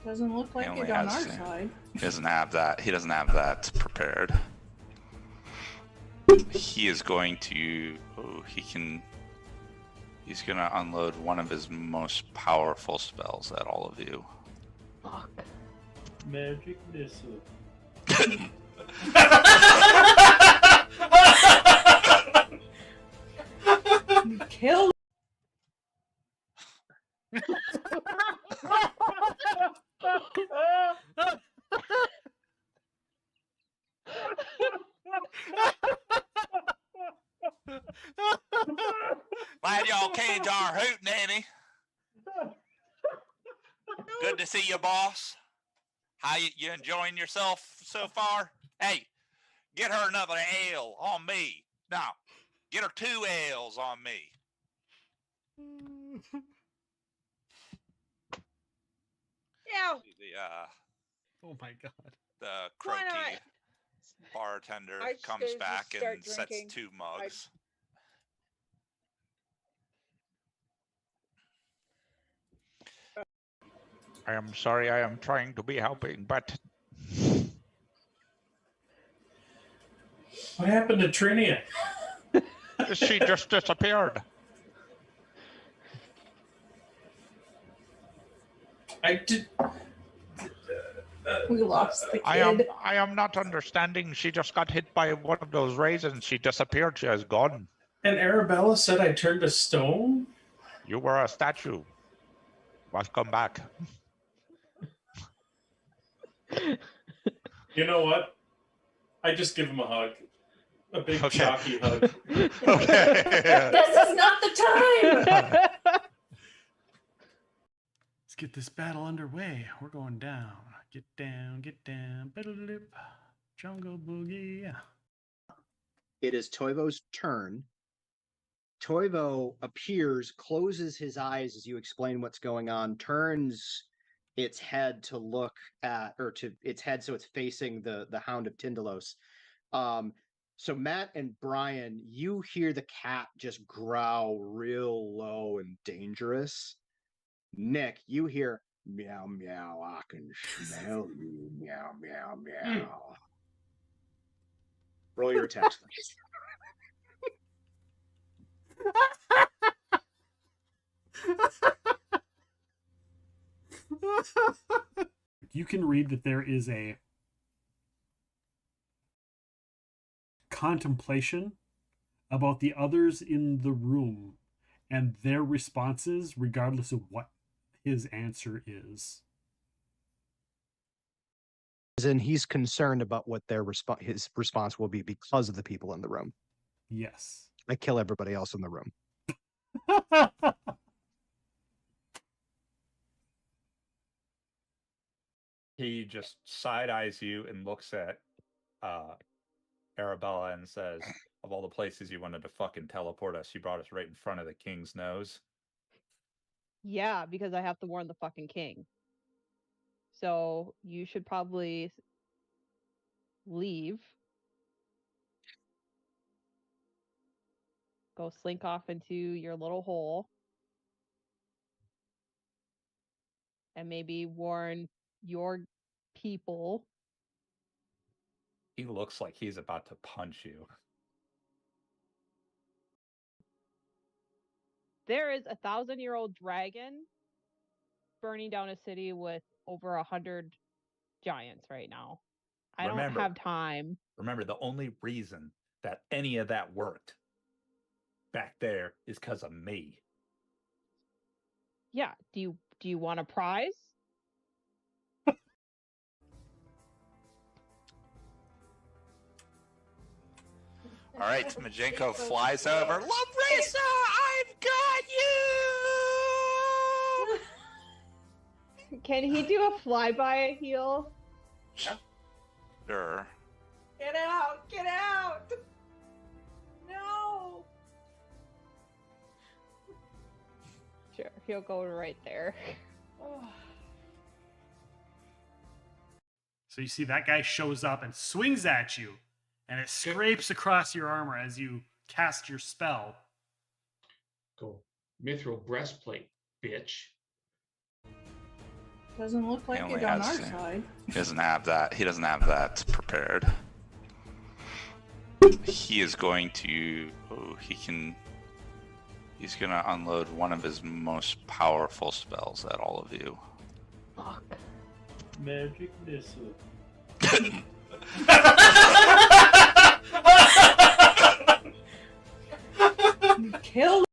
Doesn't look like it on our side. He doesn't have that. He doesn't have that prepared. He is going to. Oh, he's gonna unload one of his most powerful spells at all of you. Fuck. Magic missile. You killed. Glad y'all came to our hoot, Nanny. Good to see you, boss. How you enjoying yourself so far? Hey, get her another ale on me. No, get her 2 ales on me. Ew. Oh my god. The Why croaky not? bartender I just comes gotta back just start and sets drinking. 2 mugs. I am sorry, I am trying to be helping, but What happened to Trinia? she just disappeared. I did. We lost the kid. I am not understanding. She just got hit by one of those raisins. She disappeared. She is gone. And Arabella said I turned to stone? You were a statue. Welcome back. You know what? I just give him a hug. A big Okay. chalky hug. Okay. This is not the time. Let's get this battle underway. We're going down. Get down, get down. Biddle-lip. Jungle boogie. It is Toivo's turn. Toivo appears, closes his eyes as you explain what's going on, turns its head to look at, or to its head so it's facing the Hound of Tyndalos. So Matt and Brian, you hear the cat just growl real low and dangerous. Nick, you hear meow meow, I can smell you, meow meow meow. Roll your attacks. You can read that there is a contemplation about the others in the room and their responses, regardless of what his answer is. As in, he's concerned about what his response will be because of the people in the room. Yes. I kill everybody else in the room. He just side-eyes you and looks at Arabella and says, of all the places you wanted to fucking teleport us, you brought us right in front of the king's nose. Yeah, because I have to warn the fucking king. So you should probably leave. Go slink off into your little hole. And maybe warn your people. He looks like he's about to punch you. There is a 1,000-year-old dragon burning down a city with over 100 giants right now. I don't have time. Remember, the only reason that any of that worked back there is because of me. Yeah. Do you want a prize? All right, Majenko flies over. Lumbrisa, I've got you! Can he do a flyby heal? Sure. Get out! Get out! No! Sure, he'll go right there. So you see that guy shows up and swings at you, and it scrapes across your armor as you cast your spell. Go. Mithril breastplate, bitch. Doesn't look like only it on our has- side. He doesn't have that. He doesn't have that prepared. He is going to. Oh, he can. He's gonna unload one of his most powerful spells at all of you. Fuck. Magic missile. You killed.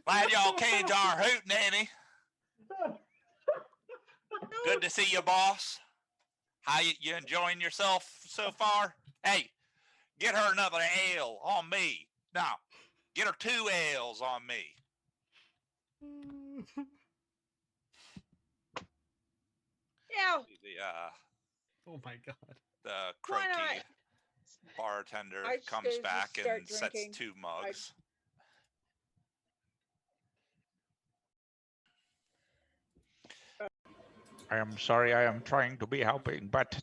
Glad y'all caged our hoot, Nanny. Good to see you, boss. How you enjoying yourself so far? Hey, get her another ale on me. Now, get her 2 ales on me. Ew. Oh my god. The Why croaky not? bartender I comes just back start and sets drinking. 2 mugs. I am sorry, I am trying to be helping, but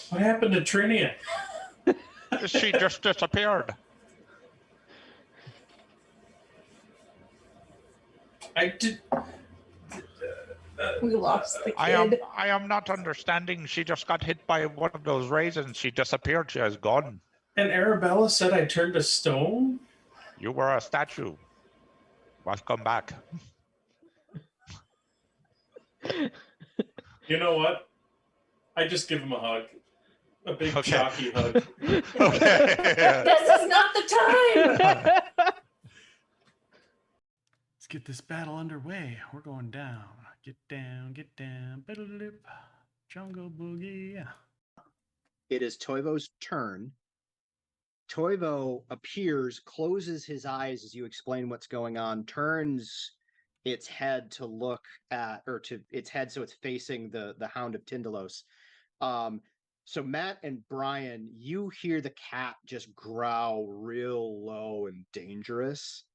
What happened to Trinia? she just disappeared. I did. We lost the kid. I am not understanding. She just got hit by one of those raisins. She disappeared. She is gone. And Arabella said I turned to stone? You were a statue. Welcome back. You know what? I just give him a hug. A big Okay. jockey hug. Okay. This is not the time. Let's get this battle underway. We're going down. Get down, get down. Biddle-lip. Jungle boogie. It is Toivo's turn. Toivo appears, closes his eyes as you explain what's going on, turns its head to look at, or to its head so it's facing the Hound of Tyndalos. So Matt and Brian, you hear the cat just growl real low and dangerous.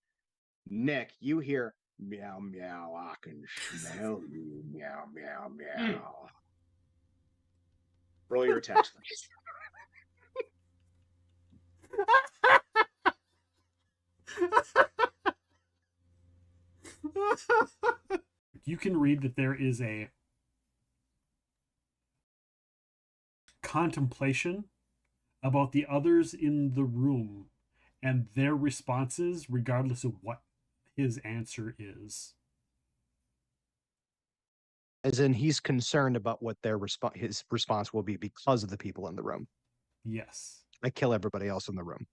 Nick, you hear meow meow, I can smell you, meow meow meow. Roll your attacks, please. You can read that there is a contemplation about the others in the room and their responses, regardless of what his answer is. As in, he's concerned about what their his response will be because of the people in the room. Yes. I kill everybody else in the room.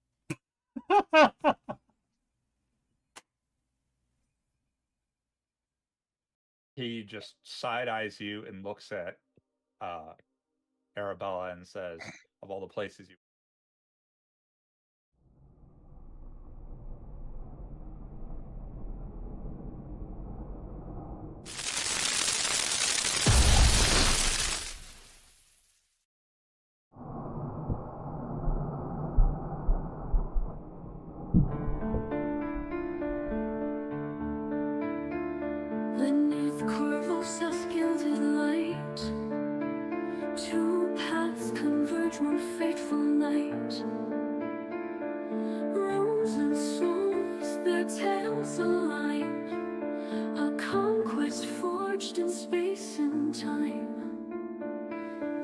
He just side eyes you and looks at Arabella and says, "Of all the places you." Beneath Corvosa's gilded light, 2 paths converge one fateful night. Rose and souls, their tales align, a conquest forged in space and time.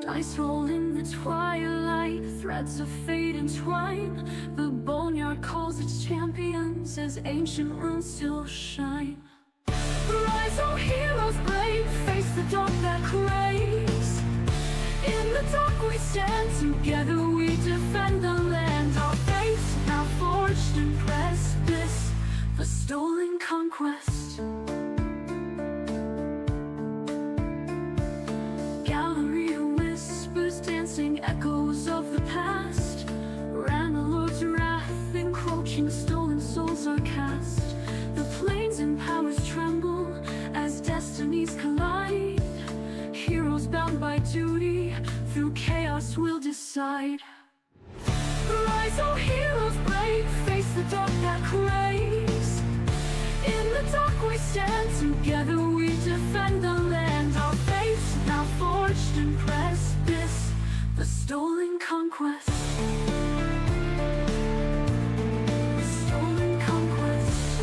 Dice roll in the twilight, threads of fate entwine. The boneyard calls its champions as ancient runes still shine. Rise, oh heroes brave, face the dawn that craves. In the dark we stand, together we defend the land. Our faith now forged in precipice, the stolen conquest. Galarion whispers, dancing echoes of the past. Ran the Lord's wrath, encroaching stolen souls are cast. The plains and powers tremble as destinies collide. Heroes bound by duty, through chaos will decide. Rise, oh heroes brave, face the dark that craves. In the dark we stand, together we Conquest. Stolen Conquest.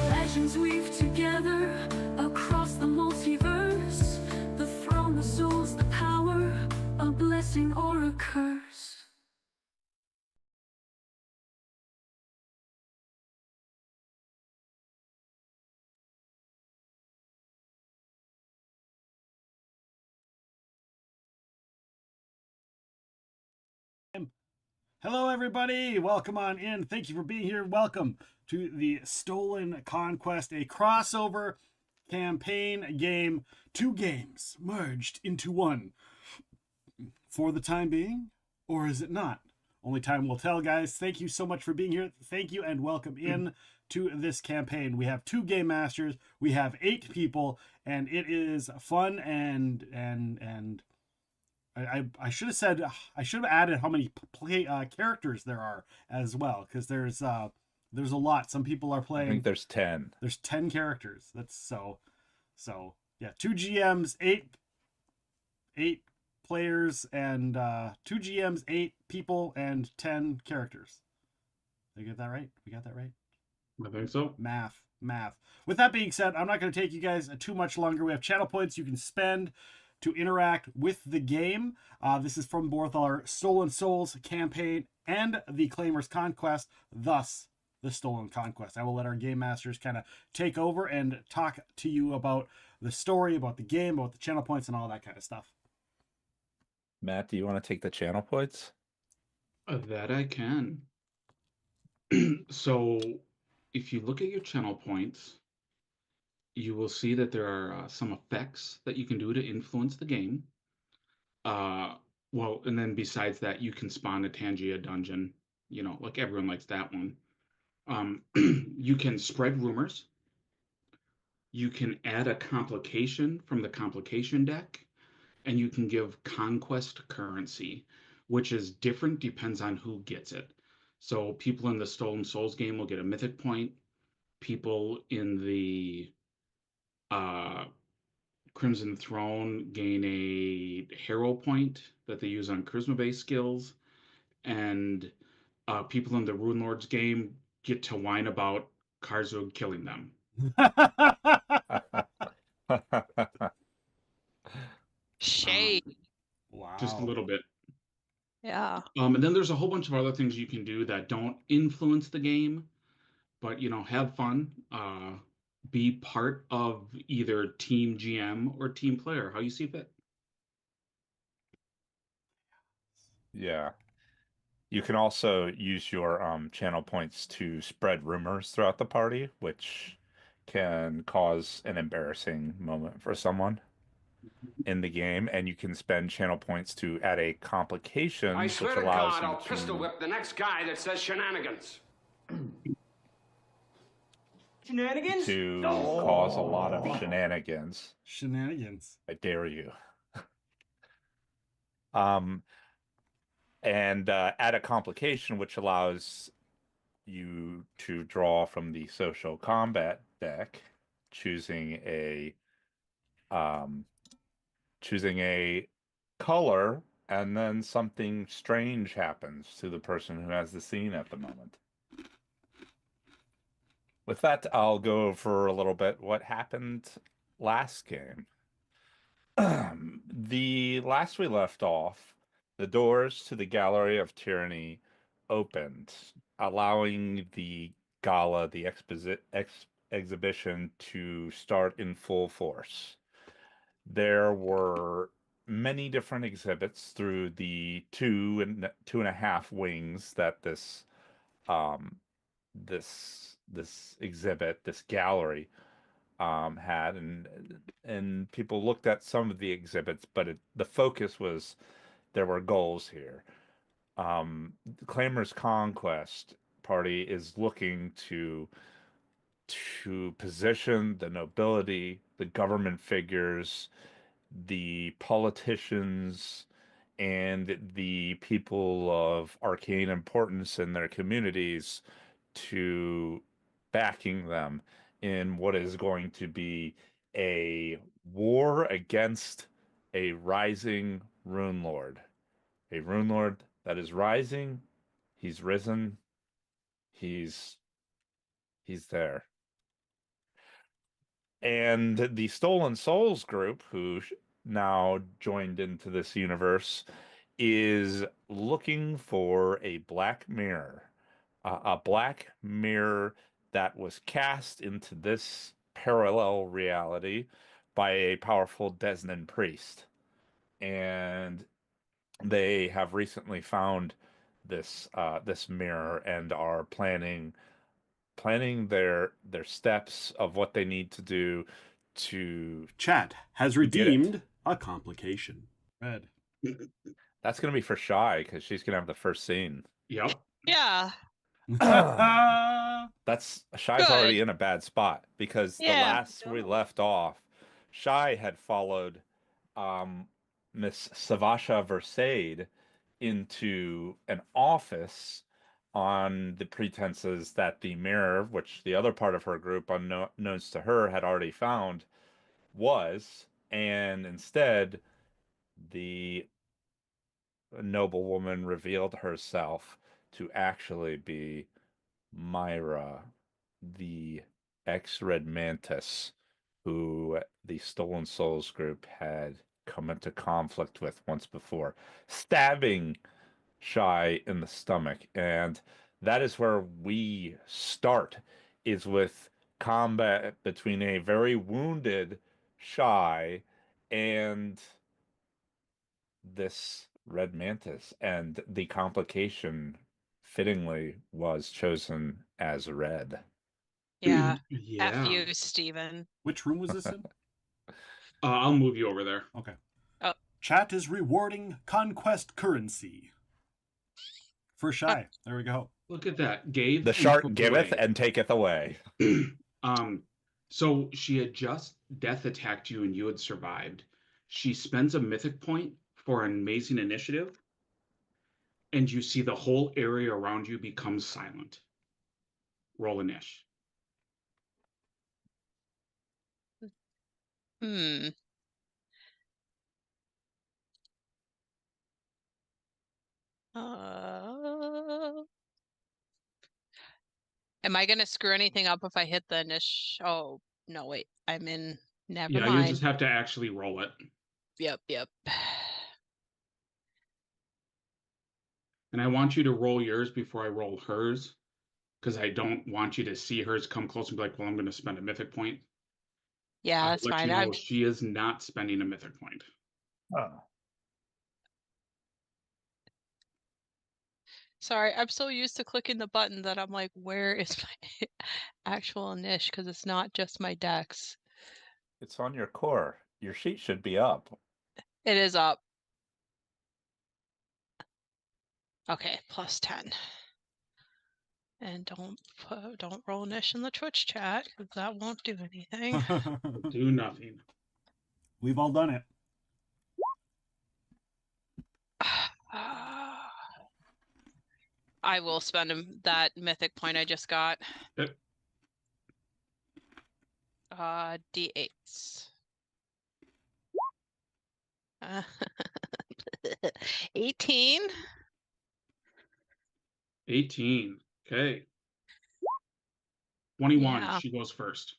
Legends weave together across the multiverse. The throne of souls, the power, a blessing or a curse. Hello, everybody. Welcome on in. Thank you for being here. Welcome to the Stolen Conquest, a crossover campaign game. 2 games merged into one. For the time being, or is it not? Only time will tell, guys. Thank you so much for being here. Thank you and welcome in to this campaign. We have 2 game masters. We have 8 people, and it is fun and I should have said, I should have added how many characters there are as well, because there's a lot. Some people are playing. I think there's 10. There's 10 characters. That's so yeah. 2 GMs, 8 players, and 2 GMs, 8 people, and 10 characters. Did I get that right? We got that right? I think so. Math. With that being said, I'm not going to take you guys too much longer. We have channel points you can spend to interact with the game. This is from both our Stolen Souls campaign and the Claimers Conquest, thus the Stolen Conquest. I will let our game masters kind of take over and talk to you about the story, about the game, about the channel points, and all that kind of stuff. Matt, do you want to take the channel points? That I can. So, if you look at your channel points, you will see that there are some effects that you can do to influence the game. Well, and then besides that, you can spawn a Tangia dungeon. You know, like everyone likes that one. You can spread rumors. You can add a complication from the complication deck, and you can give conquest currency, which is different, depends on who gets it. So people in the Stolen Souls game will get a mythic point. People in the Crimson Throne gain a hero point that they use on charisma-based skills, and people in the Rune Lords game get to whine about Karzug killing them. Shade. Wow. Just a little bit. Yeah. And then there's a whole bunch of other things you can do that don't influence the game, but have fun. Be part of either team GM or team player, how you see fit. Yeah. You can also use your channel points to spread rumors throughout the party, which can cause an embarrassing moment for someone in the game, and you can spend channel points to add a complication, I swear to which allows God, you I'll pistol whip the next guy that says shenanigans. Shenanigans? to cause a lot of shenanigans. Shenanigans. I dare you. And add a complication, which allows you to draw from the social combat deck, choosing a color, and then something strange happens to the person who has the scene at the moment. With that, I'll go over a little bit what happened last game. The last we left off, the doors to the Gallery of Tyranny opened, allowing the gala, the exhibition, to start in full force. There were many different exhibits through the 2.5 wings that this exhibit, this gallery, had, and people looked at some of the exhibits, but the focus was there were goals here. The Claimers Conquest party is looking to position the nobility, the government figures, the politicians, and the people of arcane importance in their communities to backing them in what is going to be a war against a rising rune lord. A rune lord that is rising. He's risen. He's there. And the Stolen Souls group, who now joined into this universe, is looking for a black mirror. A black mirror that was cast into this parallel reality by a powerful Desnan priest. And they have recently found this mirror and are planning their steps of what they need to do to Chat has redeemed a complication. Red. That's gonna be for Shy because she's gonna have the first scene. Yep. Yeah. That's Shy's already in a bad spot because the Yeah. last we left off, Shy had followed Miss Savasha Versailles into an office on the pretenses that the mirror, which the other part of her group, unknowns to her, had already found, and instead the noblewoman revealed herself to actually be Myra, the ex-Red Mantis, who the Stolen Souls group had come into conflict with once before, stabbing Shy in the stomach. And that is where we start, is with combat between a very wounded Shy and this Red Mantis, and the complication fittingly was chosen as red. Yeah. Yeah. F you, Steven. Which room was this in? I'll move you over there. Okay. Oh. Chat is rewarding conquest currency for Shy. There we go. Look at that. Gave The and shark took giveth away. and taketh away. So she had just death attacked you and you had survived. She spends a mythic point for an amazing initiative, and you see the whole area around you becomes silent. Roll a niche. Hmm. Am I gonna screw anything up if I hit the niche? Oh no, wait. I'm in. Never Yeah, mind. you just have to actually roll it. Yep. And I want you to roll yours before I roll hers, because I don't want you to see hers come close and be like, well, I'm going to spend a mythic point. Yeah, I'll that's let fine. you know she is not spending a mythic point. Oh. Sorry, I'm so used to clicking the button that I'm like, where is my actual niche? Because it's not just my dex. It's on your core. Your sheet should be up. It is up. Okay, plus 10. And don't roll niche in the Twitch chat because that won't do anything. Do nothing. We've all done it. I will spend that mythic point I just got. Yep. D8s. 18. 18. Okay. 21. Yeah. She goes first.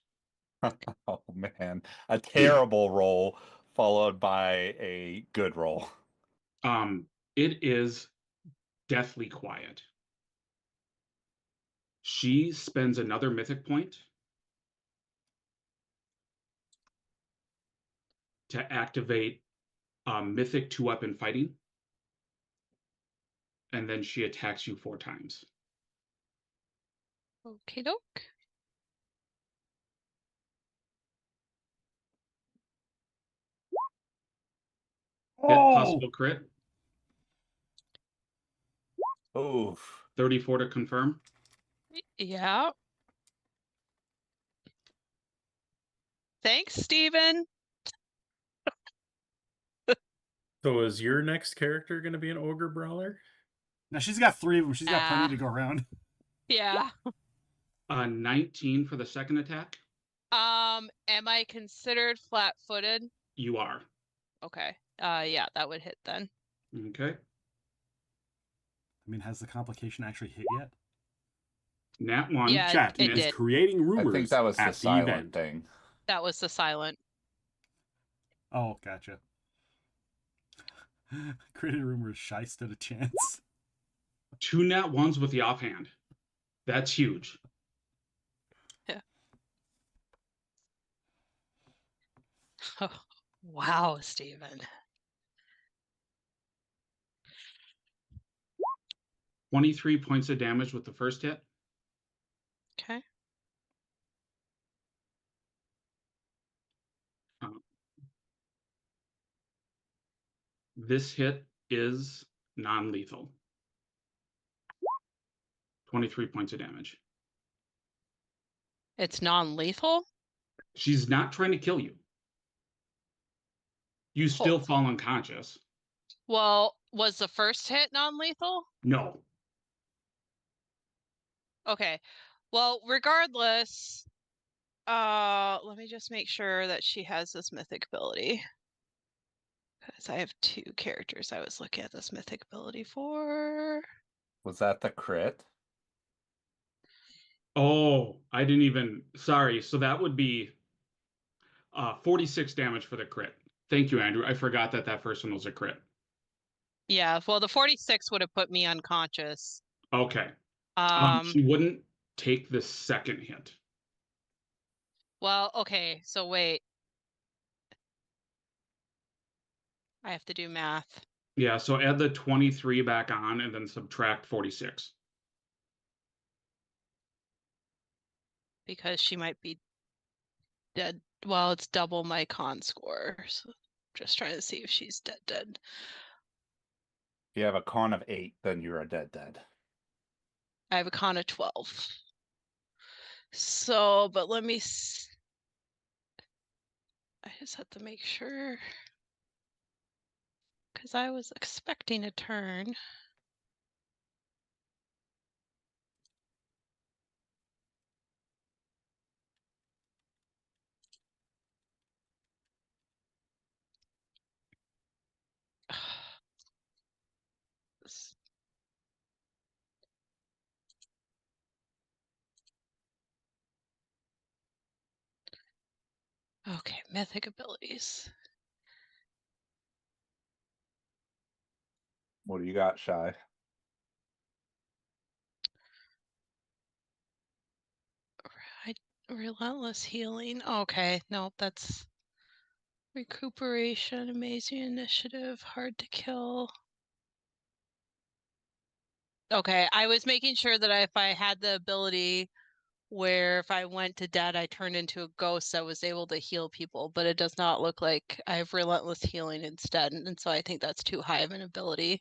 Oh man, a terrible roll followed by a good roll. It is deathly quiet. She spends another mythic point to activate mythic 2-weapon fighting, and then she attacks you 4 times. Okay, doke. Hit, possible crit. Oof. 34 to confirm. Yeah. Thanks, Steven. So is your next character going to be an ogre brawler? Now she's got 3 of them. She's got plenty to go around. Yeah. 19 for the second attack. Am I considered flat-footed? You are. Okay. Yeah, that would hit then. Okay. I mean, has the complication actually hit yet? Nat 1. Yeah, Chat it is did. creating rumors I think that was the at the silent event. thing. That was the silent. Oh, gotcha. Created rumors. Shy stood a chance. 2 Nat 1s with the offhand. That's huge. Yeah. Oh, wow, Steven. 23 points of damage with the first hit. Okay. This hit is non-lethal. 23 points of damage. It's non-lethal? She's not trying to kill you. You still fall unconscious. Well, was the first hit non-lethal? No. Okay. Well, regardless, let me just make sure that she has this mythic ability. Because I have 2 characters I was looking at this mythic ability for. Was that the crit? Oh, I didn't even... Sorry, so that would be 46 damage for the crit. Thank you, Andrew. I forgot that that first one was a crit. Yeah, well, the 46 would have put me unconscious. Okay. She wouldn't take the second hit. Well, okay, so wait. I have to do math. Yeah, so add the 23 back on and then subtract 46. Because she might be dead. Well, it's double my con score. So just trying to see if she's dead. If you have a con of 8, then you're a dead. I have a con of 12. So, but let me... I just have to make sure. Because I was expecting a turn. Okay, mythic abilities. What do you got, Shy? Relentless healing. Okay, no, that's recuperation, amazing initiative, hard to kill. Okay, I was making sure that if I had the ability where if I went to dead, I turned into a ghost, I was able to heal people, but it does not look like I have relentless healing instead, and so I think that's too high of an ability.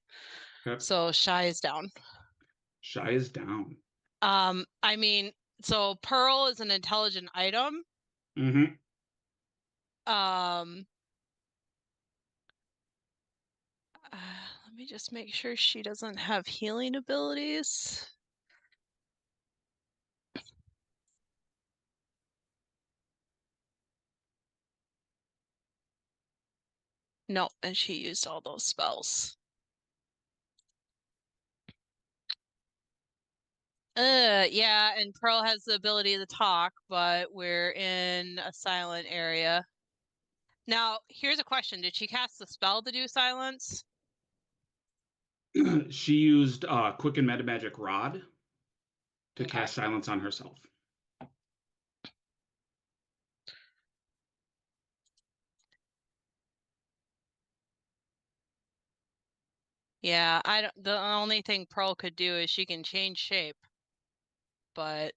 Okay. So Shy is down. Shy is down. I mean, so Pearl is an intelligent item. Mm-hmm. Let me just make sure she doesn't have healing abilities. No, and she used all those spells. Yeah, and Pearl has the ability to talk, but we're in a silent area. Now, here's a question. Did she cast the spell to do silence? She used Quicken Metamagic Rod to Okay. cast silence on herself. Yeah, the only thing Pearl could do is she can change shape. But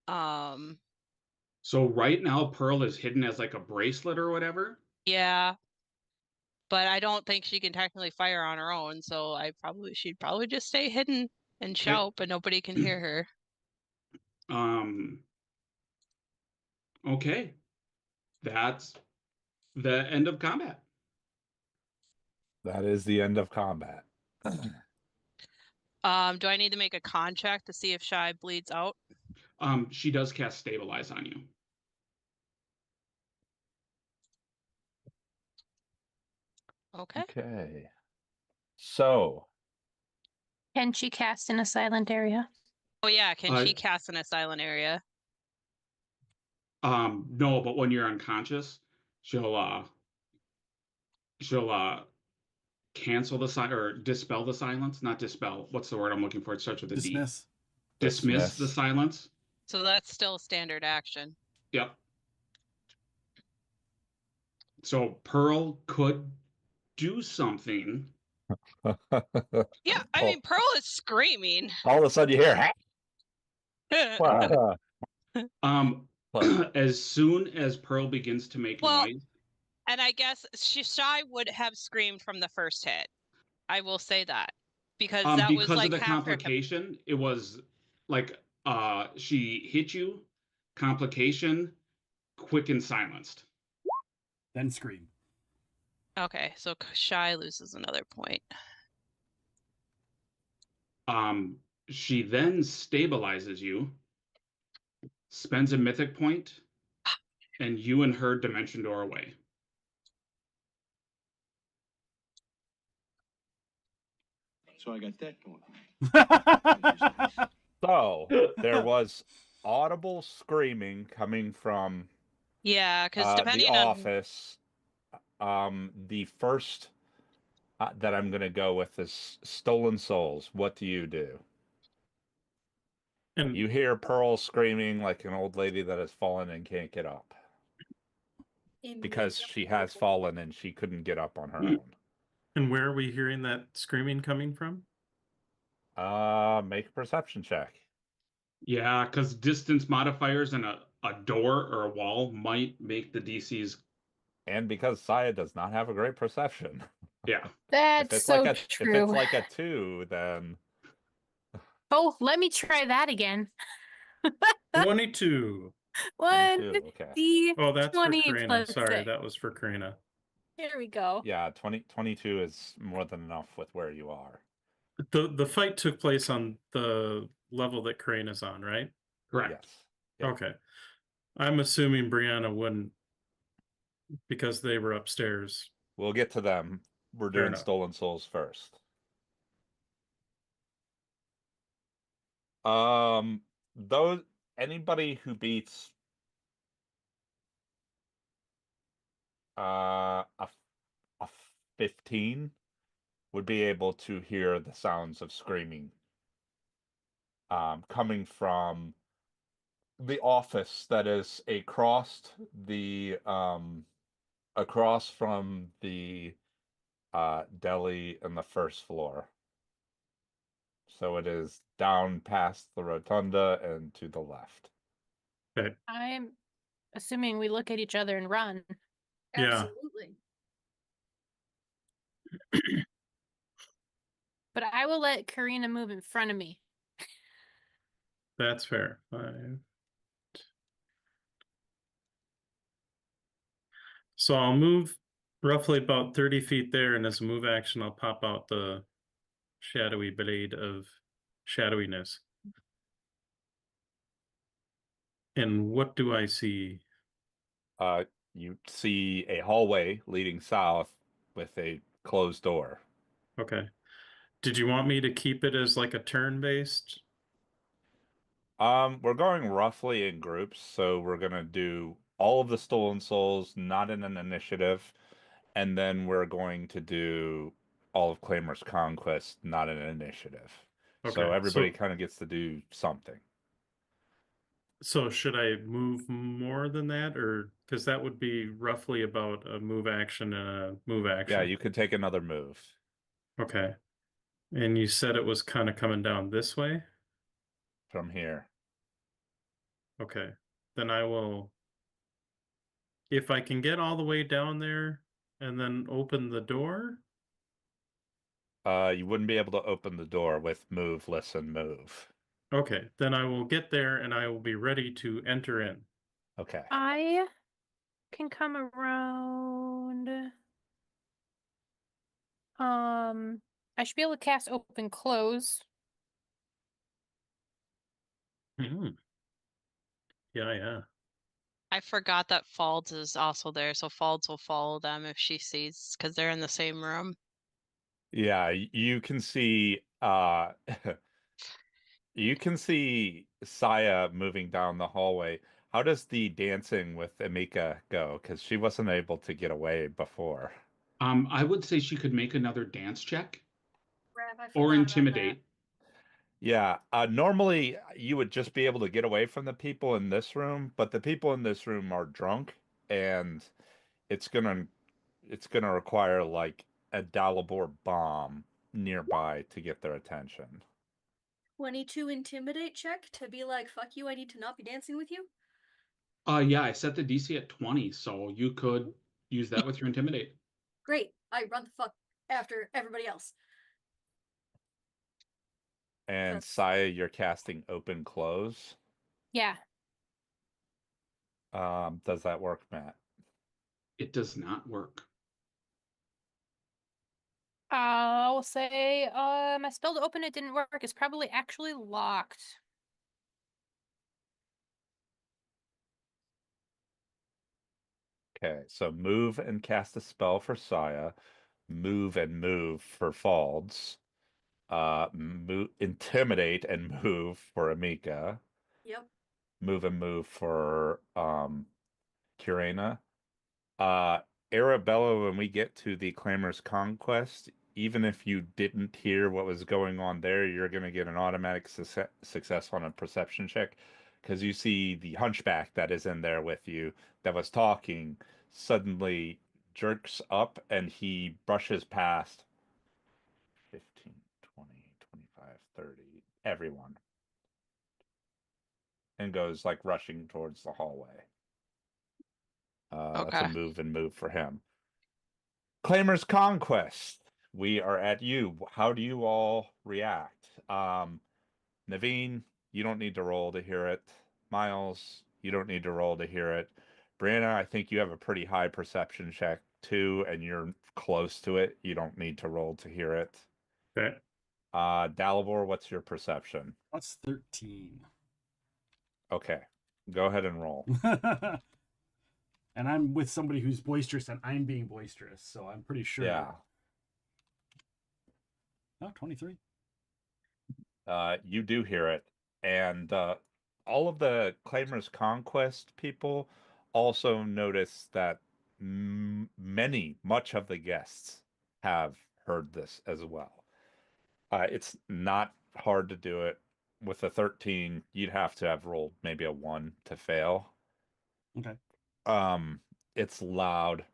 so right now Pearl is hidden as like a bracelet or whatever. Yeah. But I don't think she can technically fire on her own, so she'd probably just stay hidden and shout, but nobody can hear her. Okay. That's the end of combat. That is the end of combat. Do I need to make a con check to see if Shy bleeds out? She does cast Stabilize on you. Okay. Okay. So, Can she cast in a silent area? Oh yeah, can she cast in a silent area? No, but when you're unconscious, she'll cancel the or dispel the silence. Not dispel. What's the word I'm looking for? It starts with a D. Dismiss. Dismiss the silence. So that's still standard action. Yep. So Pearl could do something. Yeah, I mean, Pearl is screaming. all of a sudden you hear, "Hey!" As soon as Pearl begins to make noise. And I guess Shy would have screamed from the first hit. I will say that. Because that was like of the complication, it was like she hit you, complication, quick and silenced. Then scream. Okay, so Shy loses another point. She then stabilizes you, spends a mythic point, and you and her dimension door away. So I got that going. So there was audible screaming coming from because depending the on office. The first that I'm going to go with is Stolen Souls. What do you do? And you hear Pearl screaming like an old lady that has fallen and can't get up. Because she has fallen and she couldn't get up on her own. And where are we hearing that screaming coming from? Make a perception check. Yeah, because distance modifiers and a door or a wall might make the DCs. And because Saya does not have a great perception. Yeah. That's so true. If it's like a 2, then... Oh, let me try that again. 22. 150. Oh, that's for 20 Karina. plus Sorry, 6. that was for Karina. There we go. Yeah, 22 is more than enough with where you are. The fight took place on the level that Karina's on, right? Correct. Yes. Yeah. Okay. I'm assuming Brianna wouldn't, because they were upstairs. We'll get to them. We're Fair doing enough. Stolen Souls first. Anybody who beats a 15 would be able to hear the sounds of screaming coming from the office that is across from the deli on the first floor. So it is down past the rotunda and to the left. Okay. I'm assuming we look at each other and run. Yeah. Absolutely. But I will let Karina move in front of me. That's fair. 5. So I'll move roughly about 30 feet there, and as a move action, I'll pop out the shadowy blade of shadowiness. And what do I see? You see a hallway leading south with a closed door. Okay. Did you want me to keep it as like a turn-based? We're going roughly in groups, so we're gonna do all of the Stolen Souls, not in an initiative, and then we're going to do all of Claimers Conquest, not in an initiative. Okay, so everybody kind of gets to do something. So should I move more than that, or because that would be roughly about a move action and a move action? Yeah, you could take another move. Okay. And you said it was kind of coming down this way? From here. Okay. Then I will, if I can get all the way down there and then open the door. You wouldn't be able to open the door with move, listen, move. Okay, then I will get there and I will be ready to enter in. Okay. I can come around. I should be able to cast open close. Yeah. I forgot that Falds is also there, so Falds will follow them if she sees, because they're in the same room. Yeah, you can see you can see Saya moving down the hallway. How does the dancing with Emika go? Because she wasn't able to get away before. I would say she could make another dance check Crap, I or forgot about intimidate. Yeah, normally you would just be able to get away from the people in this room, but the people in this room are drunk, and it's gonna require like a Dalibor bomb nearby to get their attention. 22 intimidate check to be like, fuck you, I need to not be dancing with you? Yeah, I set the DC at 20, so you could use that with your intimidate. Great, I run the fuck after everybody else. And That's- Saya, you're casting open close. Yeah. Does that work, Matt? It does not work. I'll say my spell to open it didn't work. It's probably actually locked. Okay, so move and cast a spell for Saya, move and move for Falds, intimidate and move for Emika. Yep. Move and move for Curena. Arabella, when we get to the Claimers Conquest, even if you didn't hear what was going on there, you're going to get an automatic success on a perception check, because you see the hunchback that is in there with you that was talking suddenly jerks up and he brushes past 15, 20, 25, 30, everyone, and goes like rushing towards the hallway. That's a move and move for him. Claimers Conquest. We are at you. How do you all react? Naveen, you don't need to roll to hear it. Miles, you don't need to roll to hear it. Brianna, I think you have a pretty high perception check too, and you're close to it. You don't need to roll to hear it. Okay. Dalibor, what's your perception? That's 13. Okay. Go ahead and roll. And I'm with somebody who's boisterous and I'm being boisterous, so I'm pretty sure. Yeah. Oh, 23. You do hear it. And all of the Claimers Conquest people also notice that much of the guests have heard this as well. It's not hard to do it. With a 13, you'd have to have rolled maybe a 1 to fail. Okay. It's loud.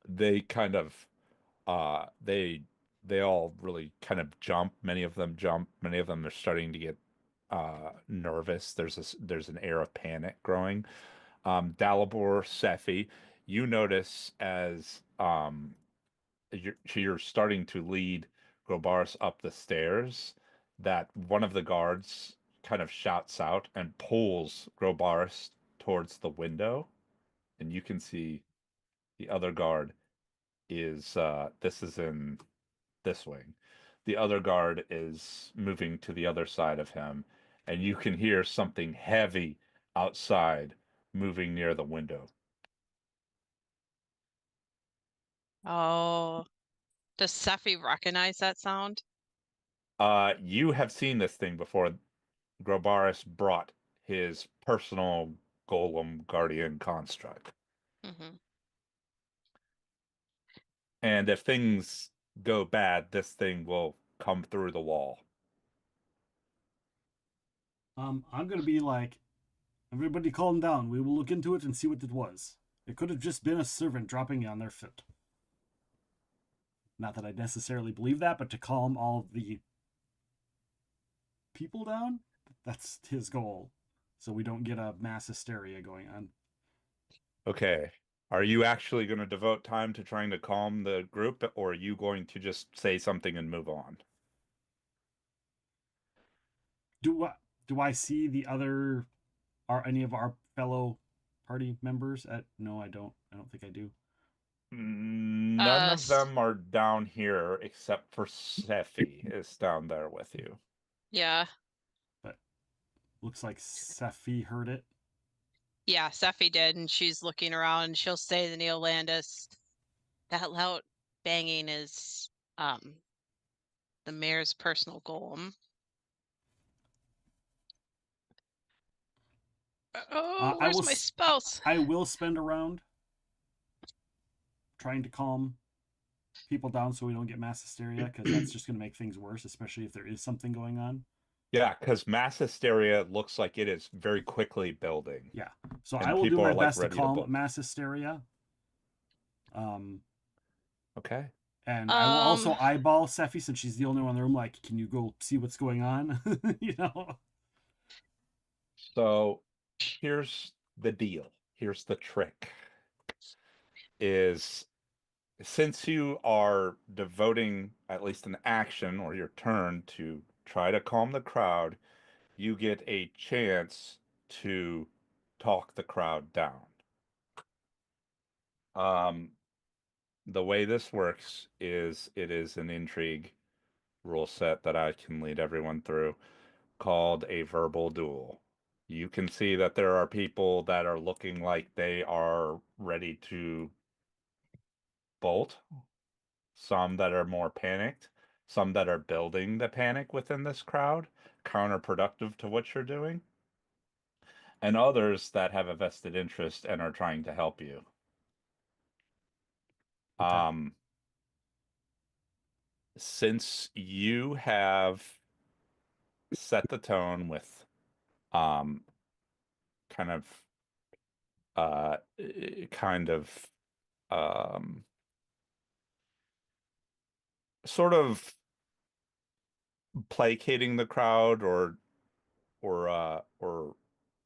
They kind of they all really kind of jump. Many of them jump. Many of them are starting to get nervous. There's an air of panic growing. Dalibor, Sephi, you notice as you're starting to lead Grobaris up the stairs that one of the guards kind of shouts out and pulls Grobaris towards the window, and you can see the other guard is this is in this wing. The other guard is moving to the other side of him, and you can hear something heavy outside moving near the window. Oh, does Sephi recognize that sound? You have seen this thing before. Grobaris brought his personal golem guardian construct. Mm-hmm. And if things go bad, this thing will come through the wall. I'm gonna be like, everybody calm down. We will look into it and see what it was. It could have just been a servant dropping on their foot. Not that I necessarily believe that, but to calm all of the people down, that's his goal. So we don't get a mass hysteria going on. Okay. Are you actually going to devote time to trying to calm the group, or are you going to just say something and move on? Do I see the other, are any of our fellow party members at? No, I don't think I do. None of them are down here except for Sephi is down there with you. Yeah. But looks like Sephi heard it. Yeah, Seffi did, and she's looking around, and she'll say to Neolandis, that loud banging is the mayor's personal golem. Oh, where's my spouse? I will spend a round trying to calm people down so we don't get mass hysteria, because that's just going to make things worse, especially if there is something going on. Yeah, because mass hysteria looks like it is very quickly building. Yeah, so I will do my best to calm mass hysteria. Okay. And I will also eyeball Seffi, since she's the only one in the room. Like, can you go see what's going on? You know. So here's the deal. Here's the trick. Is since you are devoting at least an action or your turn to try to calm the crowd, you get a chance to talk the crowd down. The way this works is it is an intrigue rule set that I can lead everyone through called a verbal duel. You can see that there are people that are looking like they are ready to bolt, some that are more panicked, some that are building the panic within this crowd, counterproductive to what you're doing, and others that have a vested interest and are trying to help you. Okay. Since you have set the tone with kind of sort of placating the crowd or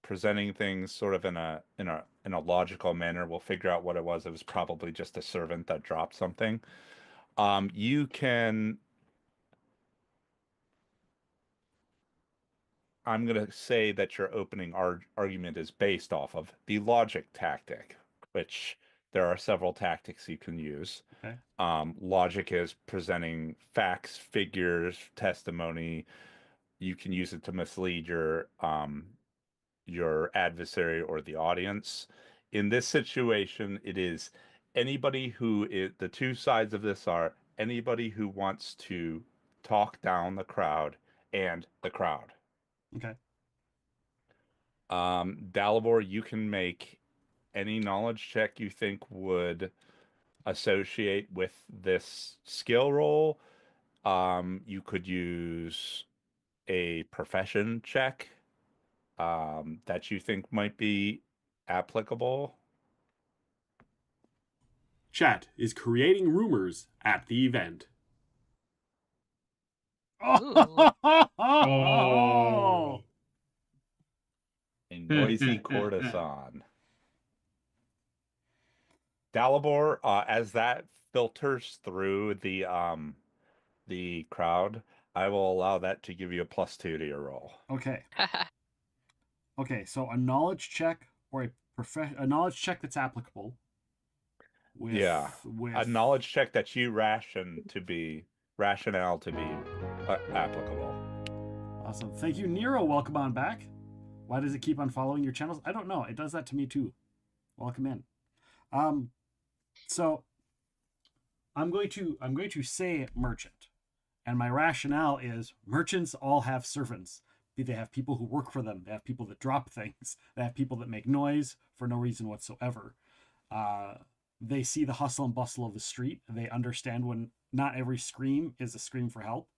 presenting things sort of in a logical manner. We'll figure out what it was. It was probably just a servant that dropped something. You can, I'm going to say that your opening argument is based off of the logic tactic, which there are several tactics you can use. Okay. Logic is presenting facts, figures, testimony. You can use it to mislead your adversary or the audience. In this situation, it is anybody who is, the two sides of this are anybody who wants to talk down the crowd and the crowd. Okay. Dalibor, you can make any knowledge check you think would associate with this skill roll. You could use a profession check that you think might be applicable. Chat is creating rumors at the event. Oh. A noisy courtesan. Dalibor, as that filters through the crowd, I will allow that to give you a +2 to your roll. Okay. Okay, so a knowledge check or a knowledge check that's applicable. With a knowledge check that you rationale to be applicable. Awesome. Thank you, Nero. Welcome on back. Why does it keep on following your channels? I don't know. It does that to me too. Welcome in. So I'm going to say merchant, and my rationale is merchants all have servants. They have people who work for them. They have people that drop things. They have people that make noise for no reason whatsoever. They see the hustle and bustle of the street. They understand when not every scream is a scream for help.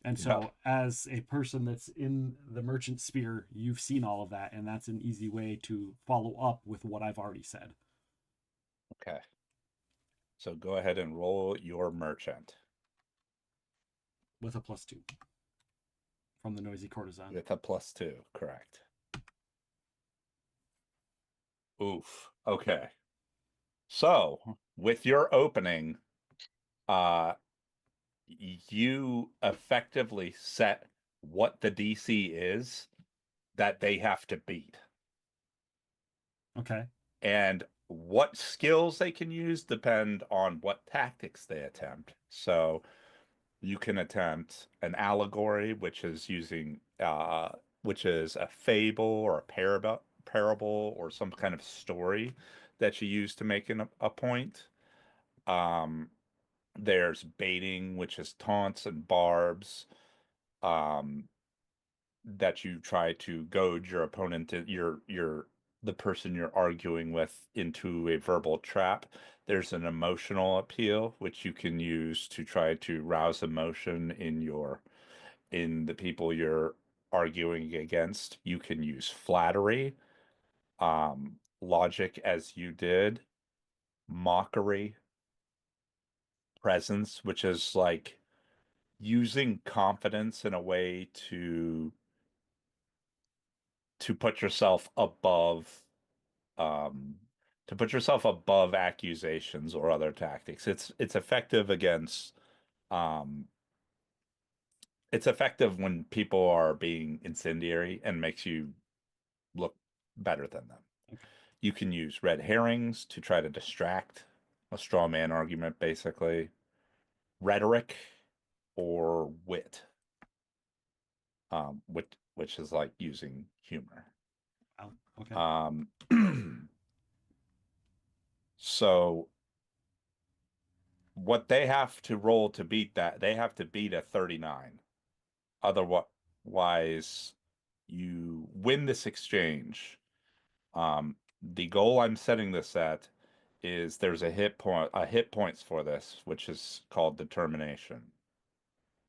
And so as a person that's in the merchant sphere, you've seen all of that, and that's an easy way to follow up with what I've already said. Okay. So go ahead and roll your merchant. With a +2. From the noisy courtesan. With a +2, correct. Oof. Okay. So with your opening, you effectively set what the DC is that they have to beat. Okay. And what skills they can use depend on what tactics they attempt. So you can attempt an allegory, which is using which is a fable or a parable or some kind of story that you use to make a point. There's baiting, which is taunts and barbs, that you try to goad your opponent, the person you're arguing with, into a verbal trap. There's an emotional appeal, which you can use to try to rouse emotion in the people you're arguing against. You can use flattery, logic, as you did, mockery, presence, which is like using confidence in a way to put yourself above accusations or other tactics. It's effective against it's effective when people are being incendiary and makes you look better than them. Okay. You can use red herrings to try to distract a straw man argument, basically. Rhetoric or wit, which is like using humor. Oh, okay. So what they have to roll to beat that, they have to beat a 39. Otherwise, you win this exchange. The goal I'm setting this at is there's a hit points for this, which is called determination.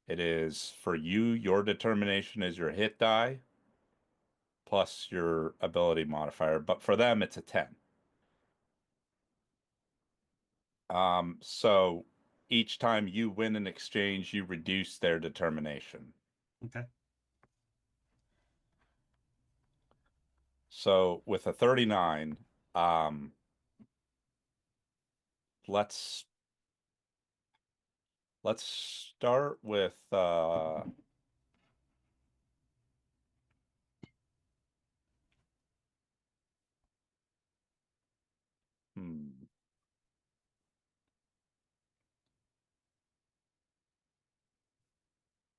It is for you, your determination is your hit die plus your ability modifier, but for them it's a 10. So each time you win an exchange, you reduce their determination. Okay. So with a 39, let's start with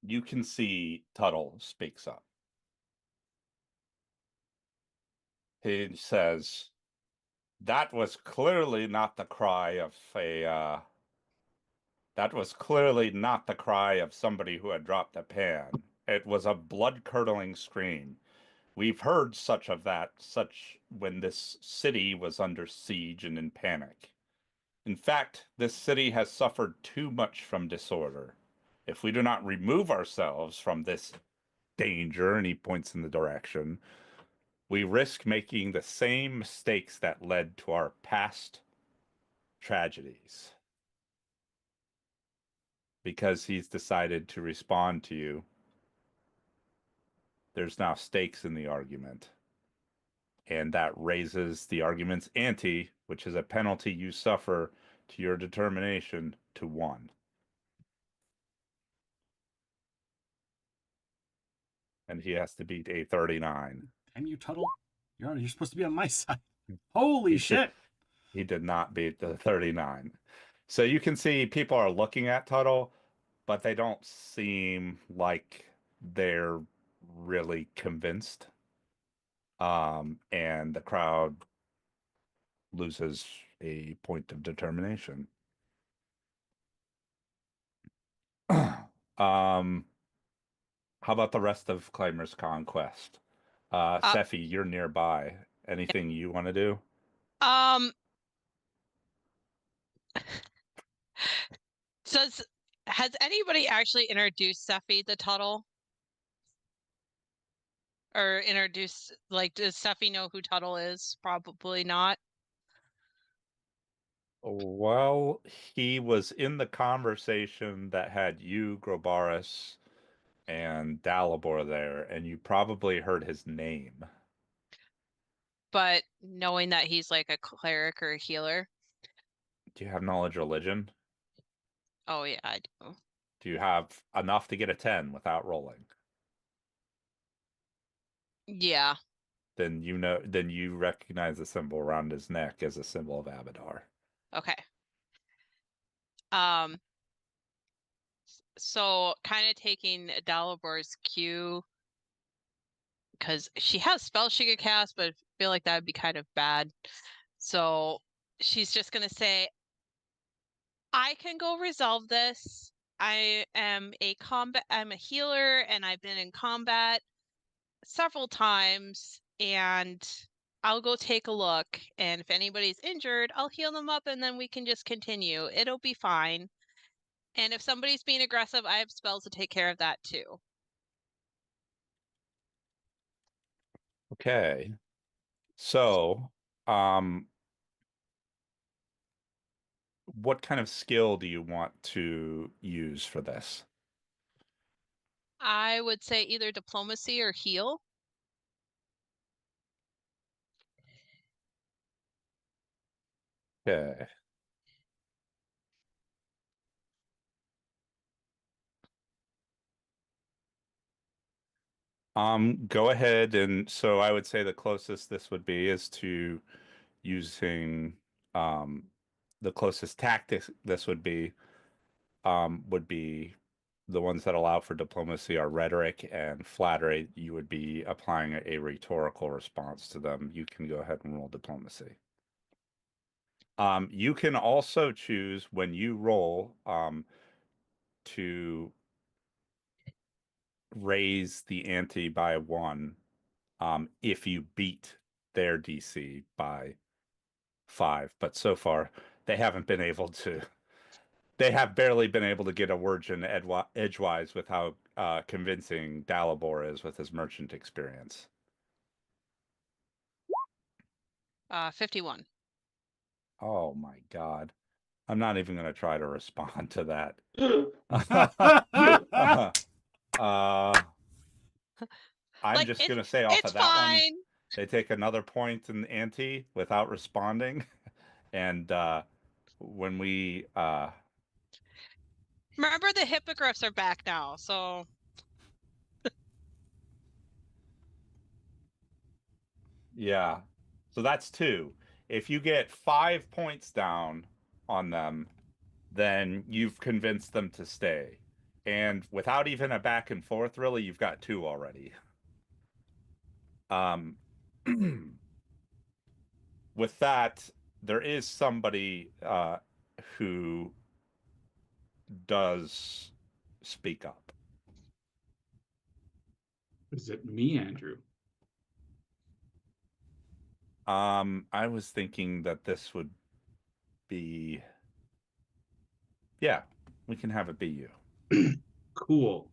you can see Tuttle speaks up. He says, that was clearly not the cry of somebody who had dropped a pan. It was a blood-curdling scream. We've heard such when this city was under siege and in panic. In fact, this city has suffered too much from disorder. If we do not remove ourselves from this danger, and he points in the direction, we risk making the same mistakes that led to our past tragedies. Because he's decided to respond to you, there's now stakes in the argument. And that raises the argument's ante, which is a penalty you suffer to your determination, to 1. And he has to beat a 39. Damn you, Tuttle. You're supposed to be on my side. Holy shit. He did not beat the 39. So you can see people are looking at Tuttle, but they don't seem like they're really convinced. And the crowd loses a point of determination. How about the rest of Claimers Conquest? Sephi, you're nearby. Anything you want to do? Has anybody actually introduced Sephi the Tuttle? Or introduced, does Sephi know who Tuttle is? Probably not. Well, he was in the conversation that had you, Grobaris, and Dalibor there, and you probably heard his name. But knowing that he's like a cleric or a healer. Do you have knowledge religion? Oh yeah, I do. Do you have enough to get a 10 without rolling? Yeah. Then you recognize the symbol around his neck as a symbol of Abadar. Okay. So kind of taking Dalibor's cue, because she has spells she could cast, but I feel like that would be kind of bad. So she's just gonna say, I can go resolve this. I'm a healer, and I've been in combat several times, and I'll go take a look. And if anybody's injured, I'll heal them up, and then we can just continue. It'll be fine. And if somebody's being aggressive, I have spells to take care of that too. Okay. So, what kind of skill do you want to use for this? I would say either diplomacy or heal. Okay. Go ahead, and so I would say the closest this would be is to using the closest tactics this would be the ones that allow for diplomacy are rhetoric and flattery. You would be applying a rhetorical response to them. You can go ahead and roll diplomacy. You can also choose when you roll to raise the ante by 1 if you beat their DC by 5. But so far, they haven't been able to. They have barely been able to get a word in edgewise with how convincing Dalibor is with his merchant experience. 51. Oh my God. I'm not even going to try to respond to that. I'm Like, just going to say off it's of that fine. one, they take another point in the ante without responding. And when we... Remember, the hippogriffs are back now, so... Yeah. So that's 2. If you get 5 points down on them, then you've convinced them to stay. And without even a back and forth, really, you've got 2 already. With that, there is somebody who does speak up. Is it me, Andrew? I was thinking that this would be... Yeah, we can have it be you. Cool.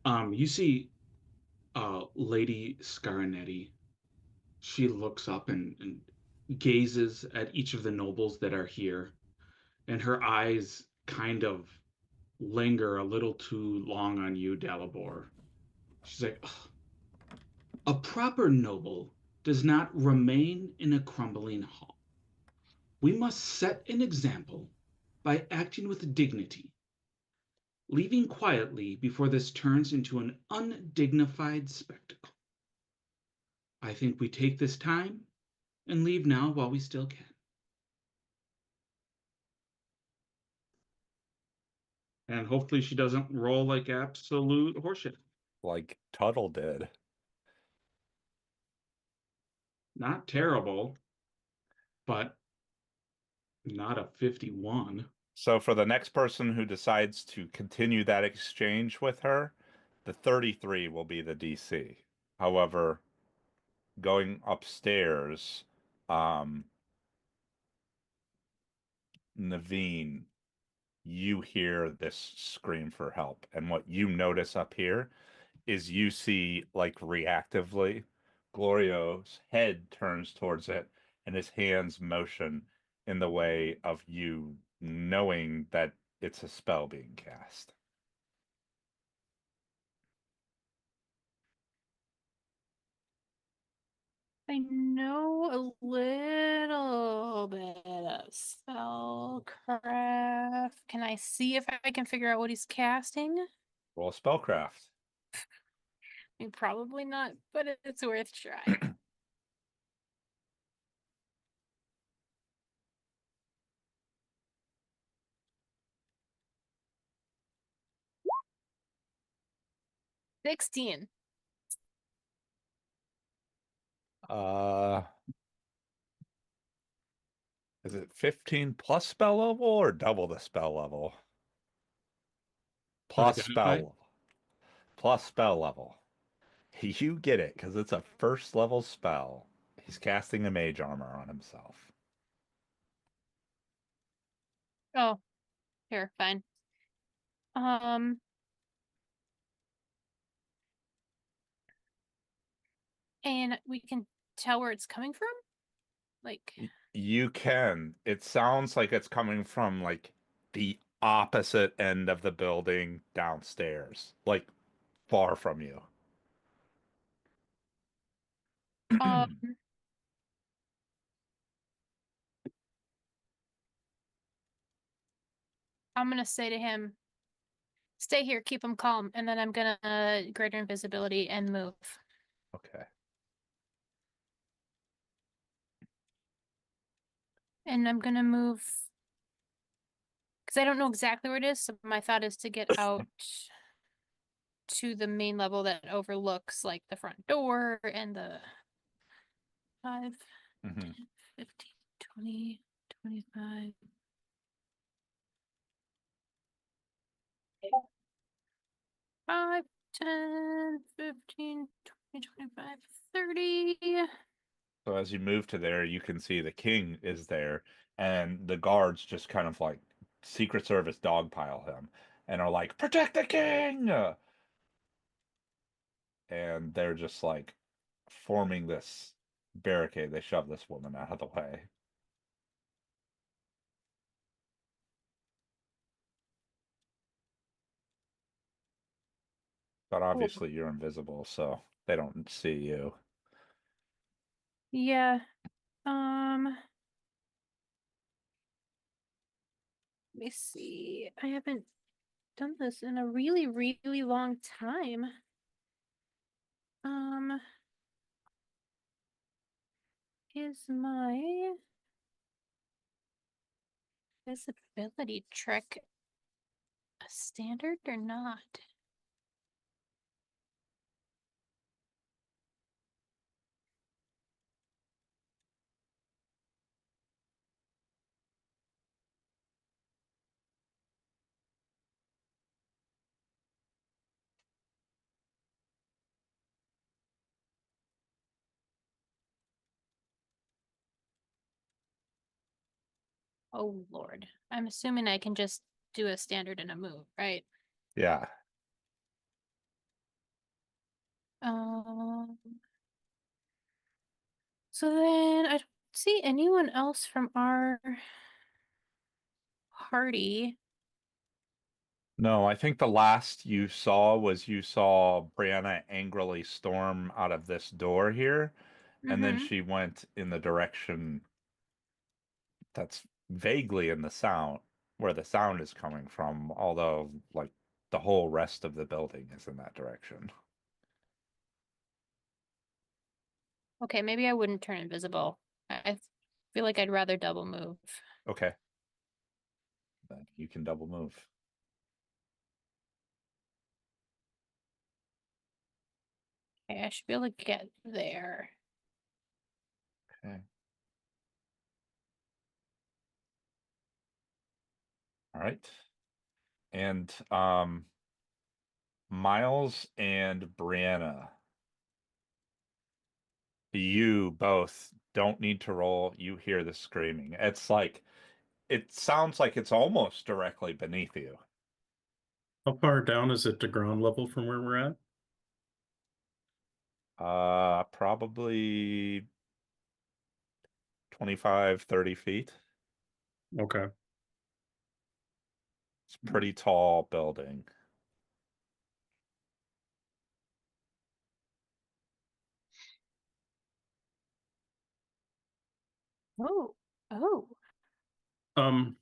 You see Lady Scaranetti. She looks up and gazes at each of the nobles that are here, and her eyes kind of linger a little too long on you, Dalibor. She's like, "Ugh. A proper noble does not remain in a crumbling hall. We must set an example by acting with dignity, leaving quietly before this turns into an undignified spectacle. I think we take this time and leave now while we still can." And hopefully she doesn't roll like absolute horseshit. Like Tuttle did. Not terrible, but not a 51. So for the next person who decides to continue that exchange with her, the 33 will be the DC. However, going upstairs, Naveen, you hear this scream for help. And what you notice up here is you see, like, reactively, Glorio's head turns towards it and his hands motion in the way of you knowing that it's a spell being cast. I know a little bit of spellcraft. Can I see if I can figure out what he's casting? Roll spellcraft. I mean, probably not, but it's worth trying. $16. Is it 15 plus spell level or double the spell level? Plus spell Identify? level. Plus spell level. You get it, because it's a first level spell. He's casting a mage armor on himself. Oh, here, fine. And we can tell where it's coming from? Like, You can. It sounds like it's coming from like the opposite end of the building downstairs, like far from you. um, I'm gonna say to him, stay here, keep him calm, and then I'm gonna greater invisibility and move. Okay. And I'm gonna move because I don't know exactly where it is, so my thought is to get out to the main level that overlooks like the front door and the 5, 10, 15, 20, 25. 5, 10, 15, 20, 25, 30. So as you move to there, you can see the king is there, and the guards just kind of like Secret Service dogpile him and are like, "Protect the king!" And they're just like forming this barricade. They shove this woman out of the way. But obviously you're invisible, so they don't see you. Yeah. Let me see. I haven't done this in a really, really long time. Is my visibility trick a standard or not? Oh Lord. I'm assuming I can just do a standard and a move, right? Yeah. So then I don't see anyone else from our party. No, I think the last you saw was you saw Brianna angrily storm out of this door here, and then she went in the direction that's vaguely in the sound, where the sound is coming from, although like the whole rest of the building is in that direction. Okay, maybe I wouldn't turn invisible. I feel like I'd rather double move. Okay. Then you can double move. Okay, I should be able to get there. Okay. All right. And Miles and Brianna, you both don't need to roll. You hear the screaming. It's like, it sounds like it's almost directly beneath you. How far down is it to ground level from where we're at? Probably 25, 30 feet. Okay. It's a pretty tall building. Oh, oh. I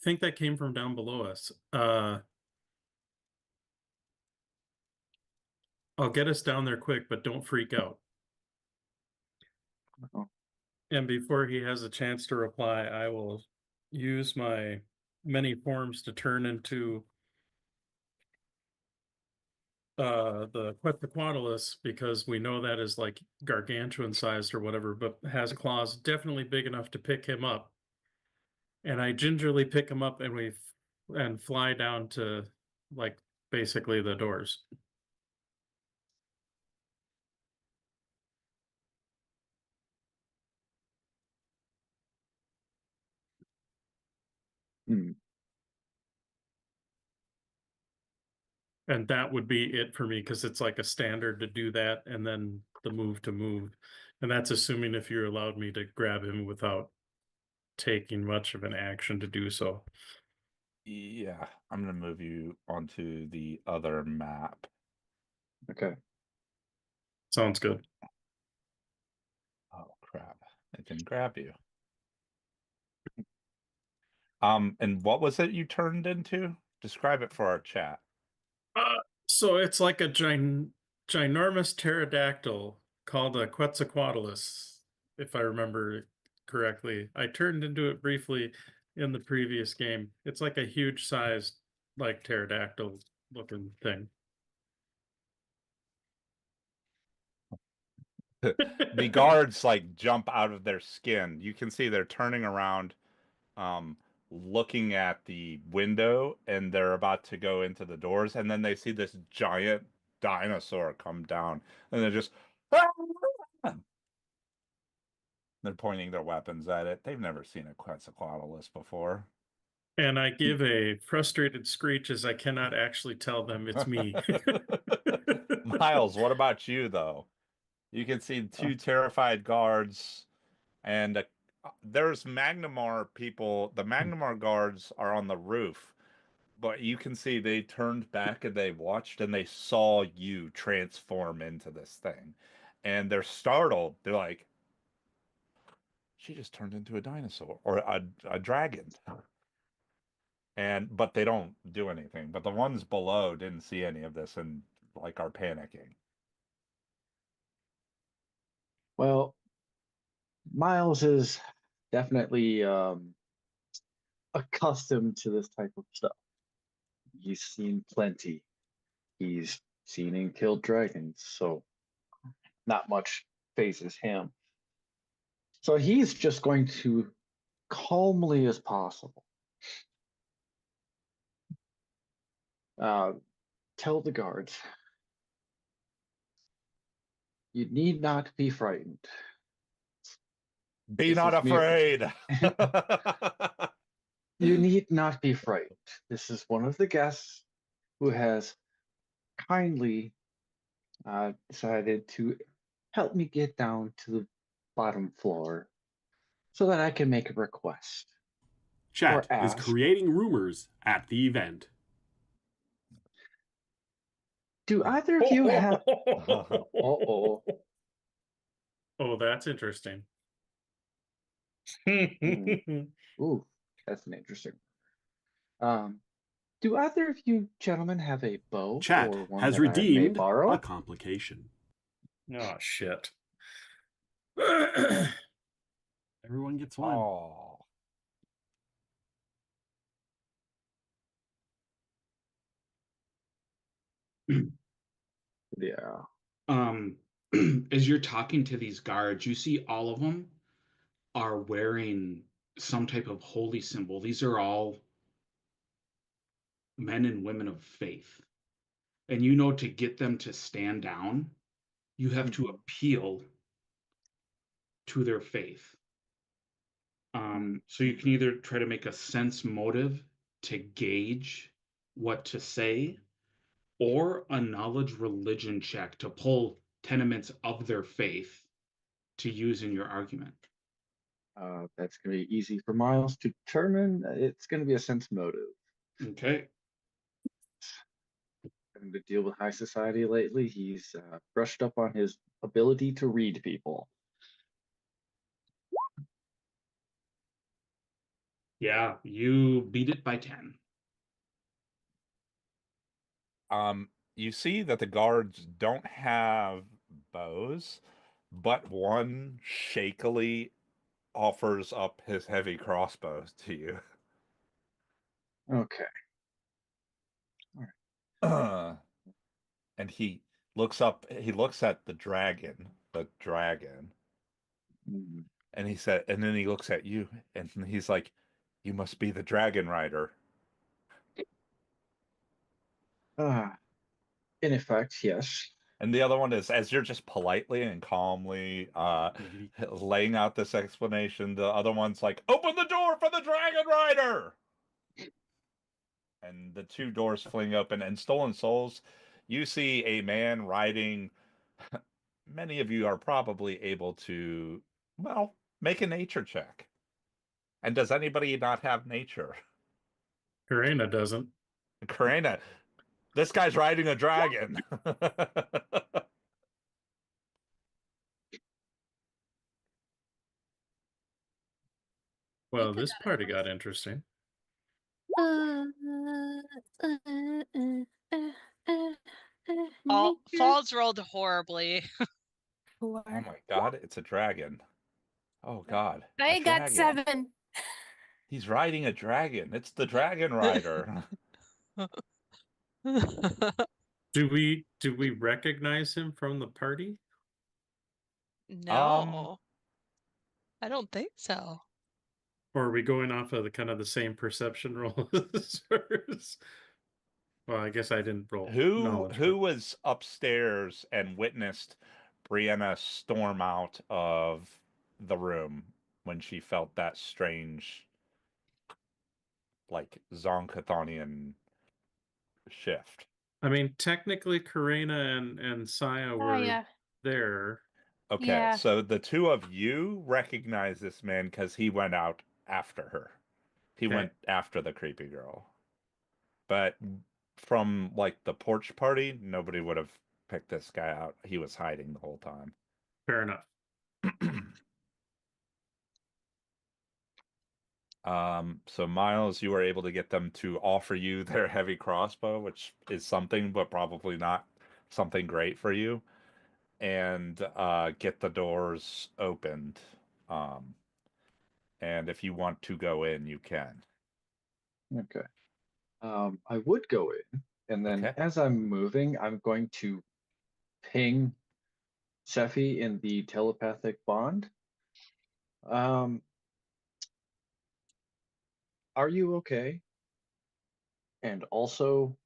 think that came from down below us. I'll get us down there quick, but don't freak out. And before he has a chance to reply, I will use my many forms to turn into the Quetzalcoatlus, because we know that is like gargantuan sized or whatever, but has claws definitely big enough to pick him up. And I gingerly pick him up and fly down to like basically the doors. And that would be it for me, because it's like a standard to do that, and then the move to move. And that's assuming if you allowed me to grab him without taking much of an action to do so. Yeah, I'm going to move you onto the other map. Okay. Sounds good. Oh, crap. It didn't grab you. And what was it you turned into? Describe it for our chat. So it's like a ginormous pterodactyl called a Quetzalcoatlus, if I remember correctly. I turned into it briefly in the previous game. It's like a huge sized, like pterodactyl looking thing. The guards like jump out of their skin. You can see they're turning around, looking at the window, and they're about to go into the doors, and then they see this giant dinosaur come down, and they're just they're pointing their weapons at it. They've never seen a Quetzalcoatlus before. And I give a frustrated screech as I cannot actually tell them it's me. Miles, what about you, though? You can see two terrified guards, and there's Magnamar people. The Magnamar guards are on the roof, but you can see they turned back and they watched and they saw you transform into this thing. And they're startled. They're like, she just turned into a dinosaur or a dragon. But they don't do anything. But the ones below didn't see any of this and like are panicking. Well, Miles is definitely accustomed to this type of stuff. He's seen plenty. He's seen and killed dragons, so not much phases him. So he's just going to calmly as possible tell the guards, you need not be frightened. Be not afraid. You need not be frightened. This is one of the guests who has kindly decided to help me get down to the bottom floor so that I can make a request. Chat is creating rumors at the event. Do either of you have... Oh, that's interesting. Ooh, that's an interesting. Do either of you gentlemen have a bow? Chat or one has that redeemed I may borrow? a complication. Oh, shit. Everyone gets one. Oh. Yeah. As you're talking to these guards, you see all of them are wearing some type of holy symbol. These are all men and women of faith. And you know, to get them to stand down, you have to appeal to their faith. So you can either try to make a sense motive to gauge what to say, or a knowledge religion check to pull tenements of their faith to use in your argument. That's going to be easy for Miles to determine. It's going to be a sense motive. Okay. Having to deal with high society lately, he's brushed up on his ability to read people. Yeah, you beat it by 10. You see that the guards don't have bows, but one shakily offers up his heavy crossbows to you. Okay. All right. and he looks up. He looks at the dragon, and he said, and then he looks at you, and he's like, "You must be the dragon rider." In effect, yes. And the other one is, as you're just politely and calmly laying out this explanation, the other one's like, "Open the door for the dragon rider!" And the two doors fling open, and Stolen Souls, you see a man riding. Many of you are probably able to, well, make a nature check. And does anybody not have nature? Karina doesn't. Karina, this guy's riding a dragon. Well, this party got interesting. Falls rolled horribly. Oh my god, it's a dragon. Oh god. I got 7. He's riding a dragon. It's the dragon rider. Do we recognize him from the party? No. I don't think so. Or are we going off of the kind of the same perception roll as hers? Well, I guess I didn't roll knowledge. Who was upstairs and witnessed Brianna storm out of the room when she felt that strange, like, Zonkathonian shift? I mean, technically, Karina and Saya were there. Okay, so the two of you recognize this man because he went out after her. He went after the creepy girl. But from, like, the porch party, nobody would have picked this guy out. He was hiding the whole time. Fair enough. So Miles, you were able to get them to offer you their heavy crossbow, which is something, but probably not something great for you, and get the doors opened. And if you want to go in, you can. Okay. I would go in, and then as I'm moving, I'm going to ping Sephi in the telepathic bond. Are you okay? And also,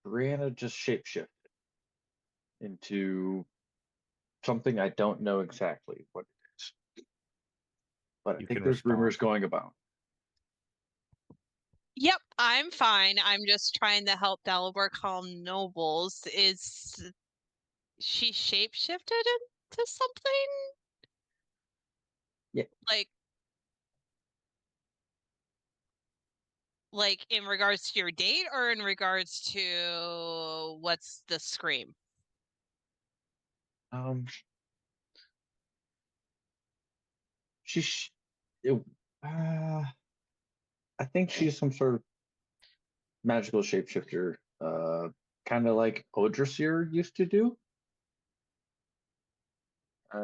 Brianna just shapeshifted into something I don't know exactly what it is. But I think there's rumors going about. Yep, I'm fine. I'm just trying to help Dalibor calm nobles. Is she shapeshifted into something? Yeah. Like in regards to your date or in regards to what's the scream? I think she's some sort of magical shapeshifter, kind of like Odrisier used to do.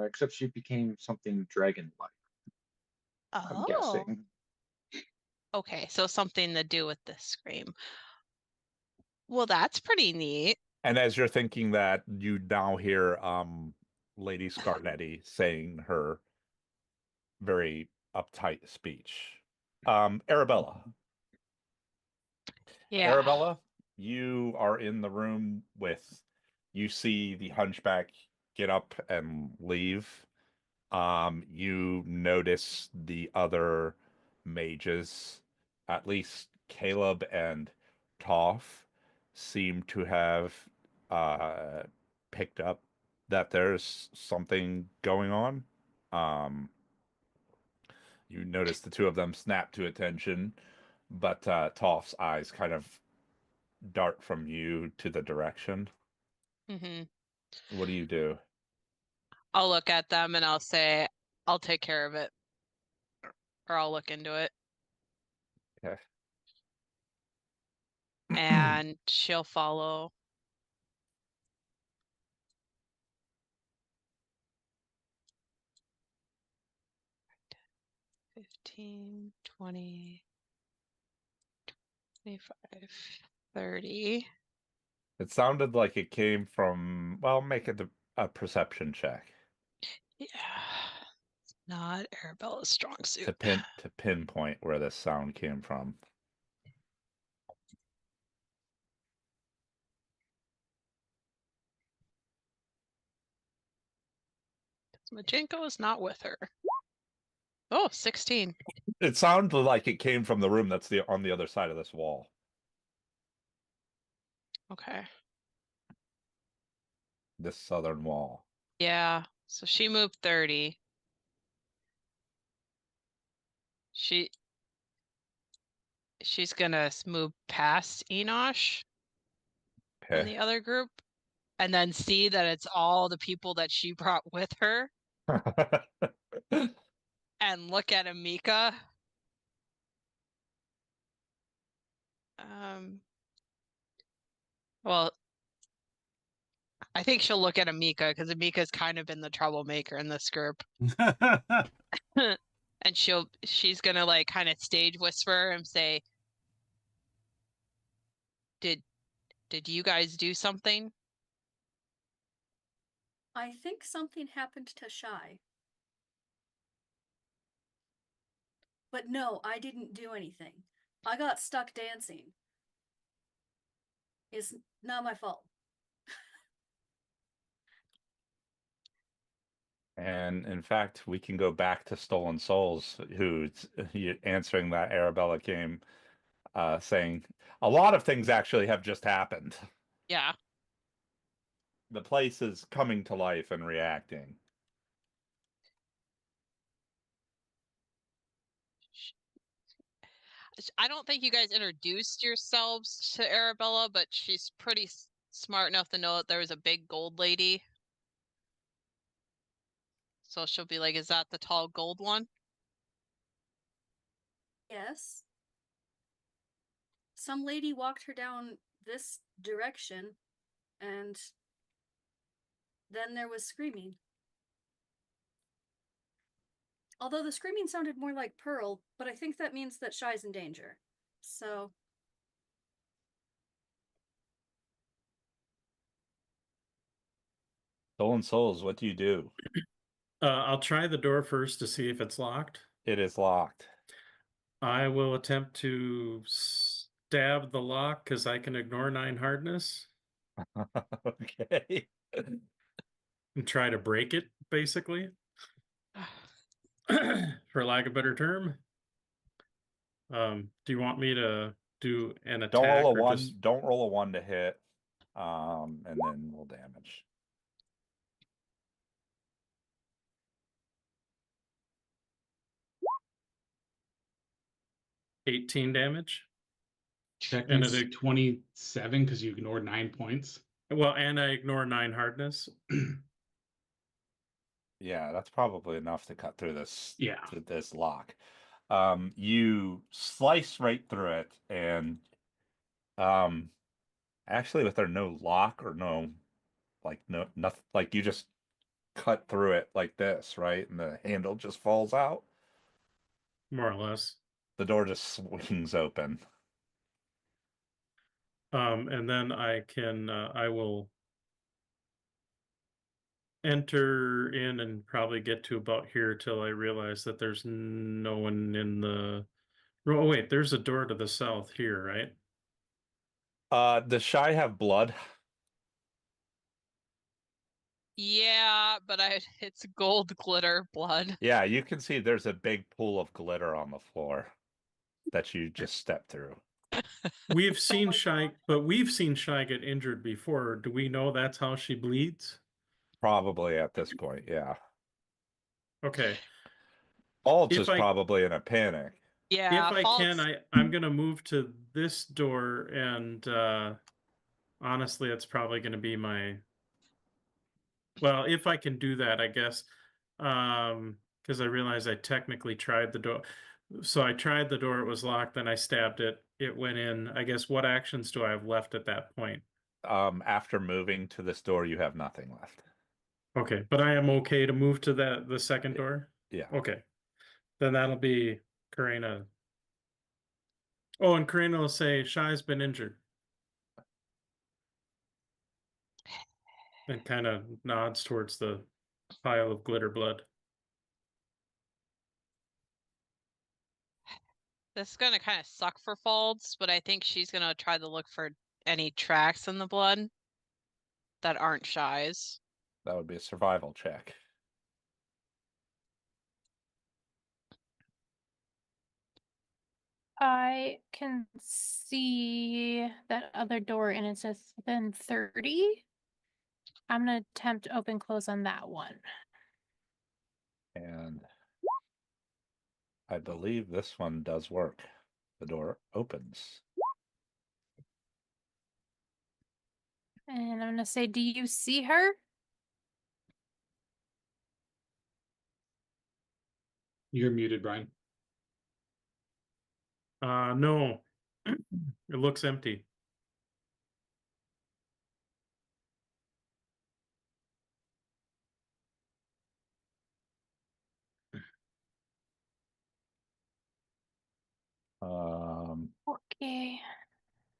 Except she became something dragon-like. I'm guessing. Okay, so something to do with this scream. Well, that's pretty neat. And as you're thinking that, you now hear Lady Scarnetti saying her very uptight speech. Arabella. Yeah. Arabella, you are in the room with, you see the hunchback get up and leave. You notice the other mages, at least Caleb and Toph, seem to have picked up that there's something going on. You notice the two of them snap to attention, but Toph's eyes kind of dart from you to the direction. What do you do? I'll look at them and I'll say, I'll take care of it. Or I'll look into it. Okay. And she'll follow. $15, $20, $25, $30. It sounded like it came from, well, make it a perception check. Yeah. Not Arabella's strong suit. To pinpoint where this sound came from. Majinko is not with her. Oh, 16. It sounded like it came from the room that's on the other side of this wall. Okay. This southern wall. Yeah. So she moved 30. She's gonna move past Enosh and the other group, and then see that it's all the people that she brought with her, and look at Amika. Well, I think she'll look at Amika because Amika's kind of been the troublemaker in this group. And she's gonna like kind of stage whisper and say, Did you guys do something? I think something happened to Shy. But no, I didn't do anything. I got stuck dancing. It's not my fault. And in fact, we can go back to Stolen Souls, who's answering that Arabella game, saying a lot of things actually have just happened. Yeah. The place is coming to life and reacting. I don't think you guys introduced yourselves to Arabella, but she's pretty smart enough to know that there was a big gold lady. So she'll be like, is that the tall gold one? Yes. Some lady walked her down this direction, and then there was screaming. Although the screaming sounded more like Pearl, but I think that means that Shy's in danger. So... Stolen Souls, what do you do? I'll try the door first to see if it's locked. It is locked. I will attempt to stab the lock because I can ignore 9 hardness. Okay. And try to break it, basically. For lack of a better term. Do you want me to do an attack? Don't roll a 1. Don't roll a 1 to hit. And then roll damage. $18 damage. Check and it's 27 because you ignored 9 points. Well, and I ignore 9 hardness. Yeah, that's probably enough to cut through this. Yeah. This lock. You slice right through it, and actually, with there no lock or no nothing, like you just cut through it like this, right? And the handle just falls out. More or less. The door just swings open. And then I will enter in and probably get to about here till I realize that there's no one in the... Oh, wait, there's a door to the south here, right? Does Shy have blood? Yeah, but it's gold glitter blood. Yeah, you can see there's a big pool of glitter on the floor that you just stepped through. We've seen Shy, but we've seen Shy get injured before. Do we know that's how she bleeds? Probably at this point, yeah. Okay. Bulge is probably in a panic. Yeah. If I can, I'm gonna move to this door, and honestly, it's probably gonna be my... Well, if I can do that, I guess, because I realized I technically tried the door. So I tried the door, it was locked, then I stabbed it, it went in. I guess what actions do I have left at that point? After moving to this door, you have nothing left. Okay, but I am okay to move to the second door? Yeah. Okay. Then that'll be Karina. Oh, and Karina will say, Shy's been injured. And kind of nods towards the pile of glitter blood. This is gonna kind of suck for Falds, but I think she's gonna try to look for any tracks in the blood that aren't Shy's. That would be a survival check. I can see that other door and it says within 30. I'm going to attempt open close on that one. And I believe this one does work. The door opens. And I'm going to say, do you see her? You're muted, Brian. No. It looks empty. Okay.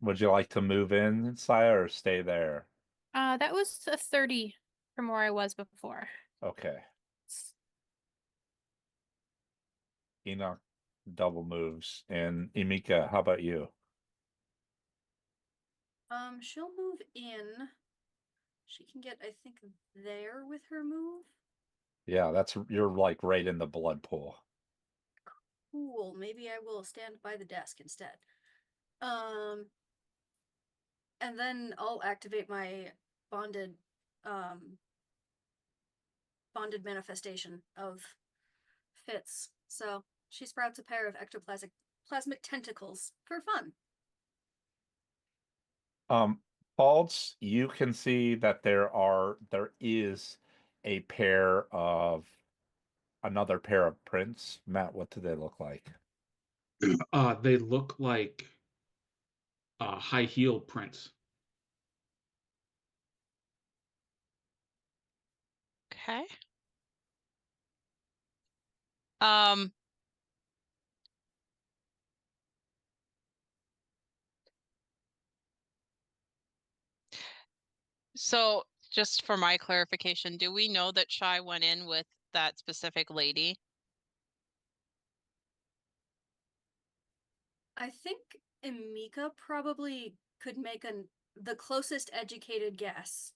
Would you like to move in, Sire, or stay there? That was a 30 from where I was before. Okay. Enoch double moves. And Emika, how about you? She'll move in. She can get, I think, there with her move. Yeah, you're like right in the blood pool. Cool. Maybe I will stand by the desk instead. And then I'll activate my bonded manifestation of Fitz. So she sprouts a pair of ectoplasmic tentacles for fun. Falds, you can see that there is another pair of prints. Matt, what do they look like? They look like high heel prints. Okay. So just for my clarification, do we know that Shy went in with that specific lady? I think Emika probably could make the closest educated guess.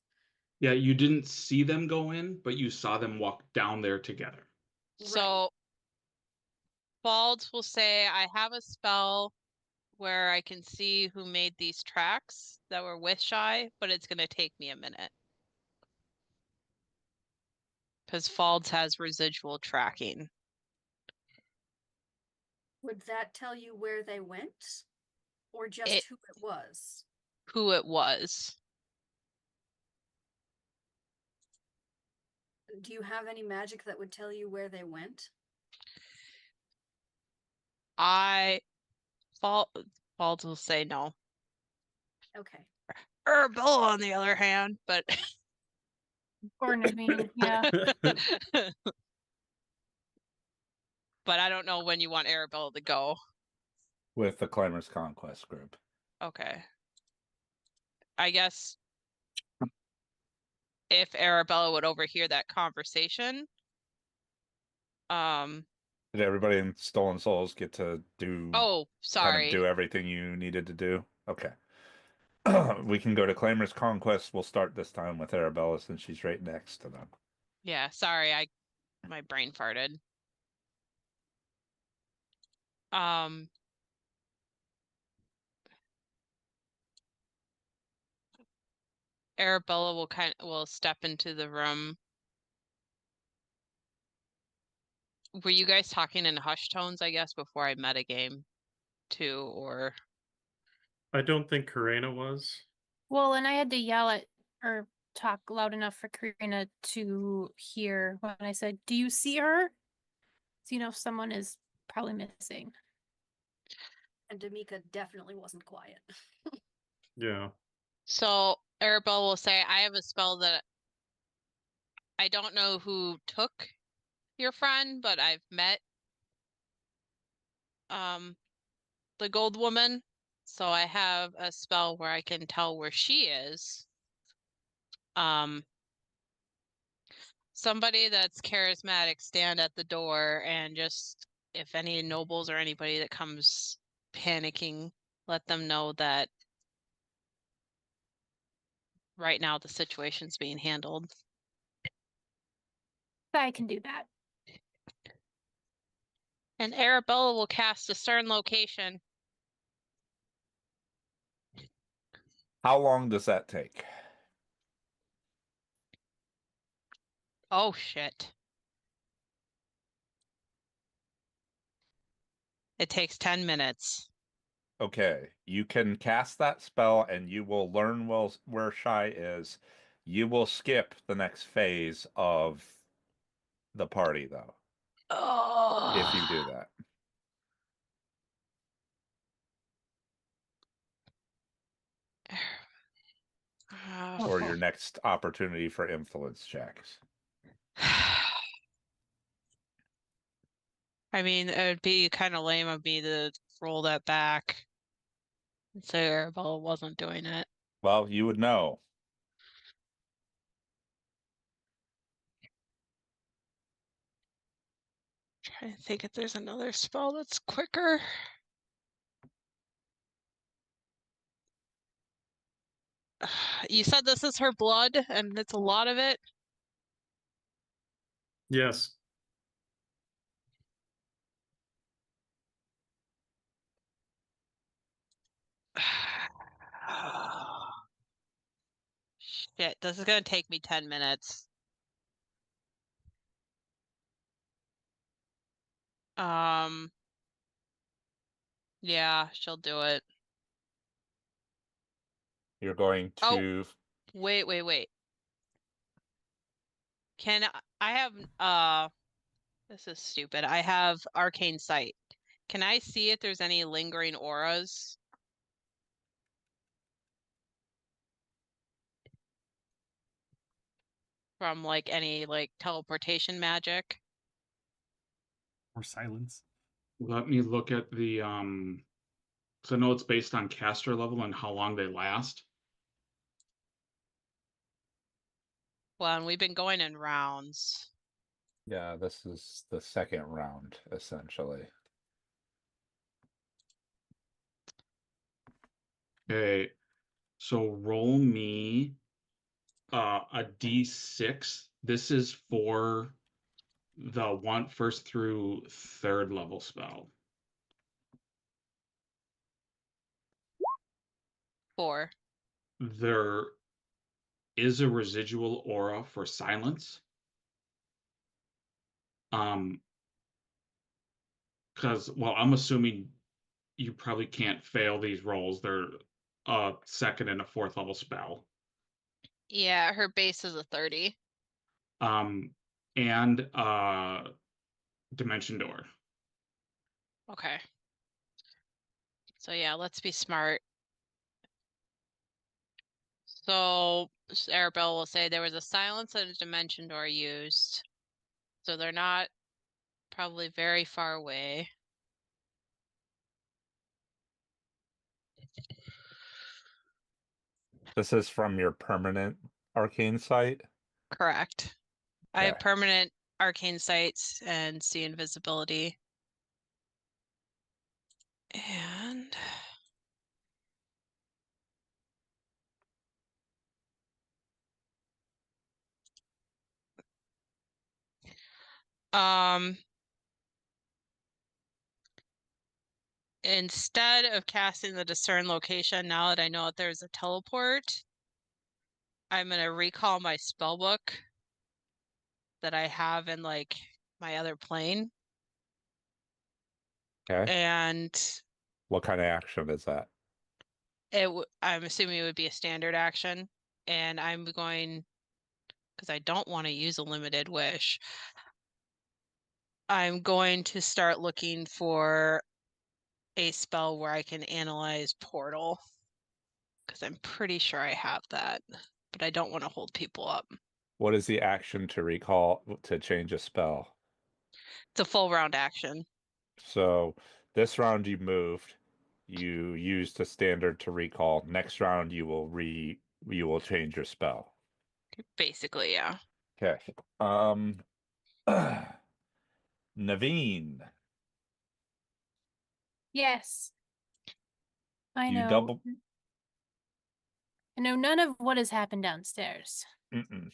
Yeah, you didn't see them go in, but you saw them walk down there together. So Falds will say, I have a spell where I can see who made these tracks that were with Shy, but it's going to take me a minute. Because Falds has residual tracking. Would that tell you where they went? Or just who it was? Who it was. Do you have any magic that would tell you where they went? Falds will say no. Okay. Arabella, on the other hand, but Or Naveen, yeah. But I don't know when you want Arabella to go. With the Claimers Conquest group. Okay. I guess if Arabella would overhear that conversation. Did everybody in Stolen Souls get to do sorry. do everything you needed to do? Okay. We can go to Claimers Conquest. We'll start this time with Arabella since she's right next to them. Yeah, sorry, my brain farted. Arabella will step into the room. Were you guys talking in hushed tones, I guess, before I metagame too, or? I don't think Karina was. Well, and I had to yell at or talk loud enough for Karina to hear when I said, do you see her? So you know someone is probably missing. And Damika definitely wasn't quiet. Yeah. So Arabella will say, I have a spell that I don't know who took your friend, but I've met the gold woman. So I have a spell where I can tell where she is. somebody that's charismatic stand at the door and just, if any nobles or anybody that comes panicking, let them know that right now the situation's being handled. I can do that. And Arabella will cast Discern Location. How long does that take? Oh, shit. It takes 10 minutes. Okay, you can cast that spell and you will learn where Shy is. You will skip the next phase of the party, though. Oh. If you do that. Or your next opportunity for influence checks. I mean, it would be kind of lame of me to roll that back and say Arabella wasn't doing it. Well, you would know. Trying to think if there's another spell that's quicker. You said this is her blood, and it's a lot of it? Yes. Shit, this is gonna take me 10 minutes. Yeah, she'll do it. You're going to... Wait. Can I have, this is stupid. I have Arcane Sight. Can I see if there's any lingering auras? From like any like teleportation magic? Or silence. Let me look at the so I know it's based on caster level and how long they last. Well, and we've been going in rounds. Yeah, this is the second round, essentially. Okay, so roll me a d6. This is for the first through third level spell. 4. There is a residual aura for silence. Because, well, I'm assuming you probably can't fail these rolls. They're a second and a fourth level spell. Yeah, her base is a 30. And Dimension Door. Okay. So yeah, let's be smart. So Arabelle will say there was a silence and a dimension door used. So they're not probably very far away. This is from your permanent arcane sight? Correct. I have Okay. permanent arcane sights and see invisibility. And instead of casting the discern location, now that I know that there's a teleport, I'm gonna recall my spell book that I have in like my other plane. Okay. And What kind of action is that? I'm assuming it would be a standard action, and I'm going, because I don't want to use a limited wish, I'm going to start looking for a spell where I can analyze portal, because I'm pretty sure I have that, but I don't want to hold people up. What is the action to recall to change a spell? It's a full round action. So this round you moved, you used a standard to recall. Next round you will change your spell. Basically, yeah. Okay. Naveen, Yes. I you know. double. I know none of what has happened downstairs. Mm-mm.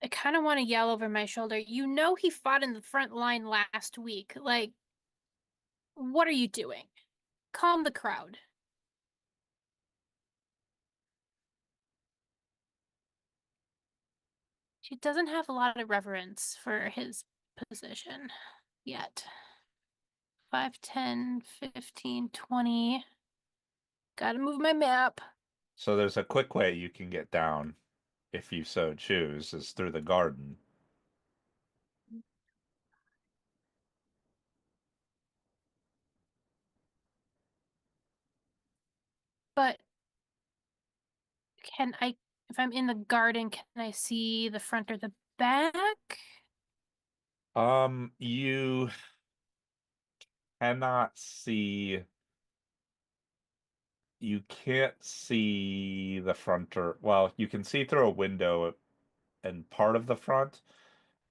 I kind of want to yell over my shoulder. You know he fought in the front line last week. Like, what are you doing? Calm the crowd. She doesn't have a lot of reverence for his position yet. 5, 10, 15, 20. Gotta move my map. So there's a quick way you can get down, if you so choose, is through the garden. But can I, if I'm in the garden, can I see the front or the back? You cannot see. You can't see the front or, well, you can see through a window and part of the front.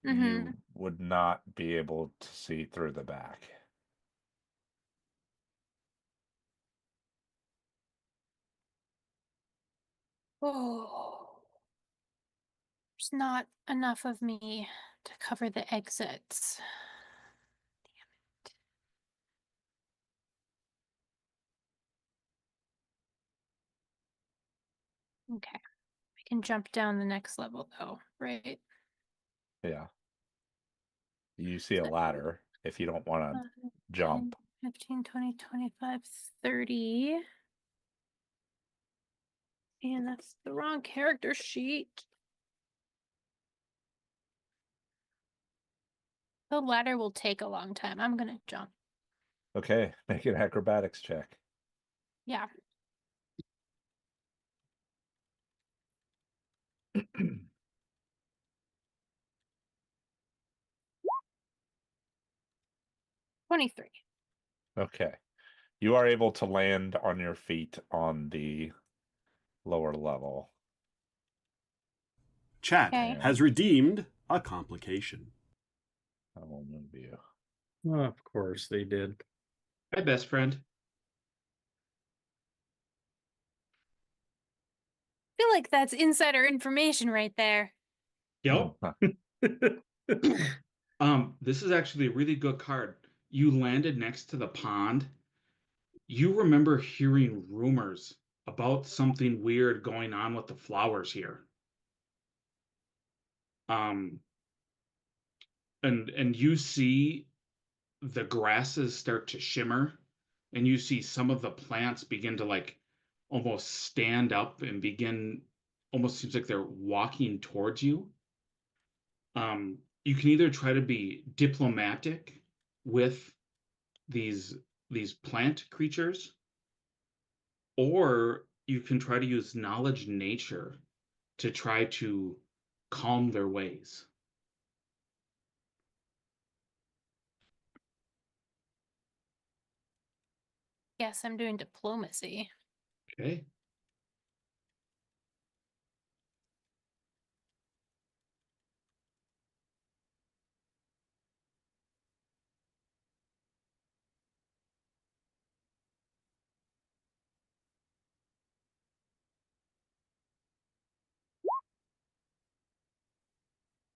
You would not be able to see through the back. Oh, there's not enough of me to cover the exits. Damn it. Okay. I can jump down the next level though, right? Yeah. You see a ladder if you don't want to 10, jump. 15, 20, 25, 30. And that's the wrong character sheet. The ladder will take a long time. I'm gonna jump. Okay, make an acrobatics check. Yeah. $23. Okay. You are able to land on your feet on the lower level. Chat has redeemed a complication. I will move you. Oh, of course they did. Hi, best friend. I feel like that's insider information right there. Yep. This is actually a really good card. You landed next to the pond. You remember hearing rumors about something weird going on with the flowers here. And you see the grasses start to shimmer, and you see some of the plants begin to like almost stand up and begin, almost seems like they're walking towards you. You can either try to be diplomatic with these plant creatures, or you can try to use knowledge nature to try to calm their ways. Yes, I'm doing diplomacy. Okay.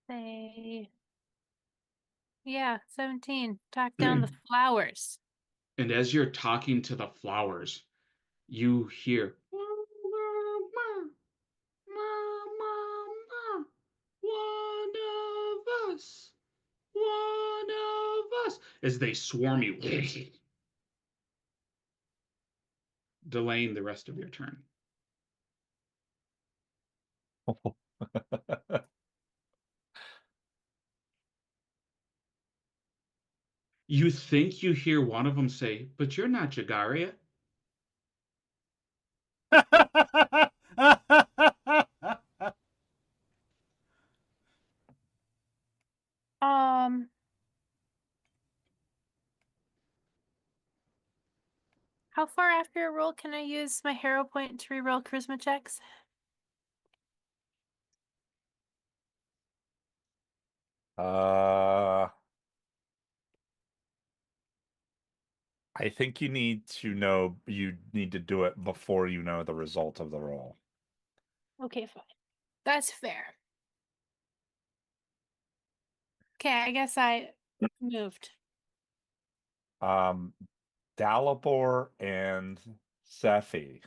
Say, yeah, 17. Talk down the flowers. And as you're talking to the flowers, you hear, one of us, one of us, as they swarm you, delaying the rest of your turn. You think you hear one of them say, "But you're not Jagaria." How far after a roll can I use my hero point to reroll charisma checks? I think you need to do it before you know the result of the roll. Okay, fine. That's fair. Okay, I guess I moved. Dalibor and Sephi.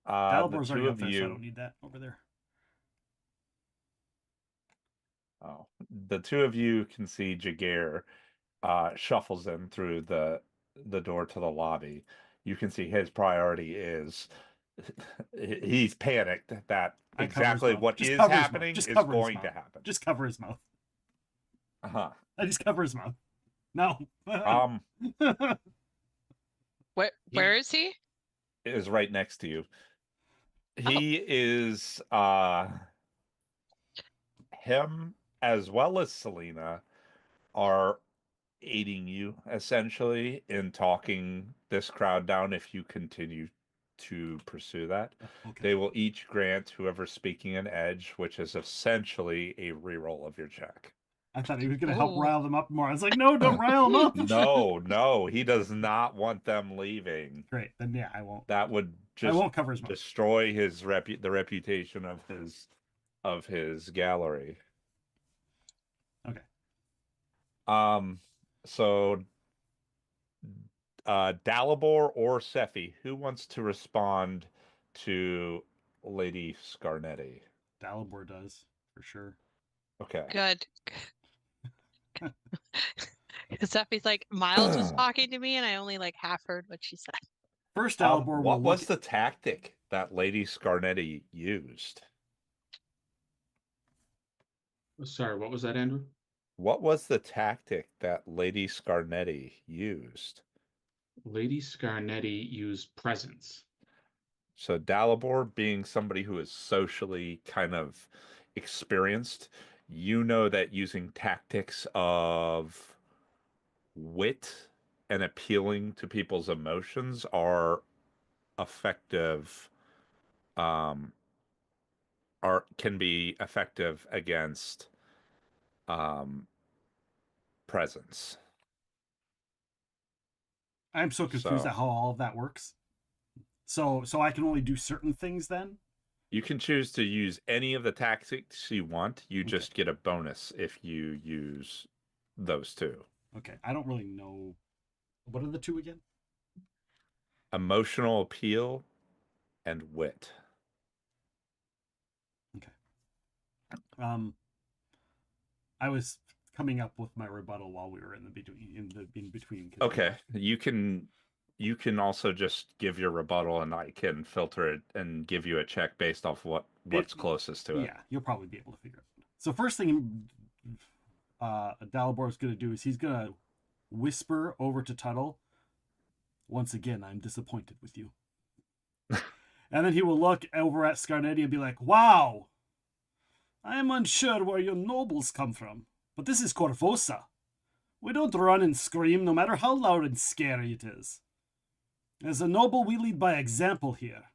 Dalibor's the already two up of there, so I you. don't need that over there. Oh, the two of you can see Jagear shuffles in through the door to the lobby. You can see his priority is he's panicked that exactly what is happening is going to happen. Just cover his mouth. Uh-huh. I just cover his mouth. No. Where is he? Is right next to you. He is him as well as Selena are aiding you essentially in talking this crowd down if you continue to pursue that. Okay. They will each grant whoever's speaking an edge, which is essentially a reroll of your check. I thought he was going to help rile them up more. I was like, no, don't rile them up. No, he does not want them leaving. Great, then yeah, I won't. That would I won't cover his mouth. Destroy his the reputation of his gallery. Okay. So Dalibor or Sephi, who wants to respond to Lady Scarnetti? Dalibor does, for sure. Okay. Good. Sephi's like, Miles was talking to me and I only like half heard what she said. First, Dalibor what was the tactic that Lady Scarnetti used? Sorry, what was that, Andrew? What was the tactic that Lady Scarnetti used? Lady Scarnetti used presence. So Dalibor, being somebody who is socially kind of experienced, you know that using tactics of wit and appealing to people's emotions are effective, can be effective against presence. I'm so confused at how all of that works. So I can only do certain things then? You can choose to use any of the tactics you want. You just get a bonus if you use those two. Okay, I don't really know. What are the two again? Emotional appeal and wit. Okay. I was coming up with my rebuttal while we were in between. Okay, you can also just give your rebuttal, and I can filter it and give you a check based off what's closest to it. Yeah, you'll probably be able to figure it out. So first thing Dalibor is going to do is he's going to whisper over to Tuttle, "Once again, I'm disappointed with you." And then he will look over at Scarnetti and be like, "Wow, I am unsure where your nobles come from, but this is Corvosa. We don't run and scream no matter how loud and scary it is. As a noble, we lead by example here.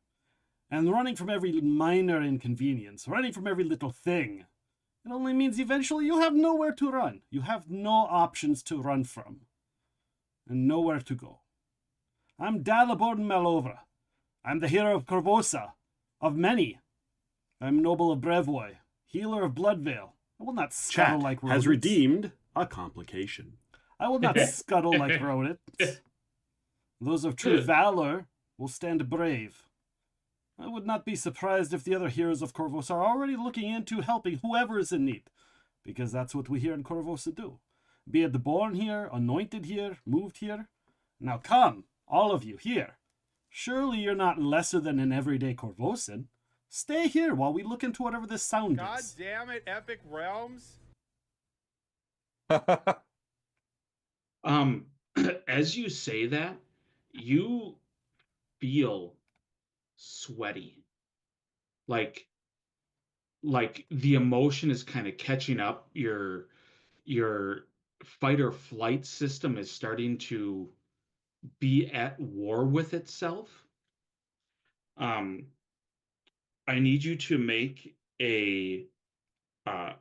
And running from every minor inconvenience, running from every little thing, it only means eventually you have nowhere to run. You have no options to run from. And nowhere to go. I'm Dalibor Malovra. I'm the hero of Corvosa, of many. I'm noble of Brevoy, healer of Bloodvale. I will not scuttle like rodents. Has redeemed a complication. I will not scuttle like rodents. Those of true valor will stand brave. I would not be surprised if the other heroes of Corvosa are already looking into helping whoever is in need, because that's what we here in Corvosa do. Be it born here, anointed here, moved here. Now come, all of you here. Surely you're not lesser than an everyday Corvosan. Stay here while we look into whatever this sound God is. damn it, Epic Realms. As you say that, you feel sweaty. Like the emotion is kind of catching up. Your fight or flight system is starting to be at war with itself. I need you to make a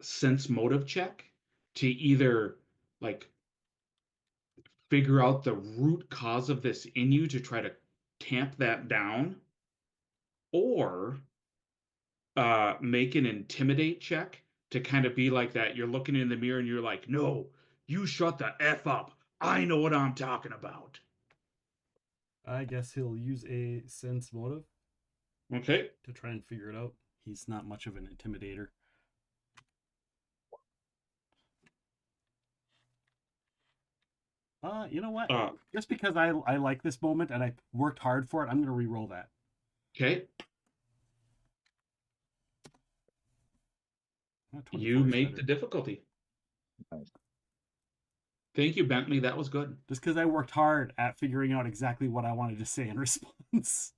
sense motive check to either like figure out the root cause of this in you to try to tamp that down, or make an intimidate check to kind of be like that. You're looking in the mirror and you're like, no, you shut the F up. I know what I'm talking about. I guess he'll use a sense motive. Okay. To try and figure it out. He's not much of an intimidator. You know what? Just because I like this moment and I worked hard for it, I'm going to re-roll that. Okay. You make the difficulty. Nice. Thank you, Bentley. That was good. Just because I worked hard at figuring out exactly what I wanted to say in response.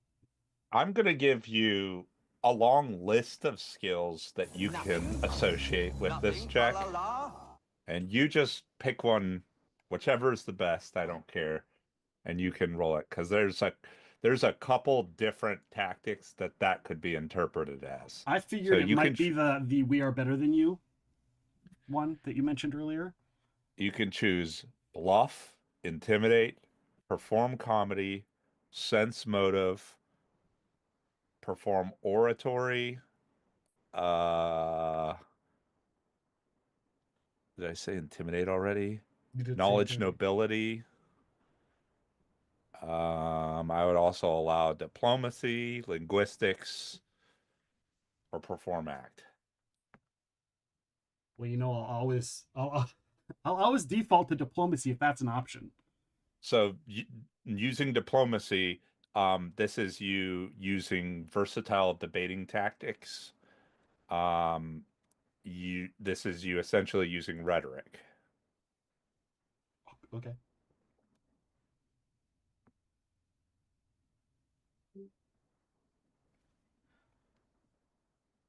I'm going to give you a long list of skills that you can associate with this check. And you just pick one, whichever is the best, I don't care. And you can roll it, because there's a couple different tactics that could be interpreted as. I figured it might be the we are better than you one that you mentioned earlier. You can choose bluff, intimidate, perform comedy, sense motive, perform oratory. Did I say intimidate already? Knowledge, nobility. I would also allow diplomacy, linguistics, or perform act. Well, you know, I'll always default to diplomacy if that's an option. So using diplomacy, this is you using versatile debating tactics. This is you essentially using rhetoric. Okay.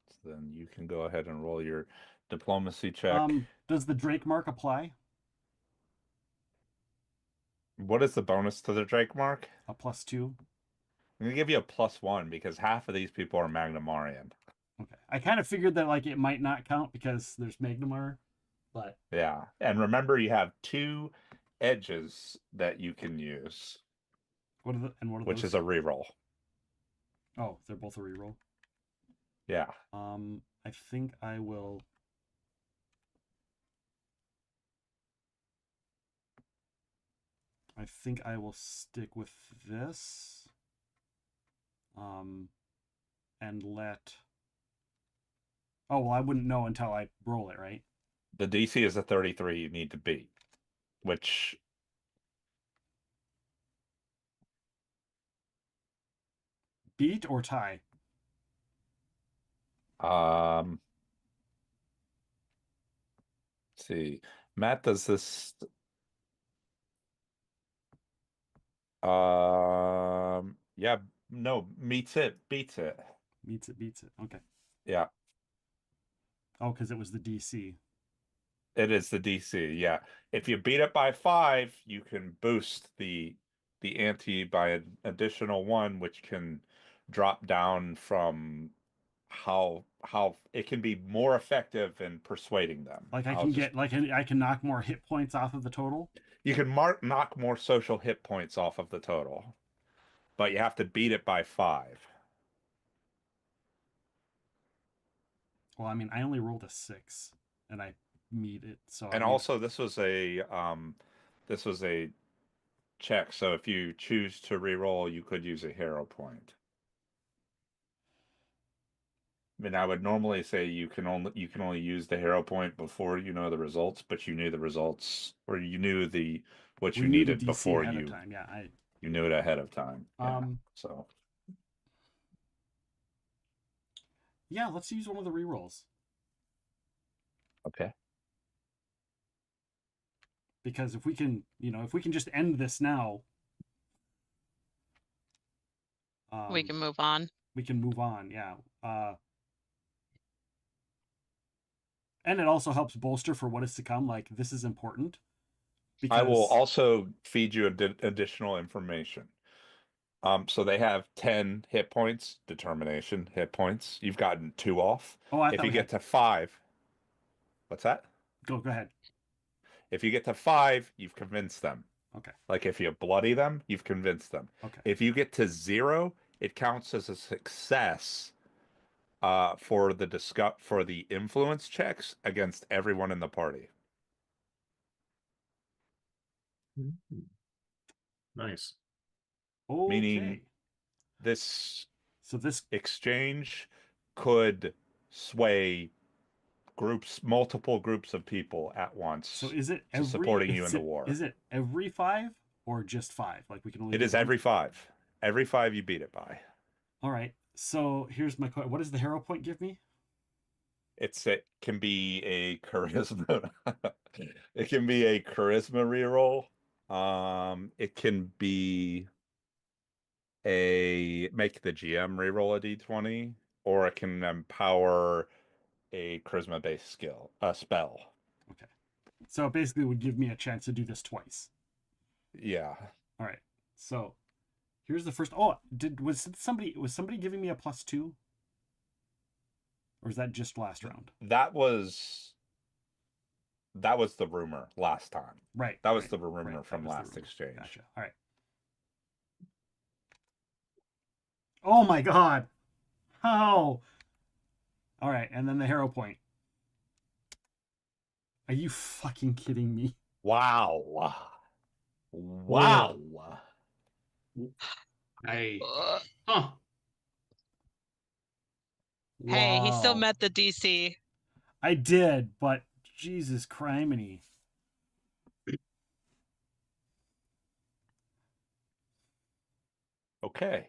So then you can go ahead and roll your diplomacy check. Does the Drake mark apply? What is the bonus to the Drake mark? A +2. I'm gonna give you a +1 because half of these people are Magnamarian. Okay. I kind of figured that like it might not count because there's Magnamar, but yeah. And remember, you have 2 edges that you can use. What are those? Which is a reroll. Oh, they're both a reroll. Yeah. I think I will. I think I will stick with this. And let. Oh, well, I wouldn't know until I roll it, right? The DC is a 33 you need to beat, which... Beat or tie? Let's see. Matt does this... yeah, no, beats it. Beats it. Okay. Yeah. Oh, because it was the DC. It is the DC, yeah. If you beat it by 5, you can boost the ante by an additional 1, which can drop down from how it can be more effective in persuading them. Like I can knock more hit points off of the total. You can knock more social hit points off of the total, but you have to beat it by 5. Well, I mean, I only rolled a 6, and I meet it. So and also, this was a check. So if you choose to reroll, you could use a hero point. I mean, I would normally say you can only use the hero point before you know the results, but you knew the results, or you knew what you needed before you. Yeah, you knew it ahead of time. So. Yeah, let's use one of the rerolls. Okay. Because if we can just end this now, we can move on. We can move on, yeah. And it also helps bolster for what is to come. Like, this is important. Because... I will also feed you additional information. So they have 10 hit points, determination hit points. You've gotten 2 off. Oh, if you get to 5, What's that? Go ahead. If you get to 5, you've convinced them. Okay. Like if you bloody them, you've convinced them. Okay. If you get to 0, it counts as a success for the influence checks against everyone in the party. Nice. Okay. Meaning this exchange could sway multiple groups of people at once. So is it supporting you in the war? Is it every 5 or just 5? Like we can only. It is every 5. Every 5 you beat it by. All right. So here's my question. What does the hero point give me? It can be a charisma. It can be a charisma reroll. It can be make the GM reroll a d20, or it can empower a charisma-based spell. Okay. So it basically would give me a chance to do this twice. Yeah. All right. So here's the first. Oh, was somebody giving me a +2? Or is that just last round? That was the rumor last time. Right. That was the rumor from last exchange. Gotcha. All right. Oh my god. How? All right, and then the hero point. Are you fucking kidding me? Wow. Wow. Hey, he still Wow. met the DC. I did, but Jesus criminy. Okay.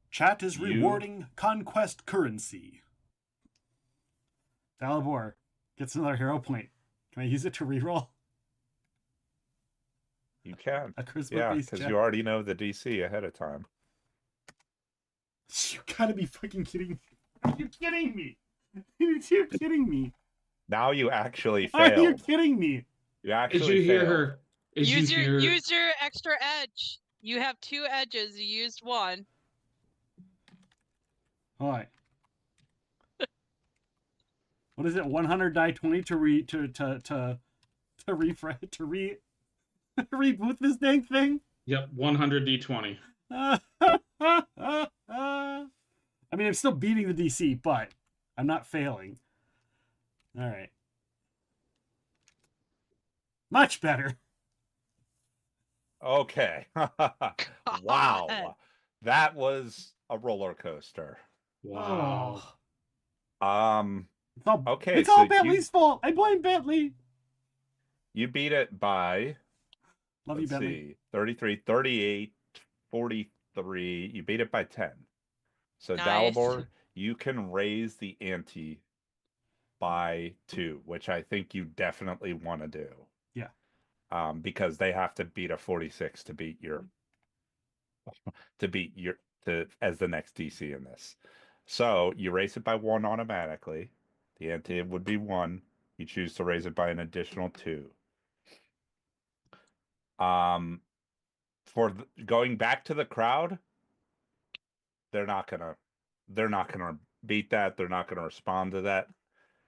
Chat is rewarding conquest currency. Dalibor gets another hero point. Can I use it to reroll? You can. A charisma yeah, based because check. you already know the DC ahead of time. You gotta be fucking kidding me. Are you kidding me? You're kidding me. Now you actually failed. Are you kidding me? You actually Did you hear failed. her? Use your extra edge. You have 2 edges. You used 1. All right. What is it? 100 die 20 to reboot this dang thing? Yep, 100 d20. I mean, I'm still beating the DC, but I'm not failing. All right. Much better. Okay. Wow. That was a roller coaster. Wow. Okay. It's all Bentley's fault. I blame Bentley. You beat it by, Love you, Bentley. 33, 38, 43. You beat it by 10. So Nice. Dalibor, you can raise the ante by 2, which I think you definitely want to do. Yeah. Because they have to beat a 46 to beat as the next DC in this. So you raise it by 1 automatically. The ante would be 1. You choose to raise it by an additional 2. Going back to the crowd, they're not gonna beat that. They're not gonna respond to that.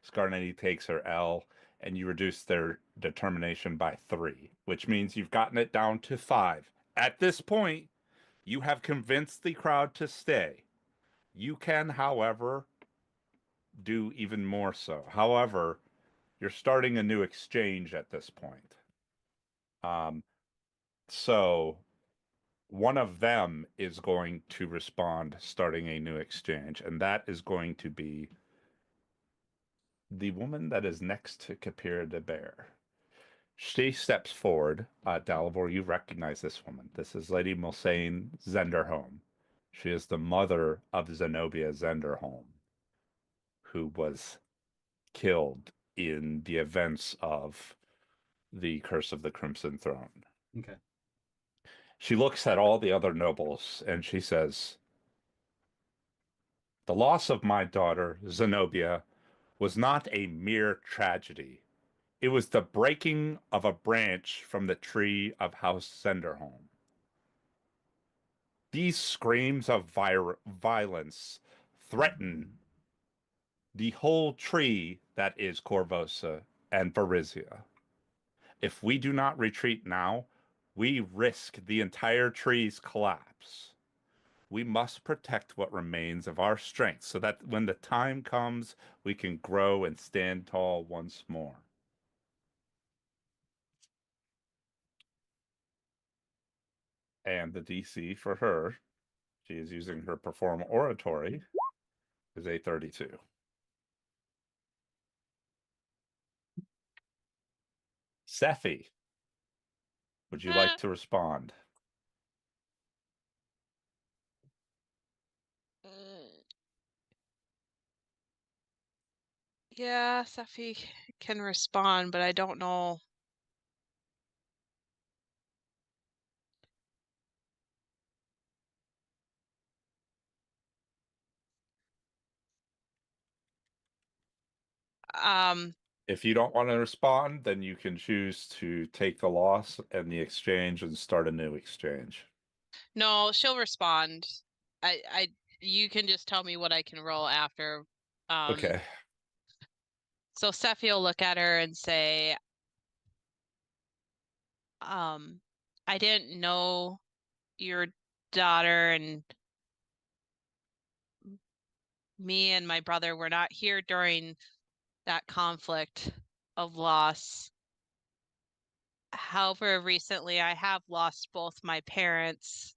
Scarneti takes her L, and you reduce their determination by 3, which means you've gotten it down to 5. At this point, you have convinced the crowd to stay. You can, however, do even more so. However, you're starting a new exchange at this point. So one of them is going to respond, starting a new exchange, and that is going to be the woman that is next to Kapira de Bear. She steps forward. Dalibor, you recognize this woman. This is Lady Mulsane Zenderholm. She is the mother of Zenobia Zenderholm, who was killed in the events of the Curse of the Crimson Throne. Okay. She looks at all the other nobles and she says, "The loss of my daughter, Zenobia, was not a mere tragedy. It was the breaking of a branch from the tree of House Zenderholm. These screams of violence threaten the whole tree that is Corvosa and Barizia. If we do not retreat now, we risk the entire tree's collapse. We must protect what remains of our strength so that when the time comes, we can grow and stand tall once more. And the DC for her, she is using her Perform Oratory, is a 32. Sephi, would you like to respond? Yeah, Sephi can respond, but I don't know. If you don't want to respond, then you can choose to take the loss and the exchange and start a new exchange. No, she'll respond. You can just tell me what I can roll after. Okay. So Sephi will look at her and say, I didn't know your daughter, and me and my brother were not here during that conflict of loss. However, recently I have lost both my parents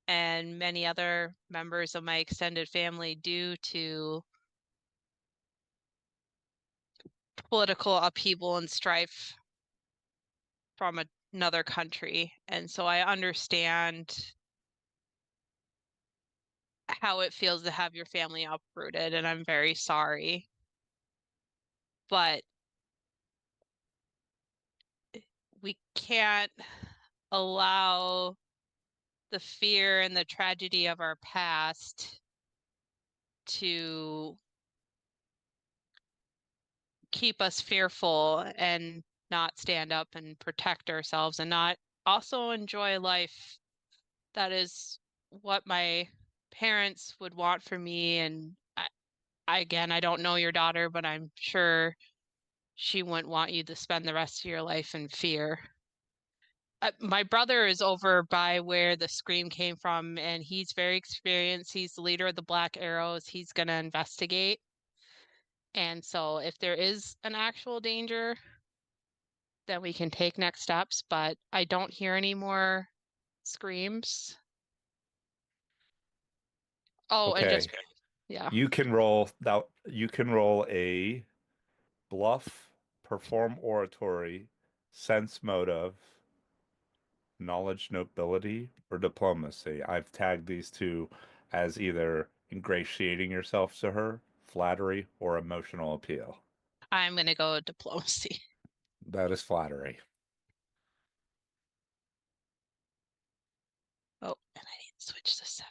and many other members of my extended family due to political upheaval and strife from another country. And so I understand how it feels to have your family uprooted, and I'm very sorry. But we can't allow the fear and the tragedy of our past to keep us fearful and not stand up and protect ourselves and not also enjoy life. That is what my parents would want for me. And again, I don't know your daughter, but I'm sure she wouldn't want you to spend the rest of your life in fear. My brother is over by where the scream came from, and he's very experienced. He's the leader of the Black Arrows. He's going to investigate. And so if there is an actual danger, then we can take next steps, but I don't hear any more screams. Oh, okay. and just, yeah. You can roll a bluff, perform oratory, sense motive, knowledge nobility, or diplomacy. I've tagged these two as either ingratiating yourself to her, flattery, or emotional appeal. I'm going to go diplomacy. That is flattery. Oh, and I need to switch to Sephi.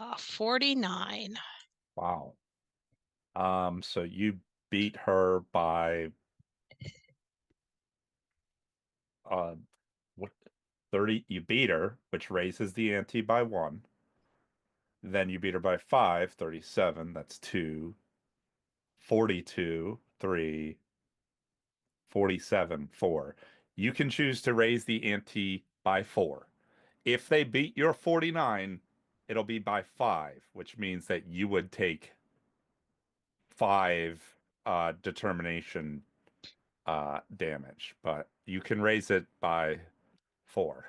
Uh, 49. Wow. So you beat her by what 30, you beat her, which raises the ante by 1. Then you beat her by 5, 37, that's 2. 42, 3, 47, 4. You can choose to raise the ante by 4. If they beat your 49, it'll be by 5, which means that you would take 5 determination damage, but you can raise it by 4.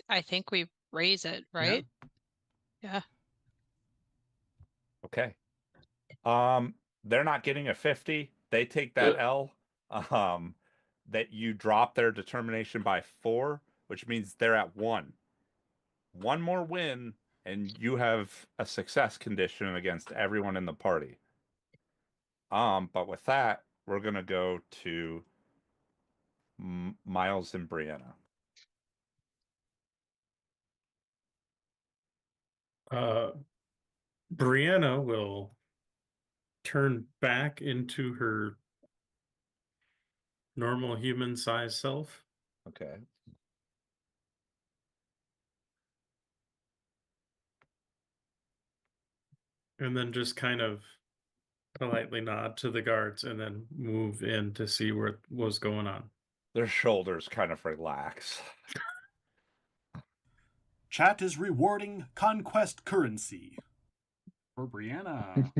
I think we raise it, right? Yeah. Okay. They're not getting a 50. They take that L. That you drop their determination by 4, which means they're at 1. One more win, and you have a success condition against everyone in the party. But with that, we're gonna go to Miles and Brianna. Brianna will turn back into her normal human size self. Okay. And then just kind of politely nod to the guards and then move in to see what was going on. Their shoulders kind of relax. Chat is rewarding conquest currency for Brianna.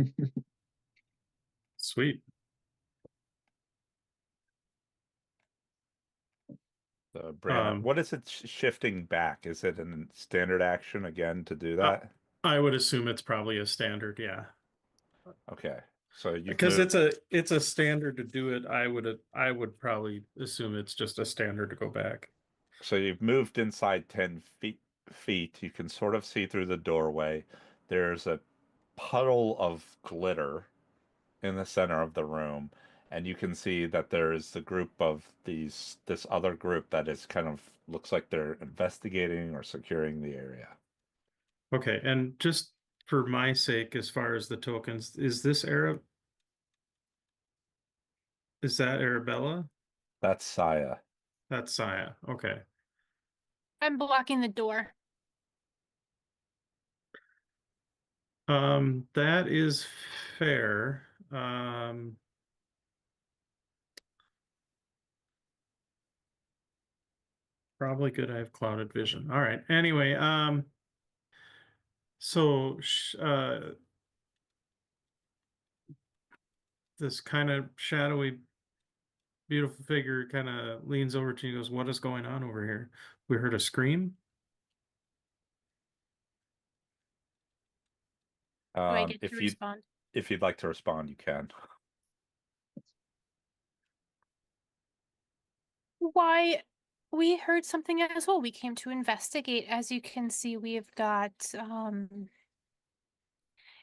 Sweet. Brianna, what is it shifting back? Is it a standard action again to do that? I would assume it's probably a standard, yeah. Okay, so you because it's a standard to do it. I would probably assume it's just a standard to go back. So you've moved inside 10 feet. You can sort of see through the doorway. There's a puddle of glitter in the center of the room, and you can see that there's a group of this other group that is kind of looks like they're investigating or securing the area. Okay, and just for my sake, as far as the tokens, is this Arab? Is that Arabella? That's Saya. That's Saya. Okay. I'm blocking the door. That is fair. Probably good. I have clouded vision. All right. Anyway, so this kind of shadowy, beautiful figure kind of leans over to you and goes, "What is going on over here? We heard a scream." Do I get to respond? If you'd like to respond, you can. Why, we heard something as well. We came to investigate. As you can see, we've got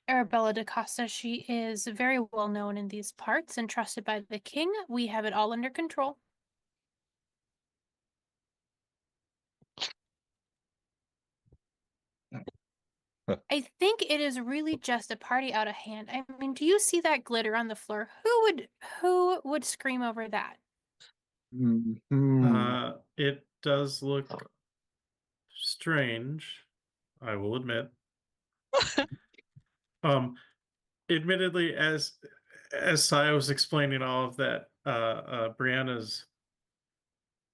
Arabella DaCosta. She is very well known in these parts and trusted by the king. We have it all under control. I think it is really just a party out of hand. I mean, do you see that glitter on the floor? Who would scream over that? It does look strange, I will admit. Admittedly, as Saya was explaining all of that, Brianna's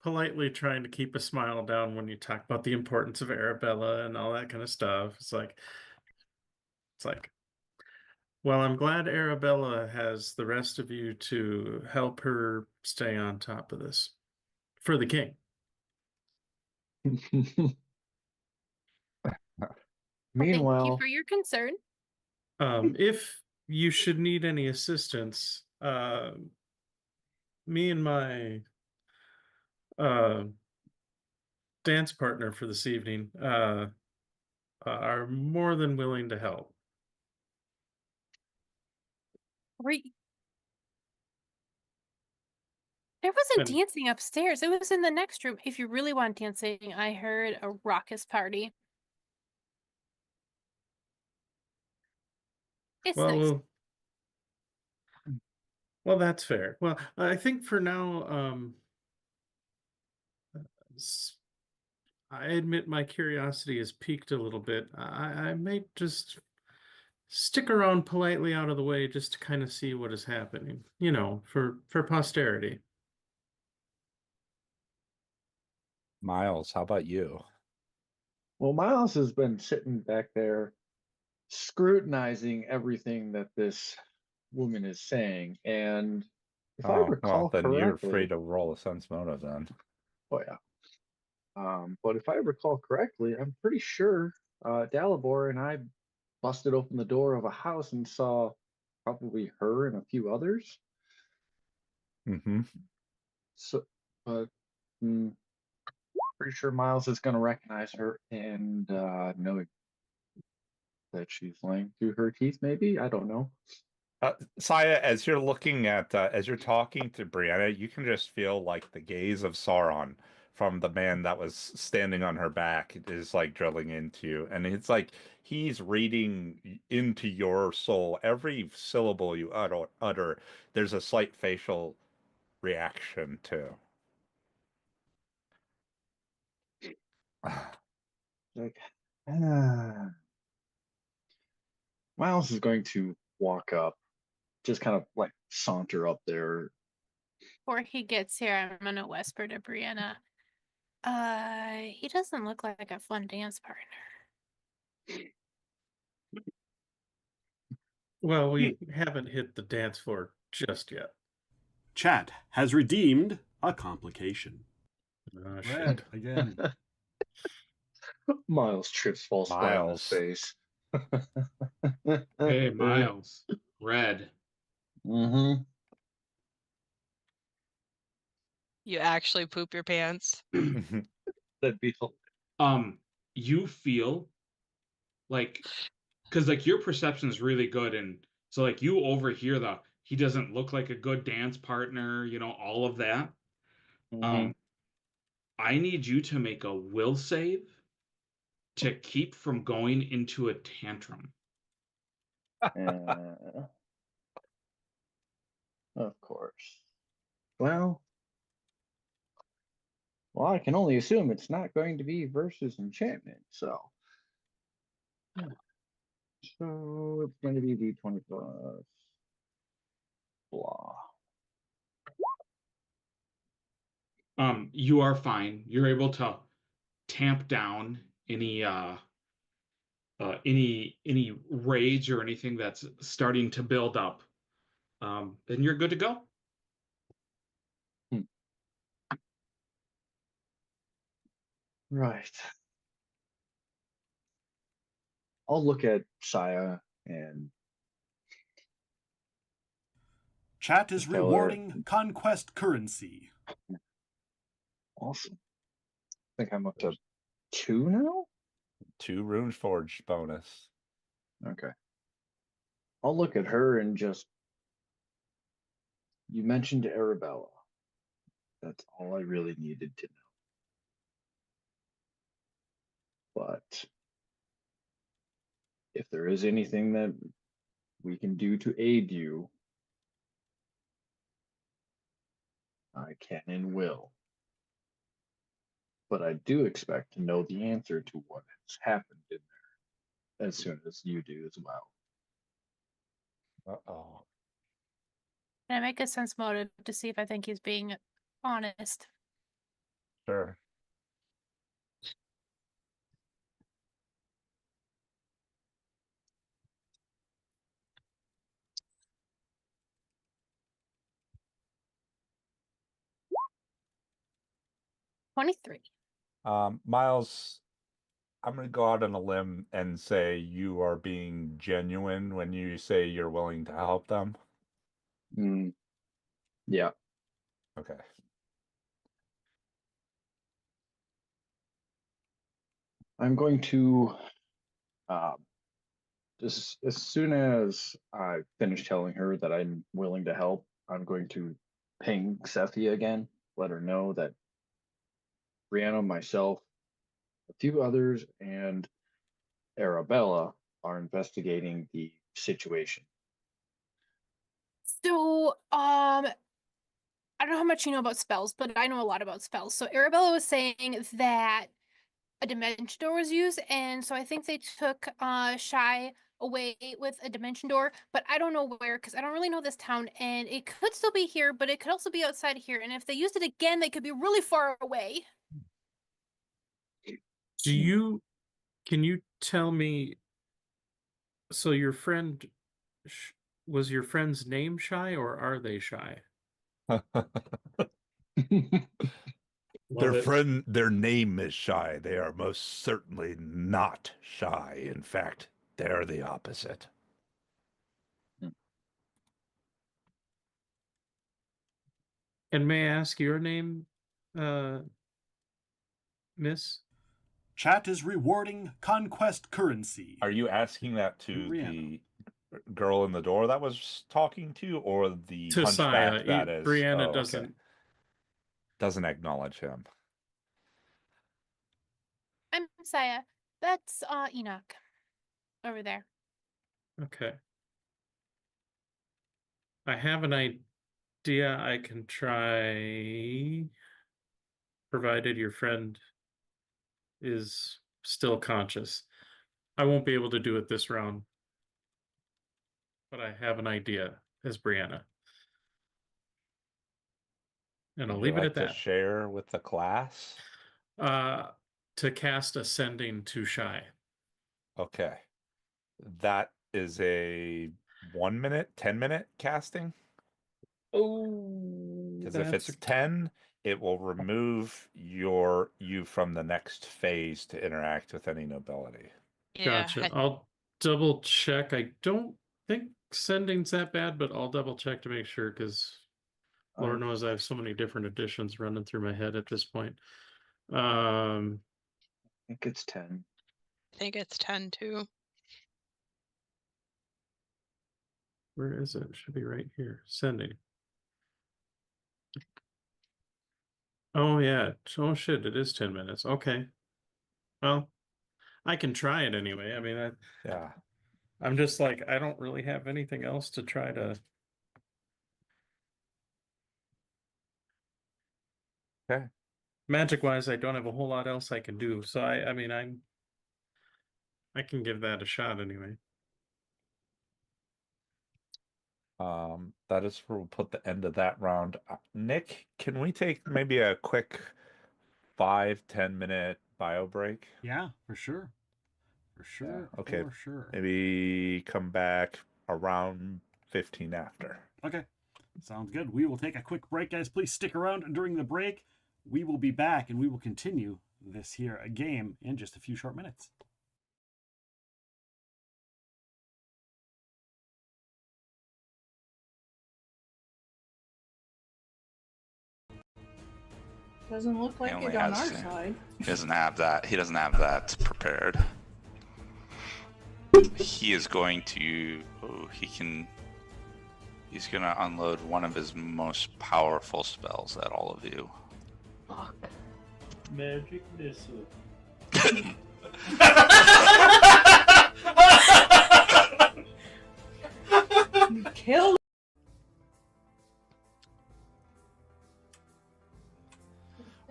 politely trying to keep a smile down when you talk about the importance of Arabella and all that kind of stuff. It's like, well, I'm glad Arabella has the rest of you to help her stay on top of this for the king. Meanwhile, thank you for your concern. If you should need any assistance, me and my dance partner for this evening are more than willing to help. There wasn't dancing upstairs. It was in the next room. If you really want dancing, I heard a raucous party. It's nice. Well, that's fair. Well, I think for now, I admit my curiosity has piqued a little bit. I may just stick around politely out of the way just to kind of see what is happening, for posterity. Miles, how about you? Well, Miles has been sitting back there scrutinizing everything that this woman is saying, and if I recall then correctly, you're free to roll a sense motive then. Oh yeah. But if I recall correctly, I'm pretty sure Dalibor and I busted open the door of a house and saw probably her and a few others. Mm-hmm. So, but pretty sure Miles is going to recognize her and know that she's lying through her teeth. Maybe, I don't know. Saya, as you're looking at, as you're talking to Brianna, you can just feel like the gaze of Sauron from the man that was standing on her back is like drilling into you. And it's like he's reading into your soul. Every syllable you utter, there's a slight facial reaction to. Like, Miles is going to walk up, just kind of like saunter up there. Before he gets here, I'm gonna whisper to Brianna. He doesn't look like a fun dance partner. Well, we haven't hit the dance floor just yet. Chat has redeemed a complication. Oh, Red shit. again. Miles trips, falls flat on his Miles. face. Hey, Miles. Red. Mm-hmm. You actually poop your pants. That'd be You feel like, because like your perception is really good, and so like you overhear he doesn't look like a good dance partner, all of that. I need you to make a will save to keep from going into a tantrum. Of course. Well, I can only assume it's not going to be versus enchantment, so. So it's going to be D20 plus blah. You are fine. You're able to tamp down any rage or anything that's starting to build up. Then you're good to go. Right. I'll look at Saya and Chat is tell her- rewarding conquest currency. Awesome. I think I'm up to 2 now? 2 Rune Forge bonus. Okay. I'll look at her and just. You mentioned Arabella. That's all I really needed to know. But if there is anything that we can do to aid you, I can and will. But I do expect to know the answer to what has happened in there as soon as you do as well. Uh-oh. Can I make a sense motive to see if I think he's being honest? Sure. $23. Miles, I'm going to go out on a limb and say you are being genuine when you say you're willing to help them. Yeah. Okay. I'm going to, just as soon as I finish telling her that I'm willing to help, I'm going to ping Sephia again, let her know that Brianna, myself, a few others, and Arabella are investigating the situation. So, I don't know how much you know about spells, but I know a lot about spells. So Arabella was saying that a dimension door was used, and so I think they took Shy away with a dimension door, but I don't know where because I don't really know this town, and it could still be here, but it could also be outside here. And if they used it again, they could be really far away. Can you tell me? So your friend was your friend's name Shy, or are they shy? Their name is Shy. They are most certainly not shy. In fact, they're the opposite. And may I ask your name, Miss? Chat is rewarding conquest currency. Are you asking that to the girl in the door that was talking to, or the To hunchback Saya? that is? Brianna Okay. Doesn't acknowledge him. I'm Saya. That's Enoch over there. Okay. I have an idea I can try, provided your friend is still conscious. I won't be able to do it this round, but I have an idea as Brianna. And I'll Would leave you it like at to that. share with the class? To cast Ascending to Shy. Okay. That is a 1 minute, 10-minute casting. Oh, Because if it's 10, it will remove you from the next phase to interact with any nobility. Yeah. Gotcha. I'll double check. I don't think sending's that bad, but I'll double check to make sure because Lord knows I have so many different editions running through my head at this point. I think it's 10. I think it's 10 too. Where is it? It should be right here. Sending. Oh yeah. Oh shit, it is 10 minutes. Okay. Well, I can try it anyway. I mean, Yeah. I'm just like, I don't really have anything else to try to. Okay. Magic wise, I don't have a whole lot else I can do. So I mean, I can give that a shot anyway. That is where we'll put the end of that round. Nick, can we take maybe a quick 5-10 minute bio break? Yeah, for sure. For sure. Yeah, okay. For sure. Maybe come back around 15 after. Okay. Sounds good. We will take a quick break, guys. Please stick around during the break. We will be back and we will continue this here game in just a few short minutes. Doesn't look like it on our side. He doesn't have that. He doesn't have that prepared. He is going to. Oh, he's gonna unload one of his most powerful spells at all of you. Fuck. Magic missile. Kill.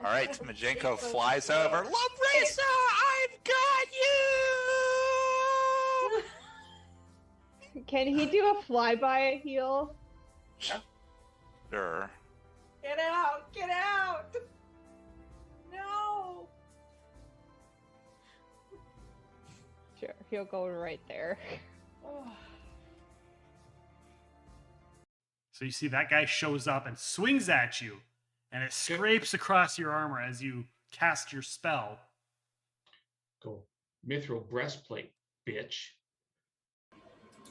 All right, Majenko flies over. Labrisa, I've got you. Can he do a flyby heal? Sure. Get out! Get out! No! Sure, he'll go right there. So you see that guy shows up and swings at you, and it scrapes across your armor as you cast your spell. Go. Mithril breastplate, bitch.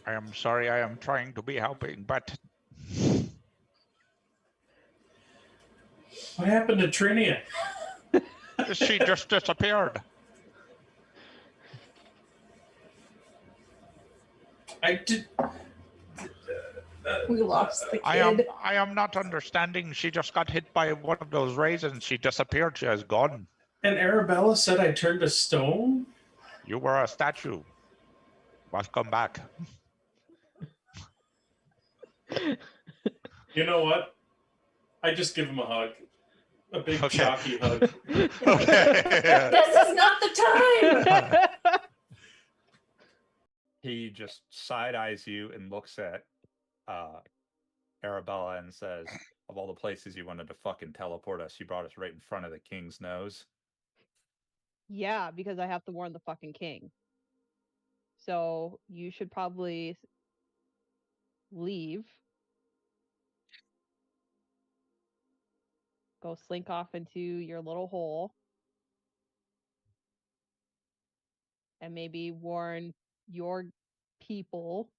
I am sorry, I am trying to be helping, but What happened to Trinia? she just disappeared. I did. We lost the kid. I am not understanding. She just got hit by one of those raisins. She disappeared. She is gone. And Arabella said I turned to stone? You were a statue. Must come back. You know what? I just give him a hug. A big Okay. jockey hug. Okay. This is not the time! He just side eyes you and looks at Arabella and says, of all the places you wanted to fucking teleport us, you brought us right in front of the king's nose. Yeah, because I have to warn the fucking king. So you should probably leave. Go slink off into your little hole. And maybe warn your people.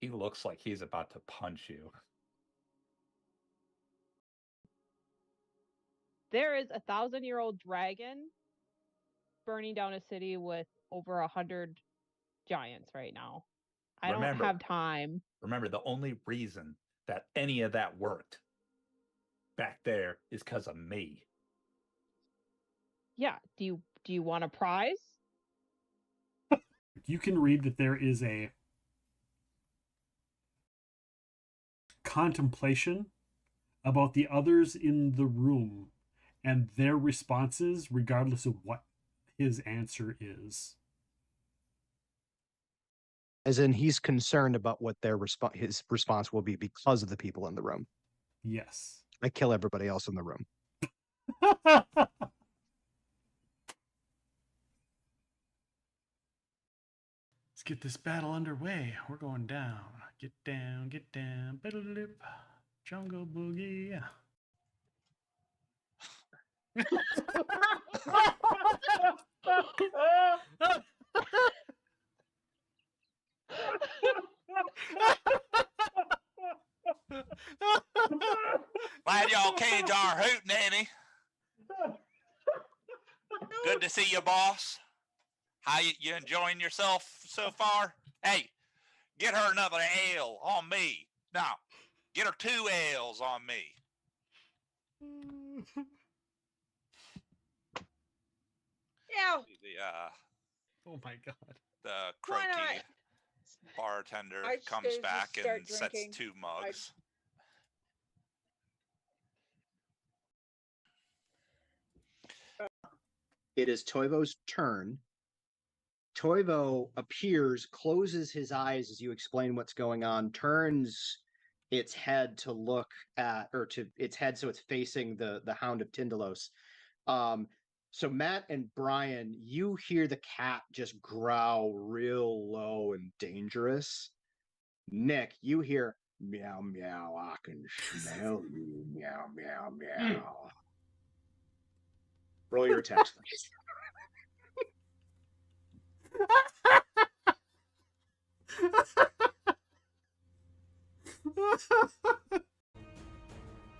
He looks like he's about to punch you. There is a 1,000-year-old dragon burning down a city with over 100 giants right now. I don't have time. Remember, the only reason that any of that worked back there is because of me. Yeah. Do you want a prize? You can read that there is a contemplation about the others in the room and their responses, regardless of what his answer is. As in, he's concerned about what his response will be because of the people in the room. Yes. I kill everybody else in the room. Let's get this battle underway. We're going down. Get down, get down. Biddle-lip. Jungle boogie. Glad y'all came to our hoot, Nanny. Good to see you, boss. How you enjoying yourself so far? Hey, get her another ale on me. Now, get her 2 ales on me. Yeah. Oh my god. The Why not? croaky bartender I comes just back start and sets drinking. 2 mugs. It is Toivo's turn. Toivo appears, closes his eyes as you explain what's going on, turns its head to look at, or to its head so it's facing the Hound of Tyndalos. So Matt and Brian, you hear the cat just growl real low and dangerous. Nick, you hear meow meow, I can smell you, meow meow meow. Roll your attacks, please.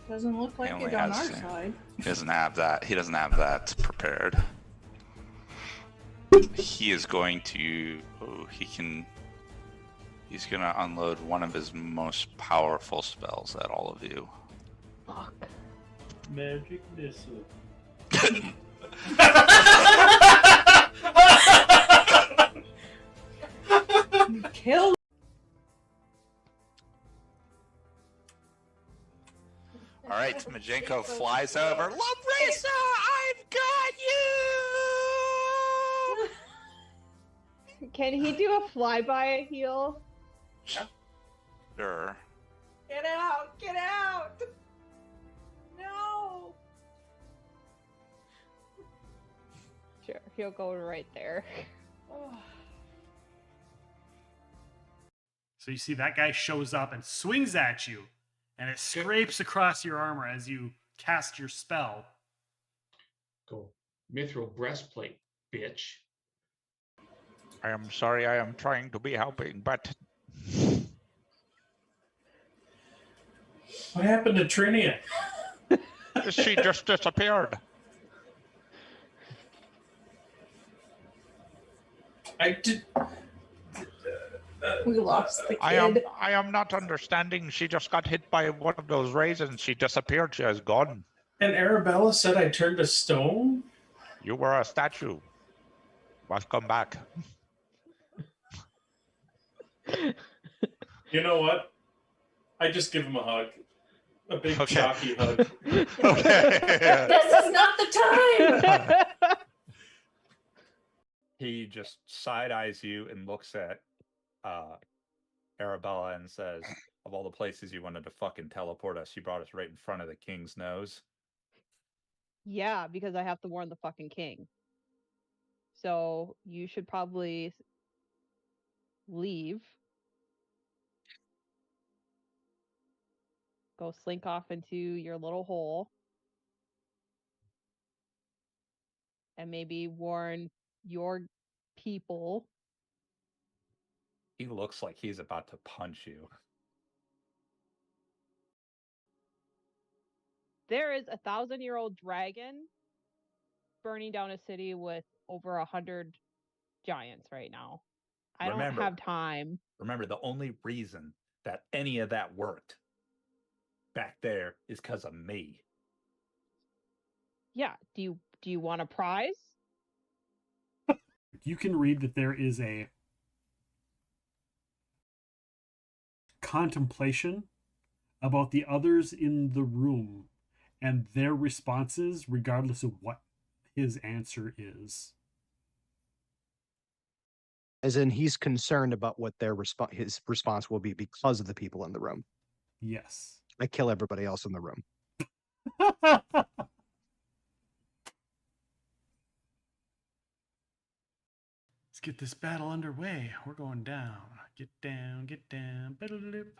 Doesn't look like it on our side. He doesn't have that. He doesn't have that prepared. He is going to. Oh, he's gonna unload one of his most powerful spells at all of you. Fuck. Magic missile. You killed. All right, Majenko flies over. Labrisa, I've got you. Can he do a flyby heal? Sure. Get out! Get out! No! Sure, he'll go right there. So you see that guy shows up and swings at you, and it scrapes across your armor as you cast your spell. Go. Mithril breastplate, bitch. I am sorry, I am trying to be helping, but What happened to Trinia? she just disappeared. I did. We lost the kid. I am not understanding. She just got hit by one of those raisins. She disappeared. She is gone. And Arabella said I turned to stone? You were a statue. Must come back. You know what? I just give him a hug. A big chalky hug. This is not the time! He just side eyes you and looks at Arabella and says, of all the places you wanted to fucking teleport us, you brought us right in front of the king's nose. Yeah, because I have to warn the fucking king. So you should probably leave. Go slink off into your little hole. And maybe warn your people. He looks like he's about to punch you. There is a 1,000-year-old dragon burning down a city with over 100 giants right now. I don't have time. Remember, the only reason that any of that worked back there is because of me. Yeah. Do you want a prize? You can read that there is a contemplation about the others in the room and their responses, regardless of what his answer is. As in, he's concerned about what his response will be because of the people in the room. Yes. I kill everybody else in the room. Let's get this battle underway. We're going down. Get down, get down. Biddle-lip.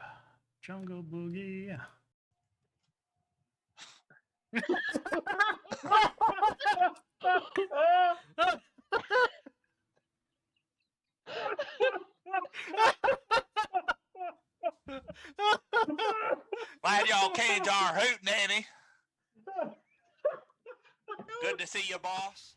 Jungle boogie. Glad y'all caged our hoot, Nanny. Good to see you, boss.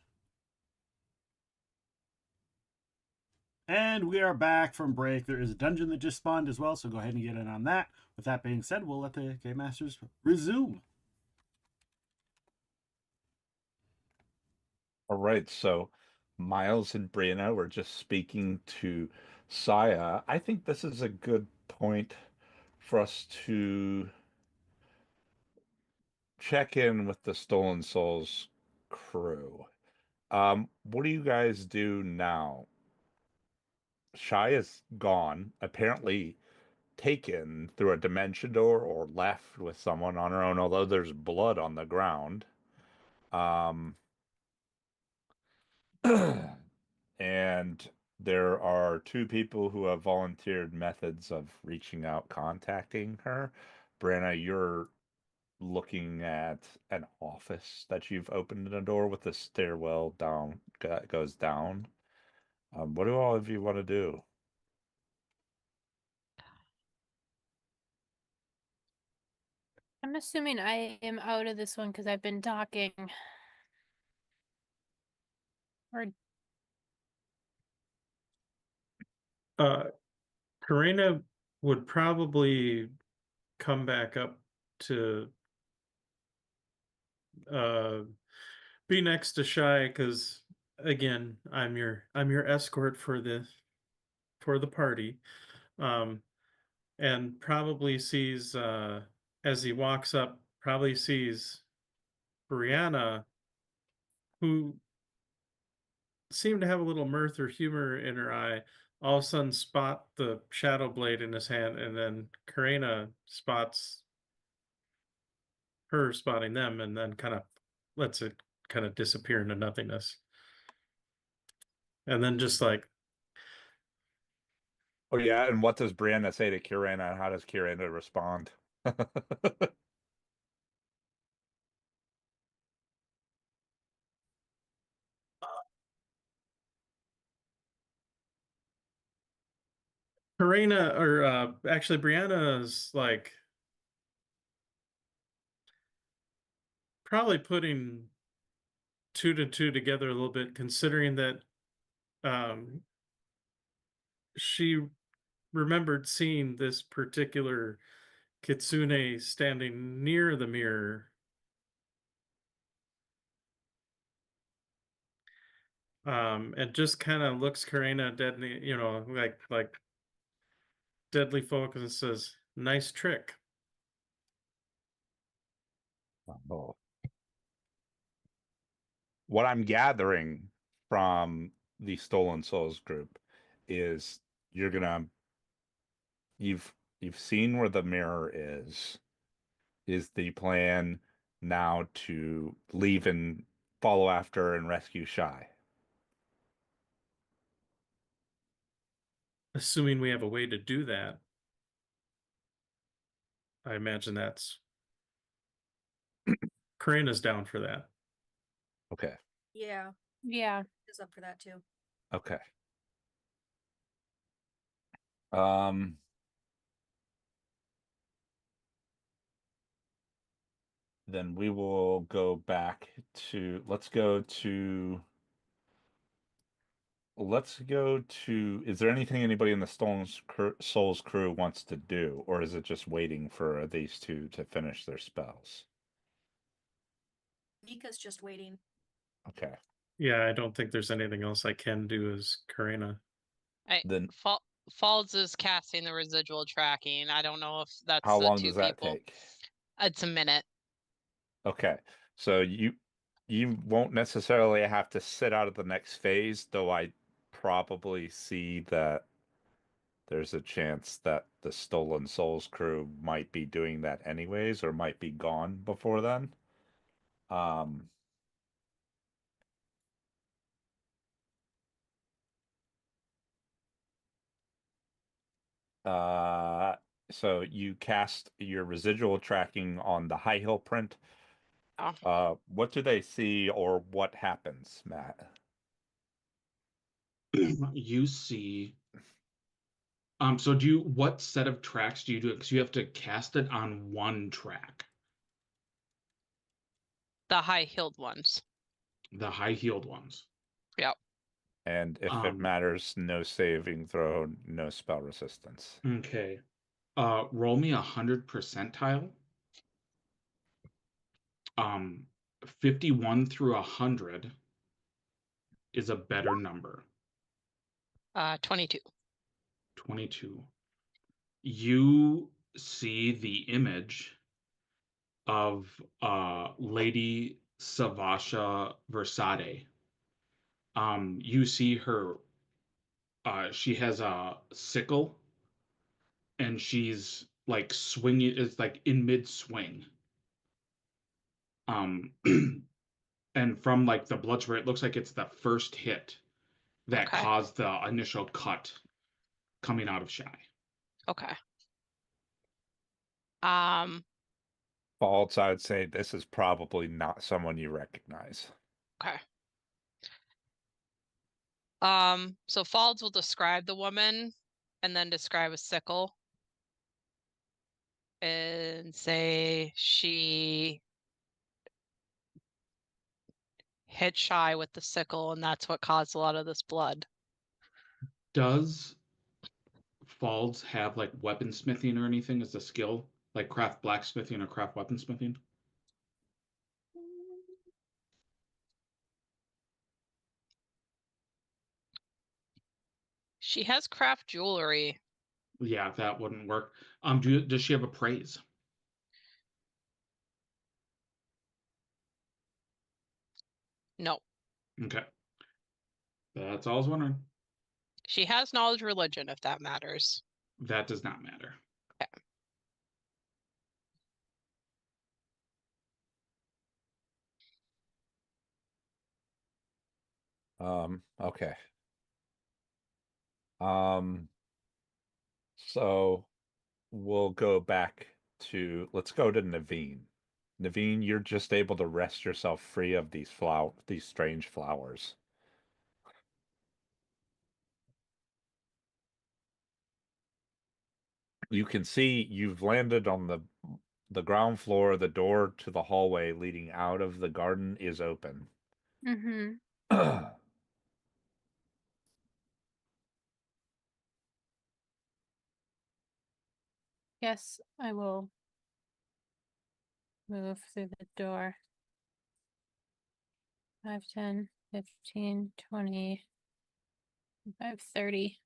And we are back from break. There is a dungeon that just spawned as well, so go ahead and get in on that. With that being said, we'll let the Game Masters resume. All right, so Miles and Brianna were just speaking to Saya. I think this is a good point for us to check in with the Stolen Souls crew. What do you guys do now? Shy is gone, apparently taken through a dimension door or left with someone on her own, although there's blood on the ground. And there are two people who have volunteered methods of reaching out, contacting her. Brianna, you're looking at an office that you've opened a door with a stairwell down that goes down. What do all of you want to do? I'm assuming I am out of this one because I've been talking. Or Karina would probably come back up to be next to Shy because again, I'm your escort for the party. And probably sees as he walks up, probably sees Brianna, who seemed to have a little mirth or humor in her eye, all of a sudden spot the shadow blade in his hand, and then Karina spots her spotting them, and then kind of lets it kind of disappear into nothingness. And then just like, oh yeah, and what does Brianna say to Karina, and how does Karina respond? Karina, or actually Brianna's like probably putting 2 to 2 together a little bit, considering that she remembered seeing this particular kitsune standing near the mirror. And just kind of looks Karina deadly, like deadly focus and says, "Nice trick." Oh. What I'm gathering from the Stolen Souls group is you've seen where the mirror is. Is the plan now to leave and follow after and rescue Shy? Assuming we have a way to do that. I imagine that's Karina's down for that. Okay. Yeah. Yeah. Is up for that too. Okay. Then we will go back to, let's go to, is there anything anybody in the Stolen Souls crew wants to do, or is it just waiting for these two to finish their spells? Nika's just waiting. Okay. Yeah, I don't think there's anything else I can do as Karina. Then Falls is casting the residual tracking. I don't know if that's how the long two does that people. take? It's a minute. Okay. So you won't necessarily have to sit out of the next phase, though I probably see that there's a chance that the Stolen Souls crew might be doing that anyways, or might be gone before then. So you cast your residual tracking on the high hill print. What do they see or what happens, Matt? You see. So what set of tracks do you do? Because you have to cast it on one track. The high-heeled ones. The high-heeled ones. Yep. And if it matters, no saving throw, no spell resistance. Okay. Roll me 100 percentile. 51 through 100 is a better number. 22. 22. You see the image of Lady Savasha Versade. You see her. She has a sickle, and she's like swinging. It's like in mid swing. And from like the blood spray, it looks like it's the first hit that caused the initial cut coming out of Shy. Okay. Faults, I would say this is probably not someone you recognize. Okay. So Falds will describe the woman and then describe a sickle and say she hit Shy with the sickle and that's what caused a lot of this blood. Does Falds have like weaponsmithing or anything as a skill? Like craft blacksmithing or craft weaponsmithing? She has craft jewelry. Yeah, that wouldn't work. Does she have appraise? No. Okay. That's all I was wondering. She has knowledge religion, if that matters. That does not matter. Okay. Okay. So we'll go back to, let's go to Naveen. Naveen, you're just able to wrest yourself free of these strange flowers. You can see you've landed on the ground floor. The door to the hallway leading out of the garden is open. Mm-hmm. Yes, I will move through the door. 5, 10, 15, 20, 25, 30.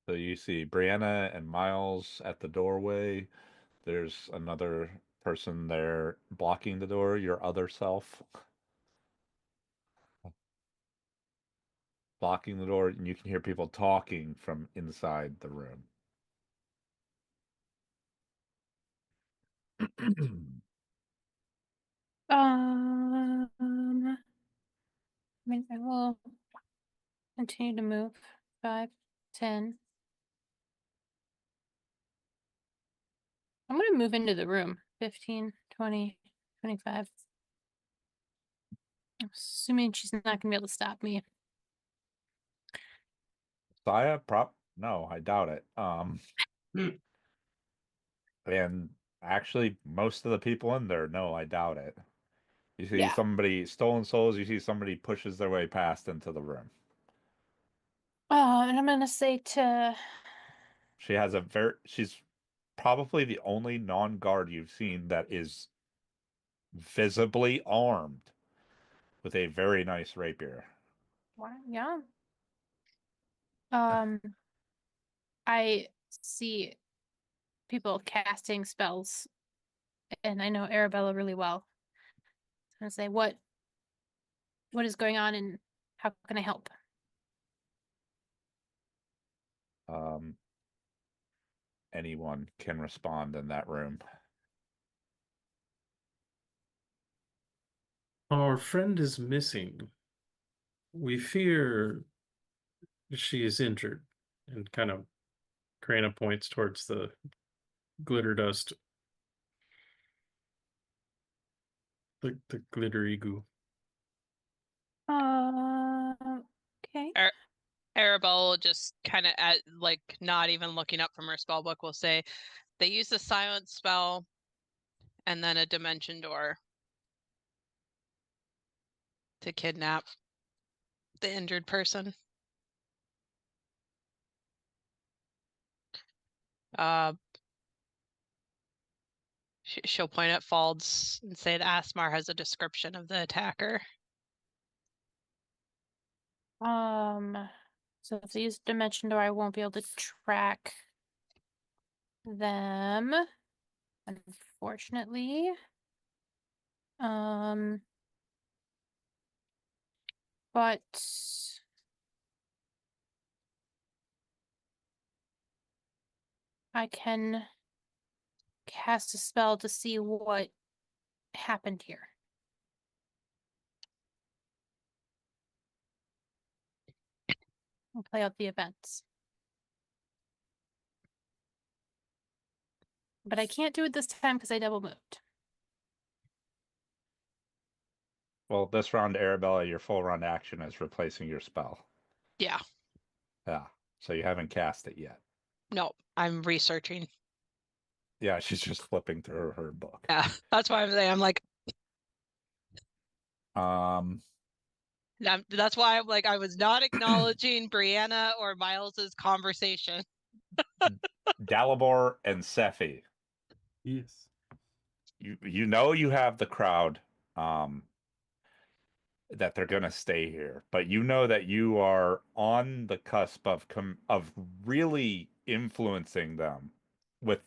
So you see Brianna and Miles at the doorway. There's another person there blocking the door, your other self. Blocking the door, and you can hear people talking from inside the room. I mean, I will continue to move. 5, 10. I'm going to move into the room. 15, 20, 25. Assuming she's not going to be able to stop me. Saya? No, I doubt it. And actually, most of the people in there, no, I doubt it. You see somebody, Stolen Souls, you see somebody pushes their way past into the room. And I'm going to say to... She's probably the only non-guard you've seen that is visibly armed with a very nice rapier. Wow, yeah. I see people casting spells, and I know Arabella really well. I'm gonna say what is going on, and How can I help? Anyone can respond in that room. Our friend is missing. We fear she is injured. And kind of Krana points towards the glitter dust. The glittery goo. Okay. Arabelle will just kind of like not even looking up from her spell book will say they use the silence spell and then a dimension door to kidnap the injured person. She'll point at Falds and say that Asmar has a description of the attacker. So if they use dimension door, I won't be able to track them, unfortunately. But I can cast a spell to see what happened here. I'll play out the events. But I can't do it this time because I double moved. Well, this round, Arabella, your full round action is replacing your spell. Yeah. Yeah. So you haven't cast it yet. No, I'm researching. Yeah, she's just flipping through her book. Yeah, that's why I'm saying I'm like. That's why I'm like I was not acknowledging Brianna or Miles's conversation. Dalibor and Sephi. Yes. You know you have the crowd that they're gonna stay here, but you know that you are on the cusp of really influencing them with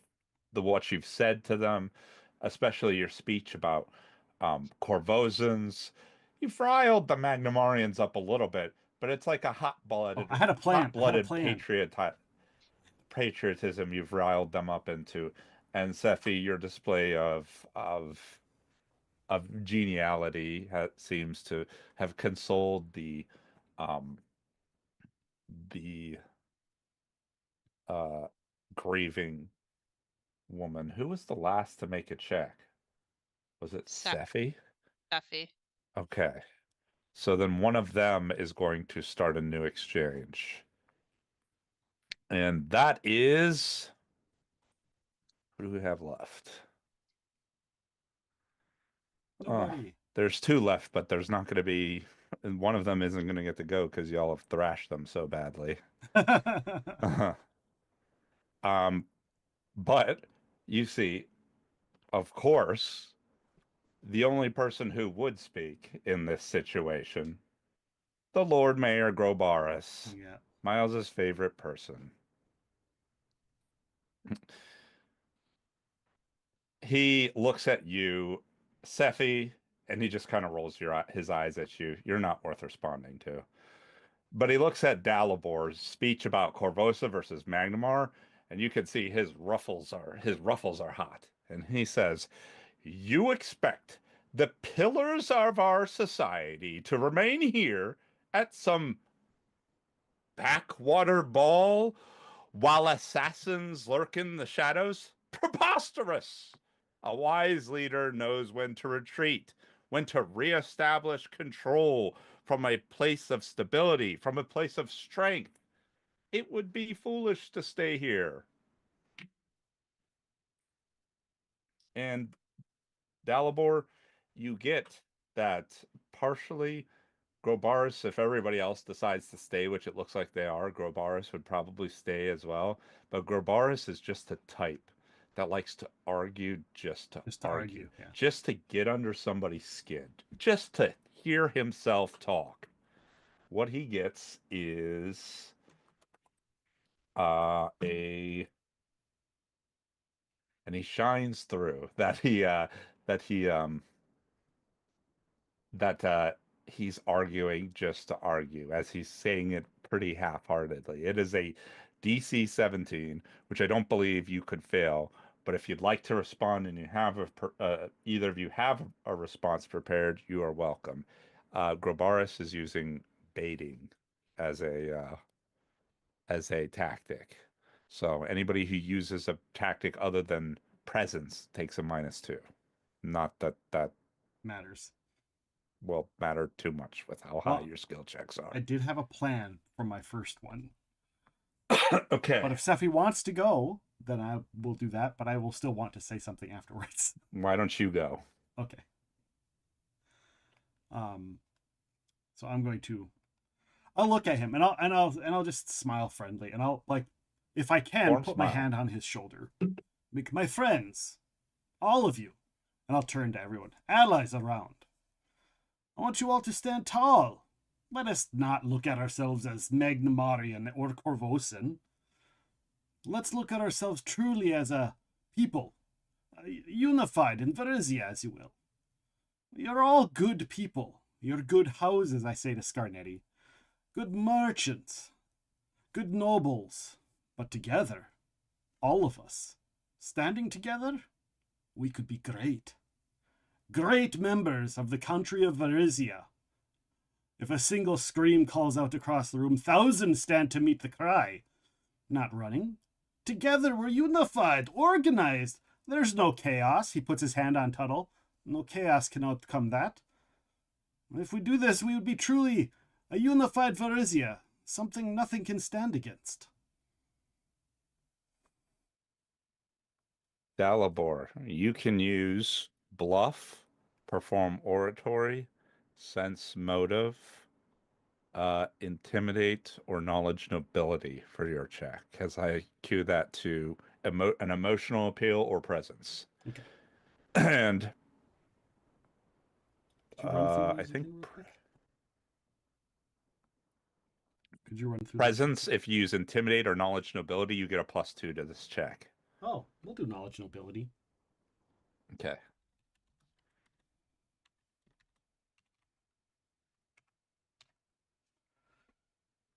what you've said to them, especially your speech about Corvozans. You've riled the Magnamarians up a little bit, but it's like a hot-blooded, I had a plan. hot-blooded patriotism you've riled them up into. And Sephi, your display of geniality seems to have consoled the grieving woman. Who was the last to make a check? Was it Sephi? Sephi. Okay. So then one of them is going to start a new exchange. And that is... What do we have left? There's two left, but there's not going to be... And one of them isn't going to get to go because y'all have thrashed them so badly. But you see, of course, the only person who would speak in this situation, the Lord Mayor Grobaris, Miles's favorite person. He looks at you, Sephi, and he just kind of rolls his eyes at you. You're not worth responding to. But he looks at Dalibor's speech about Corvosa versus Magnamar, and you can see his ruffles are hot. And he says, "You expect the pillars of our society to remain here at some backwater ball while assassins lurk in the shadows? Preposterous! A wise leader knows when to retreat, when to reestablish control from a place of stability, from a place of strength. It would be foolish to stay here." And Dalibor, you get that partially Grobaris, if everybody else decides to stay, which it looks like they are, Grobaris would probably stay as well. But Grobaris is just a type that likes to argue just to argue. Yeah. Just to get under somebody's skin. Just to hear himself talk. What he gets is and he shines through that he's arguing just to argue, as he's saying it pretty half-heartedly. It is a DC 17, which I don't believe you could fail. But if you'd like to respond and you have either of you have a response prepared, you are welcome. Grobaris is using baiting as a tactic. So anybody who uses a tactic other than presence takes a -2. Not that that matters. Will matter too much with how high your skill checks are. I did have a plan for my first one. Okay. But if Sephi wants to go, then I will do that, but I will still want to say something afterwards. Why don't you go? Okay. So I'm going to I'll look at him and I'll just smile friendly and I'll, like, if I can, put my hand on his shoulder. My friends, all of you, and I'll turn to everyone. Allies around. I want you all to stand tall. Let us not look at ourselves as Magnamarian or Corvosan. Let's look at ourselves truly as a people, unified in Varizia, as you will. You're all good people. You're good houses, I say to Scarnetti. Good merchants. Good nobles. But together, all of us, standing together, we could be great. Great members of the country of Varizia. If a single scream calls out across the room, thousands stand to meet the cry. Not running. Together we're unified, organized. There's no chaos. He puts his hand on Tuttle. No chaos can outcome that. If we do this, we would be truly a unified Varizia, something nothing can stand against. Dalibor, you can use bluff, perform oratory, sense motive, intimidate, or knowledge nobility for your check, as I cue that to an emotional appeal or presence. Okay. And I think could you run through presence, if you use intimidate or knowledge nobility, you get a +2 to this check. Oh, we'll do knowledge nobility. Okay.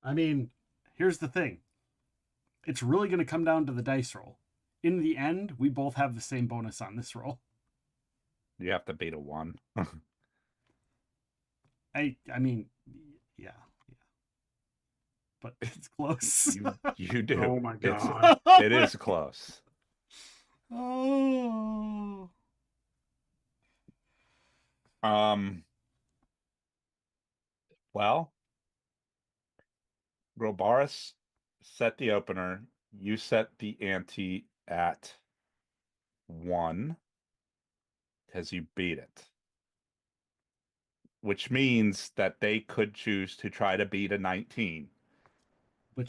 I mean, here's the thing. It's really going to come down to the dice roll. In the end, we both have the same bonus on this roll. You have to beat a 1. I mean, yeah. But it's close. You do. Oh my god. It is close. Oh. Well, Grobaris set the opener. You set the ante at 1 because you beat it. Which means that they could choose to try to beat a 19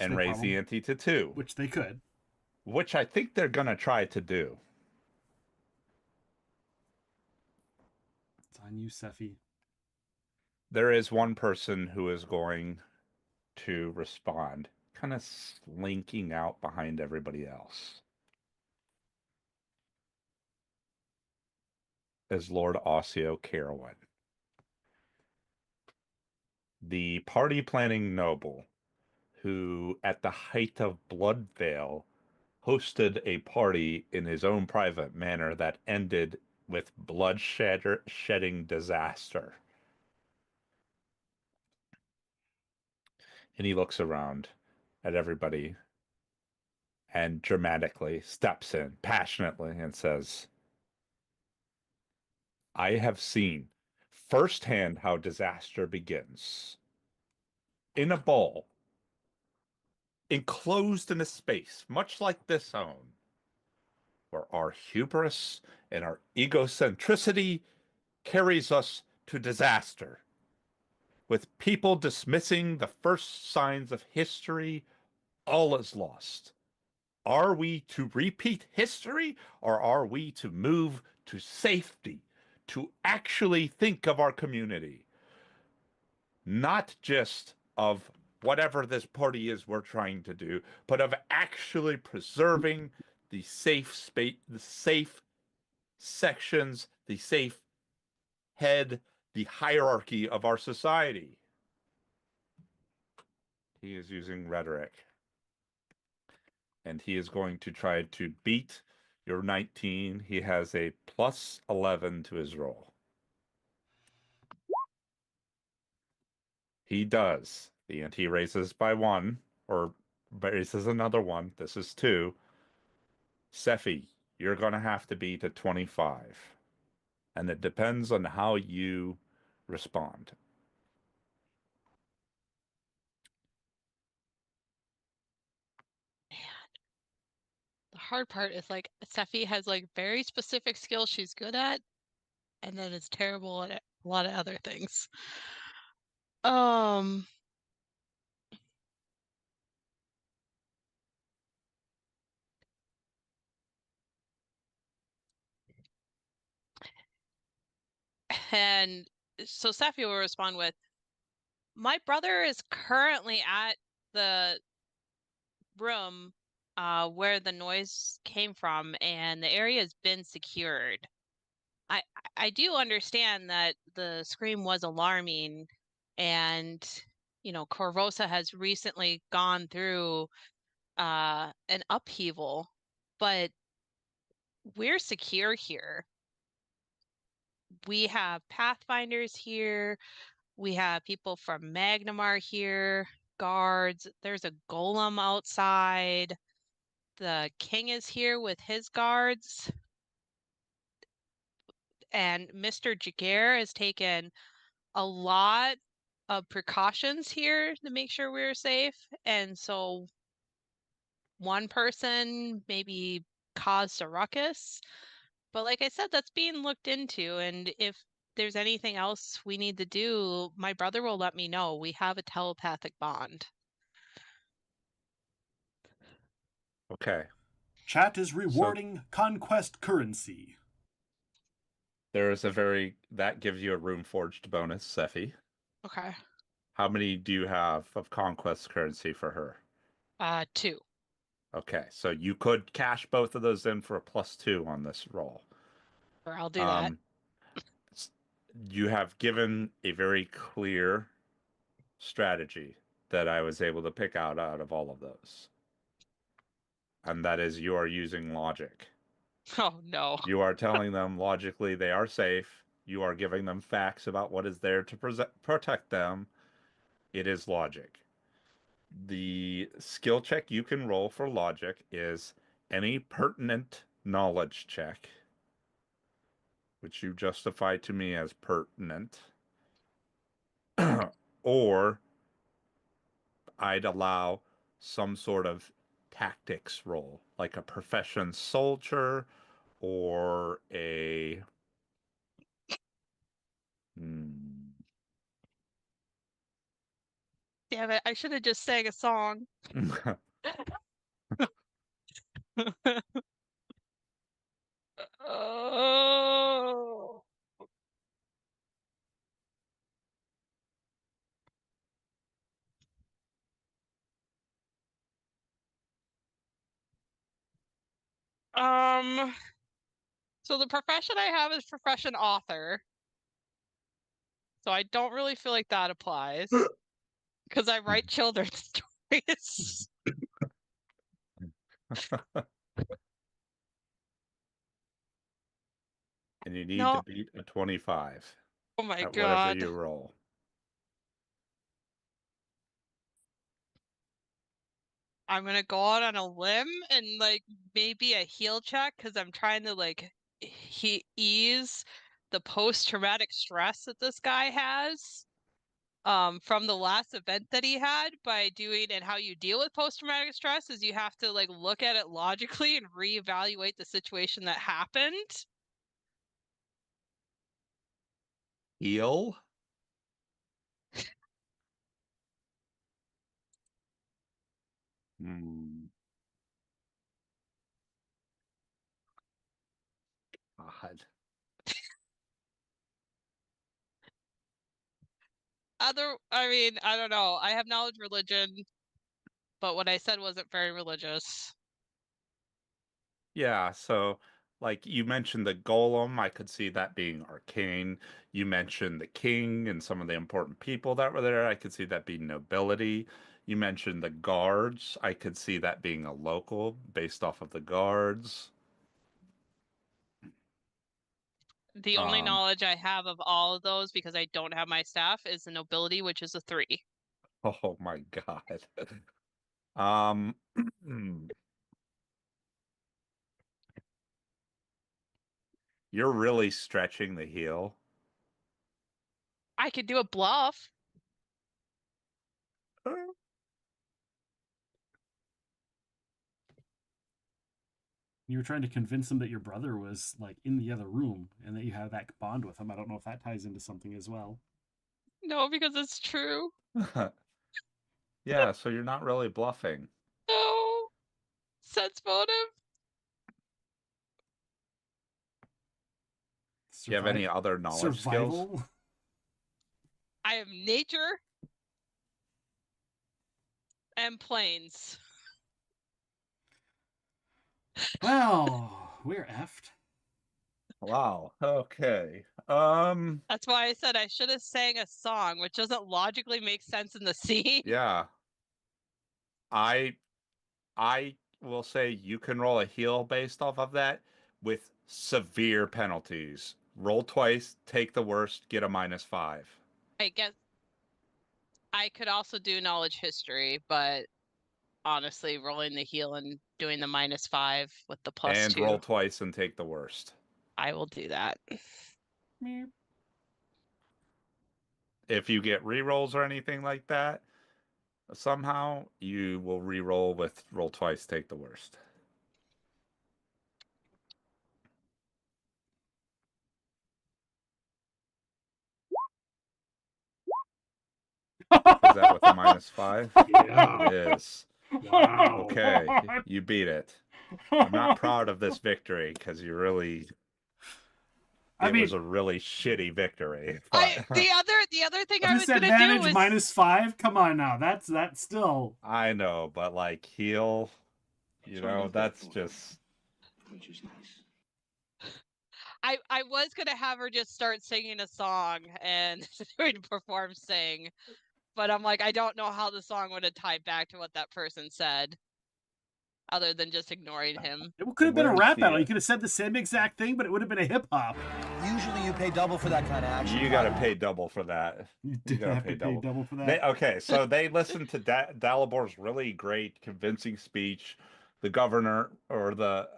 and raise the ante to 2. Which they could. Which I think they're going to try to do. It's on you, Sephi. There is one person who is going to respond, kind of slinking out behind everybody else. As Lord Osseo Carowin. The party planning noble who, at the height of Bloodvale, hosted a party in his own private manner that ended with blood-shedding disaster. And he looks around at everybody and dramatically steps in passionately and says, I have seen firsthand how disaster begins. In a ball, enclosed in a space, much like this home, where our hubris and our egocentricity carries us to disaster, with people dismissing the first signs of history, all is lost. Are we to repeat history, or are we to move to safety, to actually think of our community? Not just of whatever this party is we're trying to do, but of actually preserving the safe space, the safe sections, the safe head the hierarchy of our society. He is using rhetoric. And he is going to try to beat your 19. He has a plus 11 to his roll. He does. And he raises by 1, or raises another 1. This is 2. Sephi, you're going to have to beat a 25. And it depends on how you respond. The hard part is like Sephi has like very specific skills she's good at, and then is terrible at a lot of other things. And so Sephi will respond with, my brother is currently at the room where the noise came from, and the area has been secured. I do understand that the scream was alarming, and Corvosa has recently gone through an upheaval, but we're secure here. We have Pathfinders here. We have people from Magnamar here, guards. There's a golem outside. The king is here with his guards. And Mr. Jaguar has taken a lot of precautions here to make sure we're safe. And so one person maybe caused a ruckus. But like I said, that's being looked into. And if there's anything else we need to do, my brother will let me know. We have a telepathic bond. Okay. Chat is rewarding conquest currency. There is that gives you a room forged bonus, Sephi. Okay. How many do you have of conquest currency for her? 2. Okay, so you could cash both of those in for a +2 on this roll. Sure, I'll do that. You have given a very clear strategy that I was able to pick out of all of those. And that is you are using logic. Oh, no. You are telling them logically they are safe. You are giving them facts about what is there to protect them. It is logic. The skill check you can roll for logic is any pertinent knowledge check, which you justify to me as pertinent, or I'd allow some sort of tactics roll, like a profession soldier or a... Damn it, I should have just sang a song. Oh. So the profession I have is profession author. So I don't really feel like that applies. Because I write children's stories. And you need to beat a 25. Oh my at god. Whatever you roll. I'm gonna go out on a limb and like maybe a heal check because I'm trying to like ease the post-traumatic stress that this guy has from the last event that he had by doing, and how you deal with post-traumatic stress is you have to like look at it logically and reevaluate the situation that happened. Heal? God. I mean, I don't know. I have knowledge religion, but what I said wasn't very religious. Yeah, so like you mentioned the golem, I could see that being arcane. You mentioned the king and some of the important people that were there. I could see that being nobility. You mentioned the guards. I could see that being a local based off of the guards. The only knowledge I have of all of those, because I don't have my staff, is the nobility, which is a 3. Oh my God. Um, you're really stretching the heel. I could do a bluff. You were trying to convince him that your brother was like in the other room and that you have that bond with him. I don't know if that ties into something as well. No, because it's true. Yeah, so you're not really bluffing. No. Sense motive. Do you have any other knowledge skills? I have nature and planes. Well, we're effed. Wow. Okay. That's why I said I should have sang a song, which doesn't logically make sense in the scene. Yeah. I will say you can roll a heal based off of that with severe penalties. Roll twice, take the worst, get a -5. I guess I could also do knowledge history, but honestly, rolling the heal and doing the -5 with the +2. And roll twice and take the worst. I will do that. If you get rerolls or anything like that, somehow you will reroll with roll twice, take the worst. Is that with a -5? Yeah. It is. Wow. Okay, you beat it. I'm not proud of this victory because you really. It was a really shitty victory. But... the other thing I was gonna do Disadvantage was -5. Come on now, that's still. I know, but like heal, you know, that's just. Which is nice. I was gonna have her just start singing a song and perform sing, but I'm like, I don't know how the song would have tied back to what that person said, other than just ignoring him. It could have been a rap battle. You could have said the same exact thing, but it would have been a hip hop. Usually, you pay double for that kind of action. You got to pay double for that. You gotta pay double for that. Okay, so they listened to Dalabor's really great, convincing speech. The governor, or the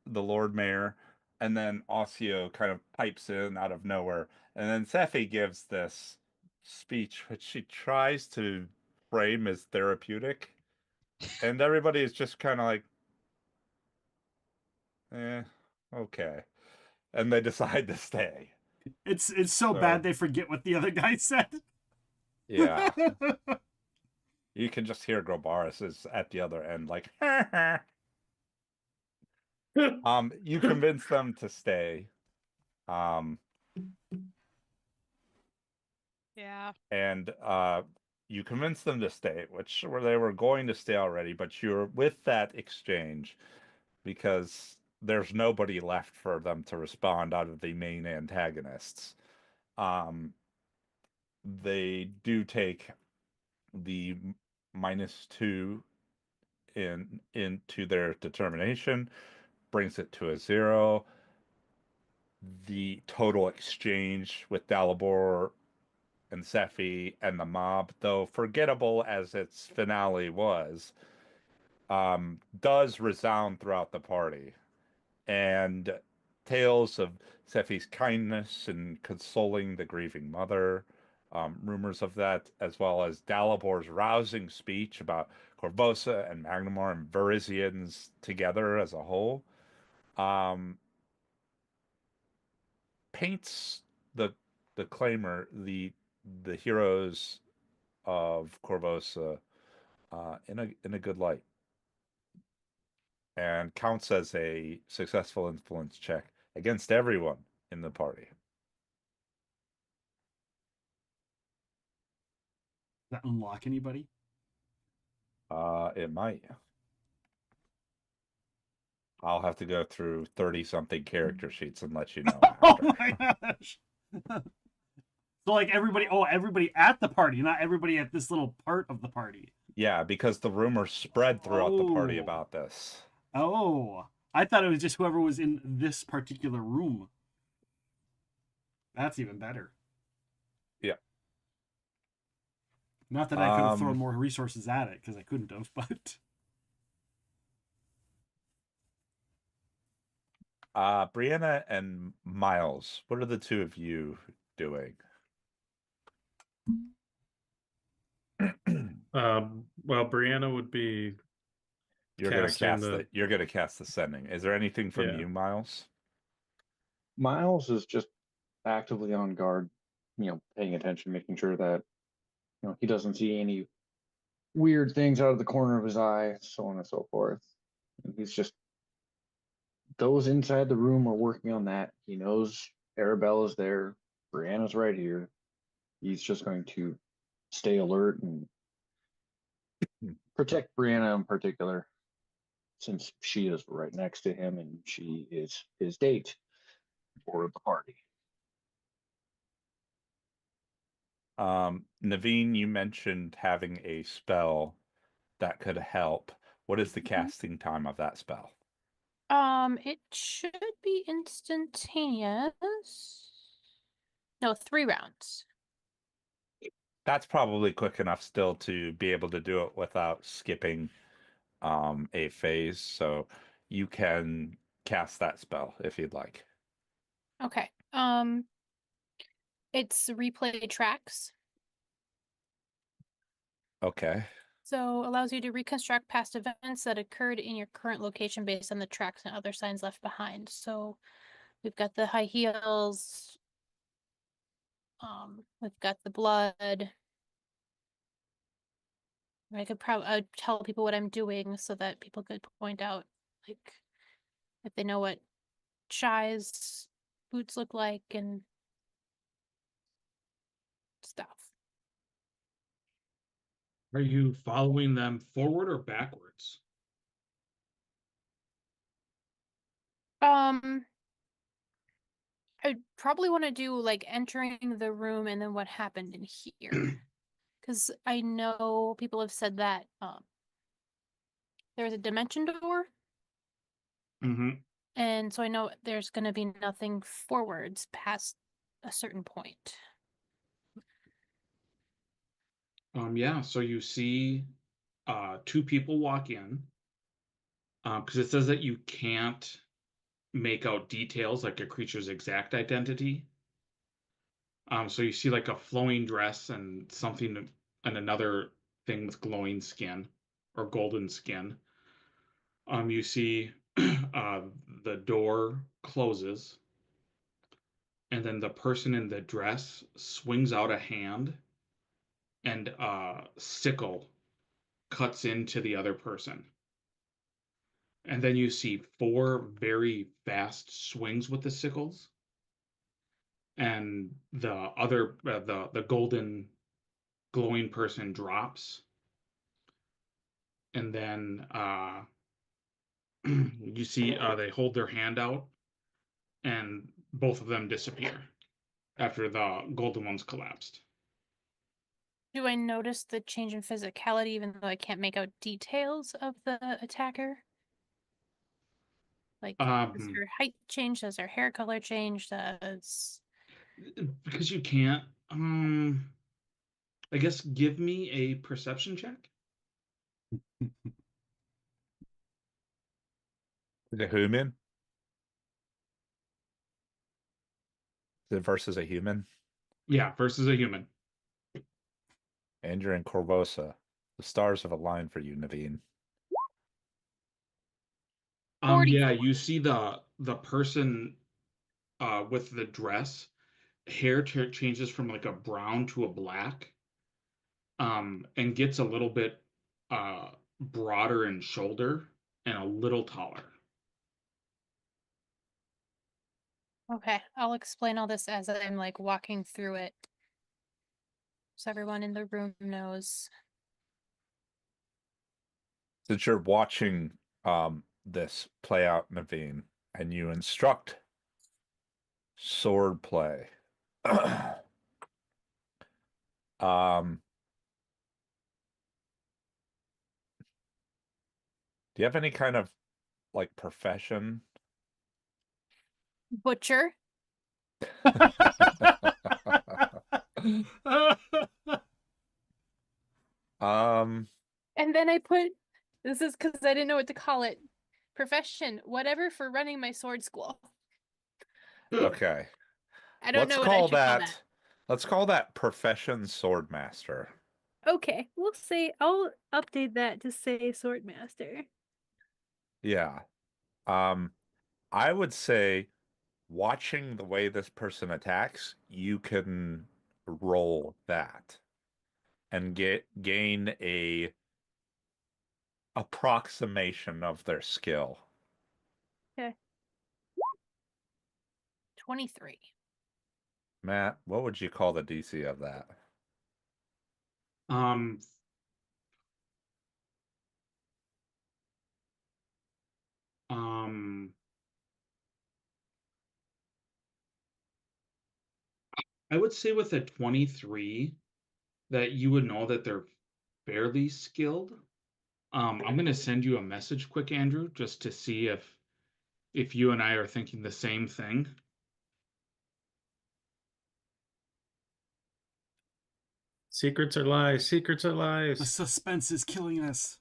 Lord Mayor, and then Osseo kind of pipes in out of nowhere, and then Sephi gives this speech, which she tries to frame as therapeutic, and everybody is just kind of like, okay, and they decide to stay. It's so bad they forget what the other guy said. Yeah. You can just hear Grobaris is at the other end, like, you convince them to stay. Yeah. And you convince them to stay, where they were going to stay already, but you're with that exchange because there's nobody left for them to respond out of the main antagonists. They do take the -2 into their determination, brings it to a 0. The total exchange with Dalibor and Sephi and the mob, though forgettable as its finale was, does resound throughout the party. And tales of Sephi's kindness in consoling the grieving mother, rumors of that, as well as Dalibor's rousing speech about Corvosa and Magnamar and Verizians together as a whole, paints the Claimer, the heroes of Corvosa, in a good light, and counts as a successful influence check against everyone in the party. Does that unlock anybody? It might. I'll have to go through 30-something character sheets and let you know Oh after. my gosh. So like everybody at the party, not everybody at this little part of the party. Yeah, because the rumors spread throughout the party Oh. about this. Oh, I thought it was just whoever was in this particular room. That's even better. Yeah. Not that I could have thrown more resources at it, because I couldn't have, but... Brianna and Miles, what are the two of you doing? Well, Brianna would be You're gonna cast the sending. Is there anything from you, Miles? Miles is just actively on guard, paying attention, making sure that he doesn't see any weird things out of the corner of his eye, so on and so forth. And he's just, those inside the room are working on that. He knows Arabella's there, Brianna's right here. He's just going to stay alert and protect Brianna in particular, since she is right next to him and she is his date for the party. Naveen, you mentioned having a spell that could help. What is the casting time of that spell? It should be instantaneous. No, 3 rounds. That's probably quick enough still to be able to do it without skipping a phase. So you can cast that spell if you'd like. Okay. It's replay tracks. Okay. So allows you to reconstruct past events that occurred in your current location based on the tracks and other signs left behind. So we've got the high heels. We've got the blood. I could probably tell people what I'm doing so that people could point out, like, if they know what Shy's boots look like and stuff. Are you following them forward or backwards? I'd probably want to do like entering the room and then what happened in here. Because I know people have said that there's a dimension door. Mm-hmm. And so I know there's going to be nothing forwards past a certain point. Yeah, so you see 2 people walk in. Because it says that you can't make out details like a creature's exact identity. So you see like a flowing dress and something and another thing with glowing skin or golden skin. You see the door closes, and then the person in the dress swings out a hand, and a sickle cuts into the other person. And then you see 4 very fast swings with the sickles, and the other the golden glowing person drops, and then you see they hold their hand out, and both of them disappear after the golden ones collapsed. Do I notice the change in physicality even though I can't make out details of the attacker? Like, does her height change? Does her hair color change? Does... Because you can't, I guess give me a perception check. The human? Is it versus a human? Yeah, versus a human. And you're in Corvosa. The stars have aligned for you, Naveen. Yeah, you see the person with the dress, hair changes from like a brown to a black, and gets a little bit broader in shoulder and a little taller. Okay, I'll explain all this as I'm like walking through it. So everyone in the room knows. Since you're watching this play out, Naveen, and you instruct sword play. Do you have any kind of like profession? Butcher. And then I put, this is because I didn't know what to call it. Profession, whatever for running my sword school. Okay. I don't know what I should call that. Let's call that profession swordmaster. Okay, I'll update that to say swordmaster. Yeah. I would say watching the way this person attacks, you can roll that and gain a approximation of their skill. Okay. 23. Matt, what would you call the DC of that? I would say with a 23 that you would know that they're fairly skilled. I'm going to send you a message quick, Andrew, just to see if you and I are thinking the same thing. Secrets are lies. Secrets are lies. The suspense is killing us.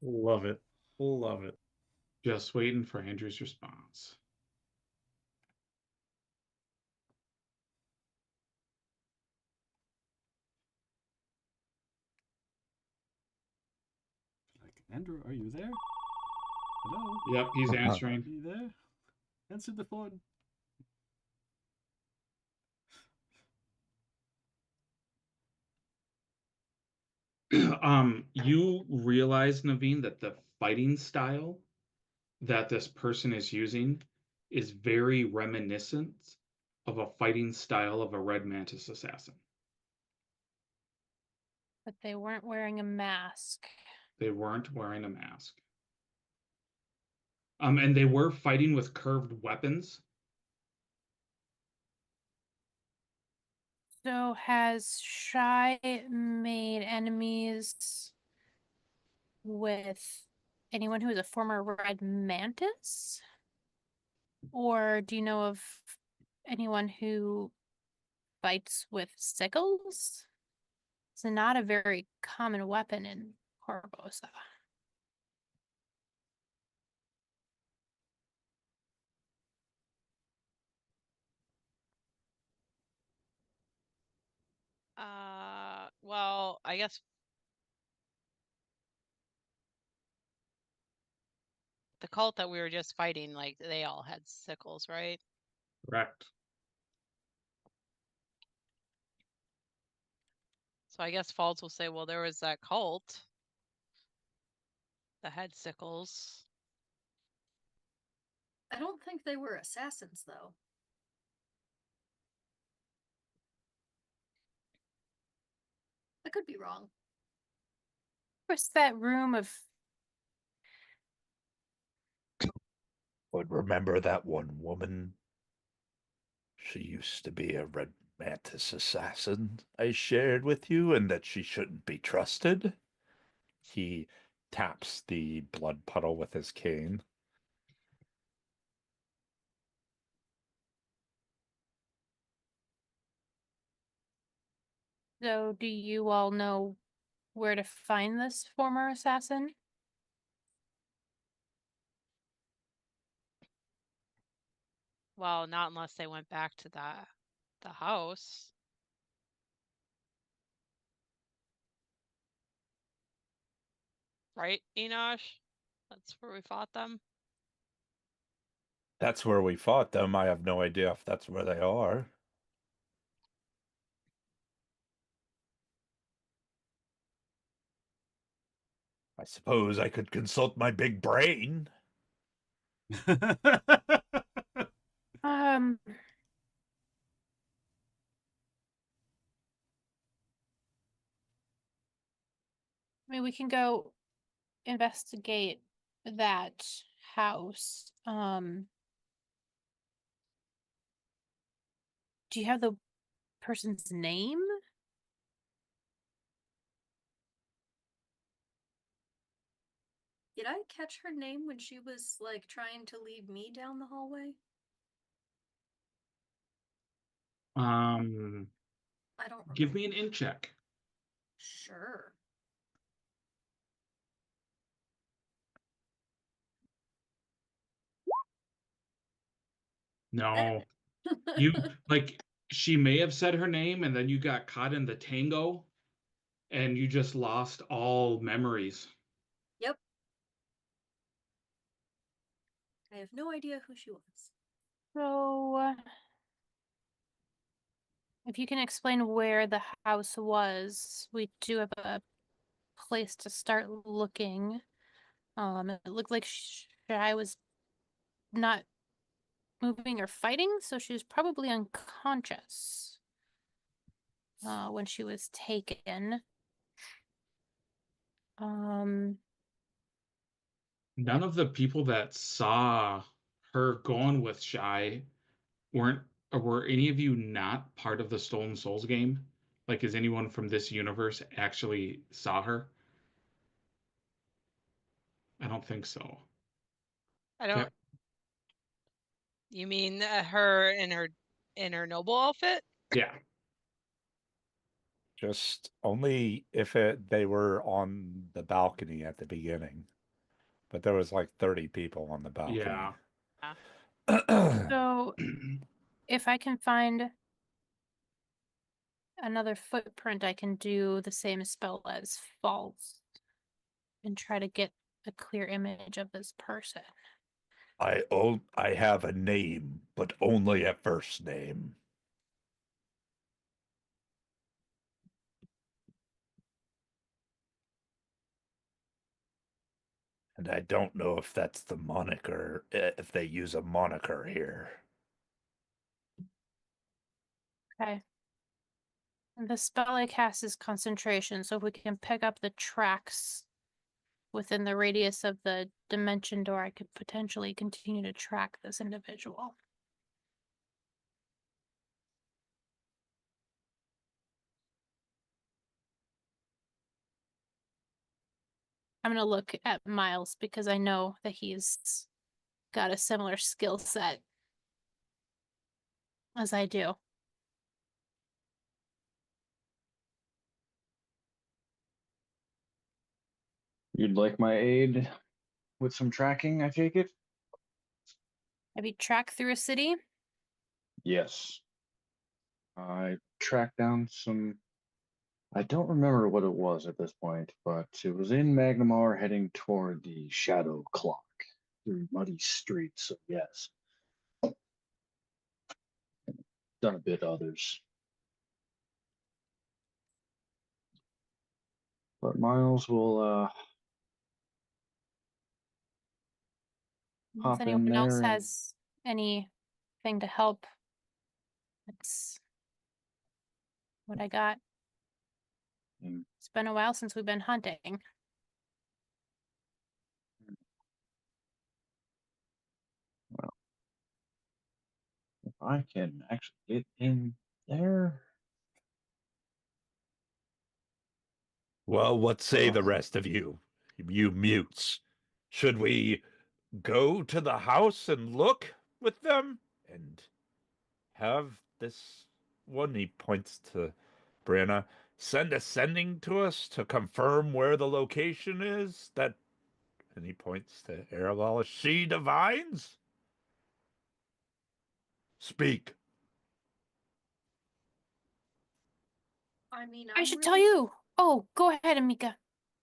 Love it. Love it. Just waiting for Andrew's response. Andrew, are you there? Hello? Yep, he's answering. Are you there? Answer the phone. You realize, Naveen, that the fighting style that this person is using is very reminiscent of a fighting style of a Red Mantis assassin. But they weren't wearing a mask. They weren't wearing a mask. And they were fighting with curved weapons. So has Shy made enemies with anyone who is a former Red Mantis? Or do you know of anyone who fights with sickles? It's not a very common weapon in Corvosa. Well, I guess the cult that we were just fighting, like they all had sickles, right? Correct. So I guess Falls will say, well, there was that cult that had sickles. I don't think they were assassins, though. I could be wrong. What's that room of... Would remember that one woman? She used to be a Red Mantis assassin I shared with you, and that she shouldn't be trusted. He taps the blood puddle with his cane. So do you all know where to find this former assassin? Well, not unless they went back to the house. Right, Enosh? That's where we fought them. That's where we fought them. I have no idea if that's where they are. I suppose I could consult my big brain. we can go investigate that house. Do you have the person's name? Did I catch her name when she was like trying to lead me down the hallway? I don't remember. Give me an int check. Sure. No. You like she may have said her name and then you got caught in the tango and you just lost all memories. Yep. I have no idea who she was. So, if you can explain where the house was, we do have a place to start looking. It looked like Shy was not moving or fighting, so she was probably unconscious when she was taken. None of the people that saw her going with Shy were any of you not part of the Stolen Souls game? Like, is anyone from this universe actually saw her? I don't think so. I don't. You mean her in her noble outfit? Yeah. Just only if they were on the balcony at the beginning. But there was like 30 people on the balcony. Yeah. So, if I can find another footprint, I can do the same spell as false and try to get a clear image of this person. I have a name, but only a first name. And I don't know if that's the moniker, if they use a moniker here. Okay. And the spell I cast is concentration, so if we can pick up the tracks within the radius of the dimension door, I could potentially continue to track this individual. I'm going to look at Miles because I know that he's got a similar skill set as I do. You'd like my aid with some tracking, I take it? Have you tracked through a city? Yes. I tracked down some. I don't remember what it was at this point, but it was in Magnamar heading toward the Shadow Clock through muddy streets, so yes. Done a bit others. But Miles will If hop in anyone else there and has anything to help, that's what I got. It's been a while since we've been hunting. well, if I can actually get in there. Well, what say the rest of you? You mutes. Should we go to the house and look with them? And have this one, he points to Brianna, send a sending to us to confirm where the location is? That, and he points to Arabella. She divines? Speak. I mean, I should tell you. Oh, go ahead, Amika.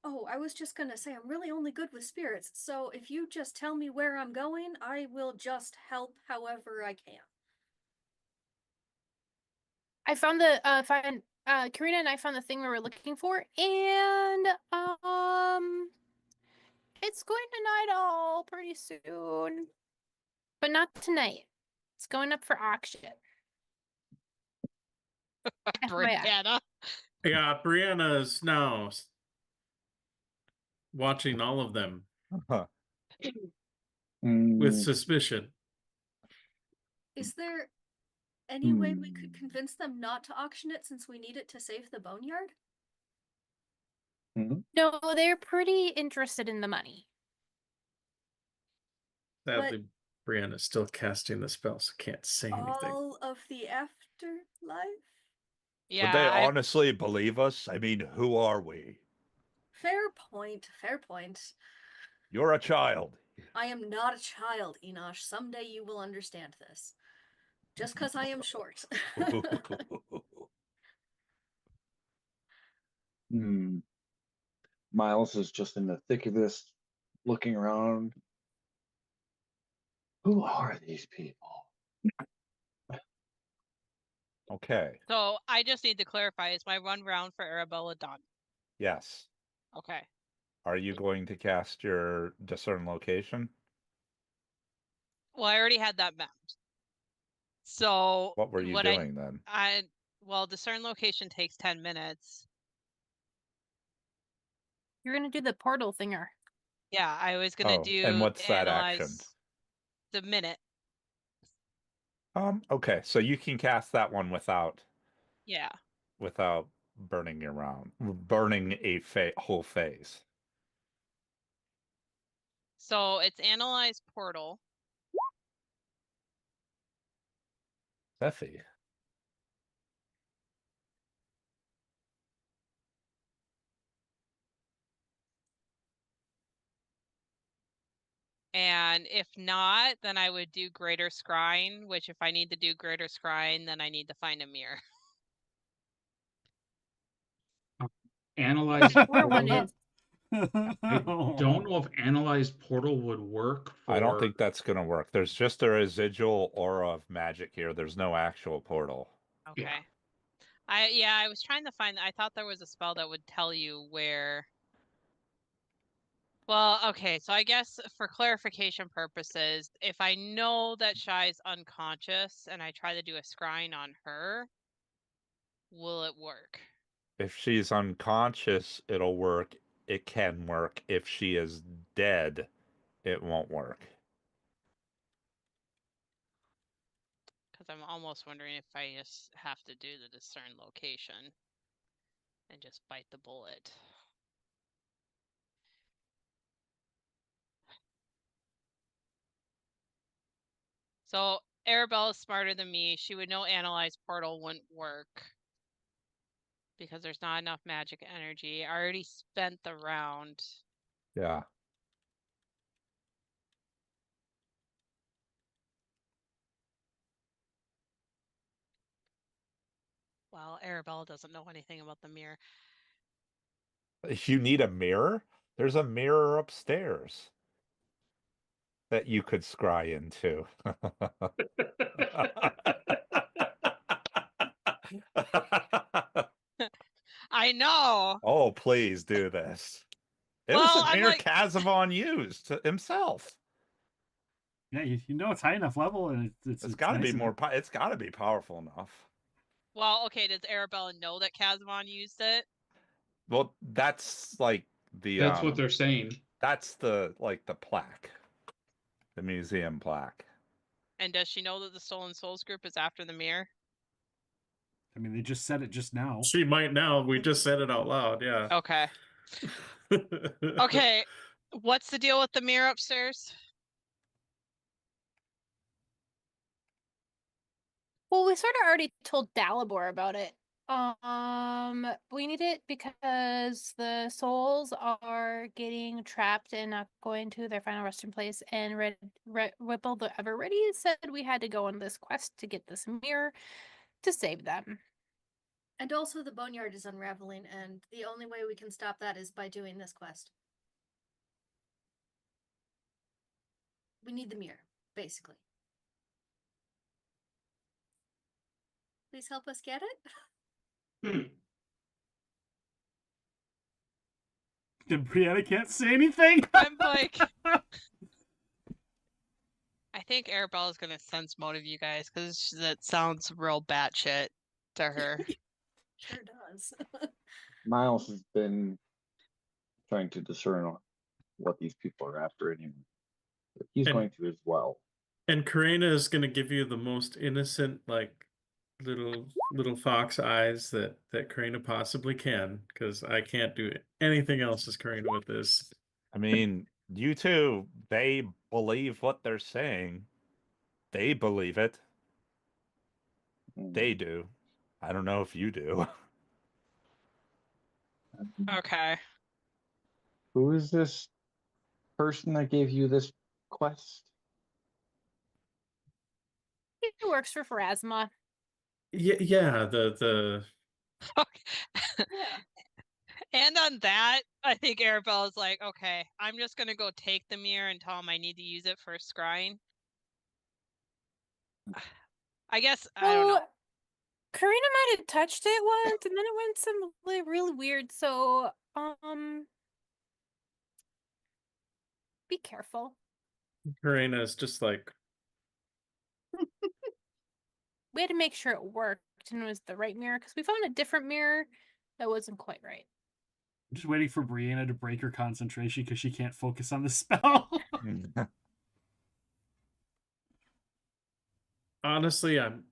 Oh, I was just gonna say, I'm really only good with spirits, so if you just tell me where I'm going, I will just help however I can. I found Karina and I found the thing we were looking for, and it's going to Night All pretty soon. But not tonight. It's going up for auction. FYI. Brianna. Yeah, Brianna is now watching all of them Huh. with Mm, suspicion. Is there any way we could convince them not to auction it since we need it to save the boneyard? No, they're pretty interested in the money. Sadly, Brianna's still casting the spell, so can't say anything. All of the afterlife? Yeah, Would they honestly believe us? I mean, who are we? Fair point. Fair point. You're a child. I am not a child, Enosh. Someday you will understand this. Just because I am short. Miles is just in the thick of this, looking around. Who are these people? Okay. So I just need to clarify, is my run round for Arabella done? Yes. Okay. Are you going to cast your discern location? Well, I already had that mapped. So What were you doing then? Well, discern location takes 10 minutes. You're gonna do the portal thinger. Yeah, I was gonna do and what's that action? analyze the minute. Okay, so you can cast that one without burning your round, burning a whole phase. So it's analyze portal. Steffi. And if not, then I would do greater scrying, which if I need to do greater scrying, then I need to find a mirror. Analyze Where one portal. is. I don't know if analyze portal would work for... I don't think that's going to work. There's just a residual aura of magic here. There's no actual portal. Okay. Yeah. I was trying to find, I thought there was a spell that would tell you where. Well, okay, so I guess for clarification purposes, if I know that Shy's unconscious and I try to do a scrying on her, will it work? If she's unconscious, it'll work. It can work. If she is dead, it won't work. Because I'm almost wondering if I just have to do the discern location and just bite the bullet. So Arabella is smarter than me. She would know analyze portal wouldn't work because there's not enough magic energy. I already spent the round. Yeah. Well, Arabella doesn't know anything about the mirror. You need a mirror? There's a mirror upstairs that you could scry into. I know. Oh, please do this. It was the mirror Kazavon used himself. Yeah, you know it's high enough level, and it's got to nice be more. It's got to be powerful enough. Well, okay. Does Arabella know that Kazavon used it? Well, that's like the. That's what they're saying. That's the plaque, the museum plaque. And does she know that the Stolen Souls group is after the mirror? I mean, they just said it just now. She might now. We just said it out loud. Yeah. Okay. Okay. What's the deal with the mirror upstairs? Well, we sort of already told Dalibor about it. We need it because the souls are getting trapped and not going to their final resting place. And Whipple the Ever Ready said we had to go on this quest to get this mirror to save them. And also the boneyard is unraveling, and the only way we can stop that is by doing this quest. We need the mirror, basically. Please help us get it? Brianna can't say anything. I'm like, I think Arabella's gonna sense motive you guys because that sounds real batshit to her. Sure does. Miles has been trying to discern what these people are after anyway. But he's And- going to as well. And Karina is going to give you the most innocent, like little fox eyes that Karina possibly can, because I can't do anything else as Karina with this. I mean, you two, they believe what they're saying. They believe it. They do. I don't know if you do. Okay. Who is this person that gave you this quest? It works for Pharasma. Yeah, the And on that, I think Arabella's like, okay, I'm just gonna go take the mirror and tell him I need to use it for scrying. I guess I don't know. Karina might have touched it once, and then it went some really weird. So, be careful. Karina is just like, We had to make sure it worked and it was the right mirror because we found a different mirror that wasn't quite right. I'm just waiting for Brianna to break her concentration because she can't focus on the spell. honestly, I'm.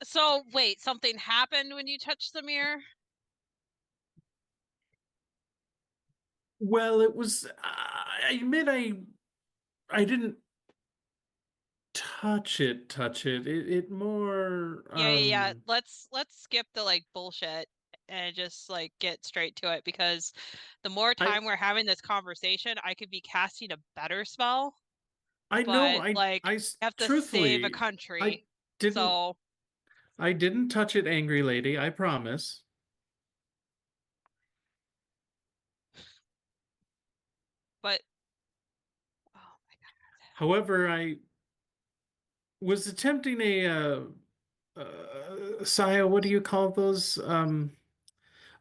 So wait, something happened when you touched the mirror? Well, it was. I admit I didn't touch it. It more. Yeah. Let's skip the like bullshit and just like get straight to it, because the more time we're having this conversation, I could be casting a better spell. I know. I have to truthfully, save a country. I didn't. So I didn't touch it, angry lady. I promise. But however, I was attempting Saya, what do you call those?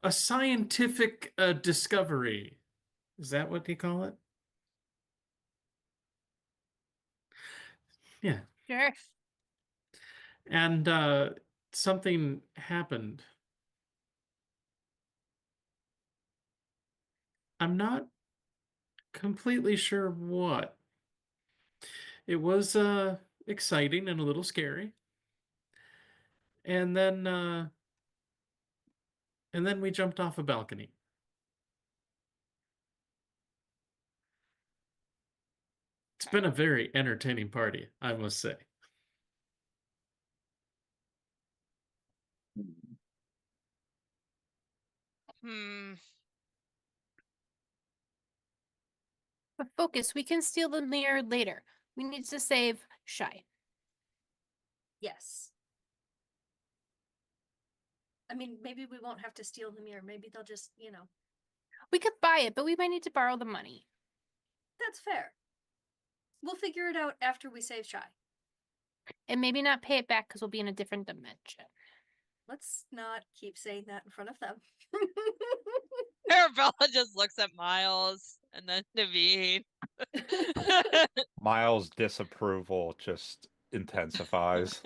A scientific discovery. Is that what you call it? Yeah. Sure. And something happened. I'm not completely sure what. It was exciting and a little scary. And then we jumped off a balcony. It's been a very entertaining party, I must say. But focus, we can steal the mirror later. We need to save Shy. Yes. I mean, maybe we won't have to steal the mirror. Maybe they'll just, We could buy it, but we might need to borrow the money. That's fair. We'll figure it out after we save Shy. And maybe not pay it back because we'll be in a different dimension. Let's not keep saying that in front of them. Arabella just looks at Miles and then Naveen. Miles' disapproval just intensifies.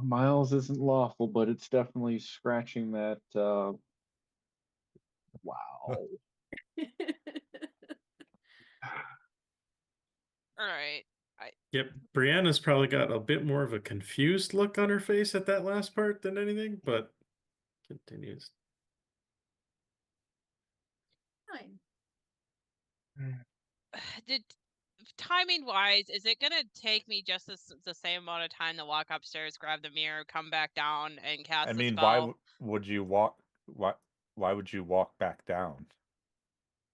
Miles isn't lawful, but it's definitely scratching that. Wow. All right. Yep, Brianna's probably got a bit more of a confused look on her face at that last part than anything, but continues. Fine. Did timing wise, is it gonna take me just the same amount of time to walk upstairs, grab the mirror, come back down, and cast I the mean, spell? why would you walk? Why would you walk back down?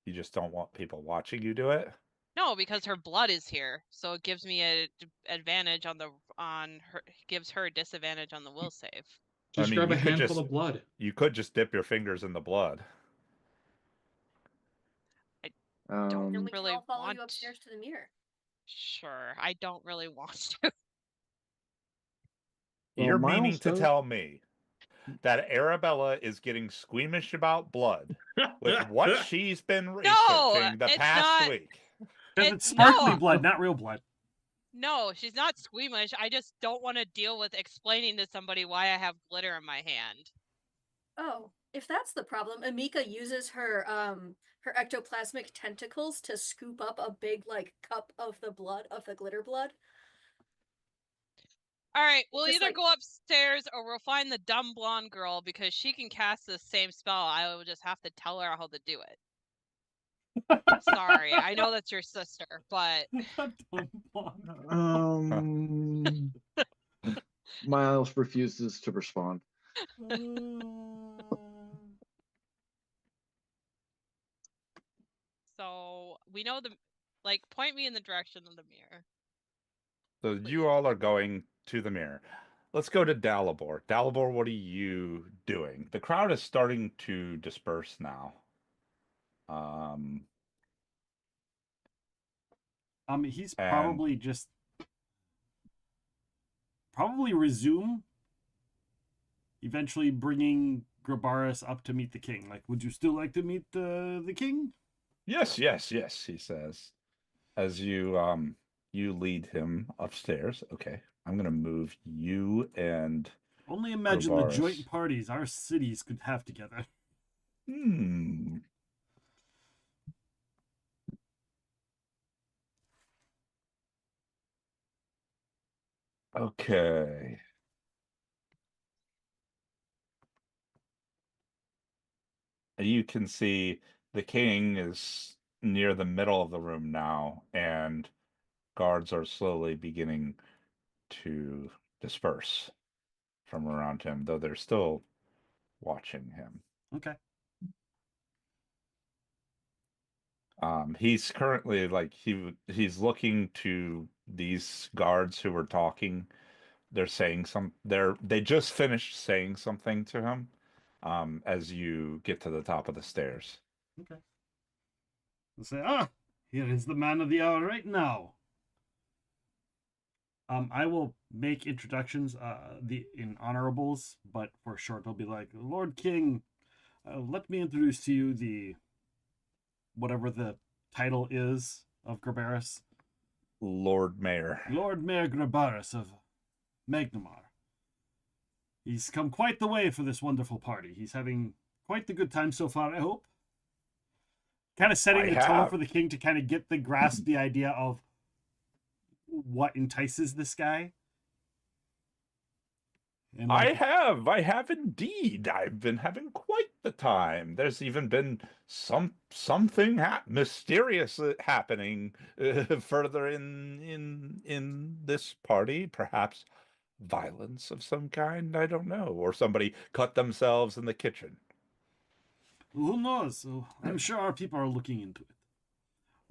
You just don't want people watching you do it? No, because her blood is here, so it gives me a advantage on her. Gives her a disadvantage on the will save. Just grab a handful of blood. You could just dip your fingers in the blood. Then we really can all follow want you upstairs to the mirror. Sure, I don't really want to. You're Miles meaning to does- tell me that Arabella is getting squeamish about blood with what she's been researching the it's past not- week. It's sparkly blood, not real blood. No, she's not squeamish. I just don't want to deal with explaining to somebody why I have glitter in my hand. Oh, if that's the problem, Amika uses her her ectoplasmic tentacles to scoop up a big like cup of the blood of the glitter blood. All right, we'll Just either like- go upstairs or we'll find the dumb blonde girl because she can cast the same spell. I will just have to tell her how to do it. Sorry, I know that's your sister, but Miles refuses to respond. So we know point me in the direction of the mirror. So you all are going to the mirror. Let's go to Dalibor. Dalibor, what are you doing? The crowd is starting to disperse now. He's probably just resume, eventually bringing Grabaris up to meet the king. Like, would you still like to meet the king? Yes, he says. As you you lead him upstairs. Okay. I'm gonna move you and Only imagine Grabaris. the joint parties our cities could have together. Okay. You can see the king is near the middle of the room now, and guards are slowly beginning to disperse from around him, though they're still watching him. Okay. He's currently he's looking to these guards who were talking. They're saying they just finished saying something to him as you get to the top of the stairs. Okay. They'll say, here is the man of the hour right now. I will make introductions in honorables, but for short I'll be like, Lord King, let me introduce to you the whatever the title is of Grabaris. Lord Mayor. Lord Mayor Grabaris of Magnamar. He's come quite the way for this wonderful party. He's having quite the good time so far, I hope. Kind of setting the tone for the king to kind of grasp the idea of what entices this guy. And I have indeed. I've been having quite the time. There's even been something mysterious happening further in this party. Perhaps violence of some kind. I don't know, or somebody cut themselves in the kitchen. Who knows? I'm sure our people are looking into it.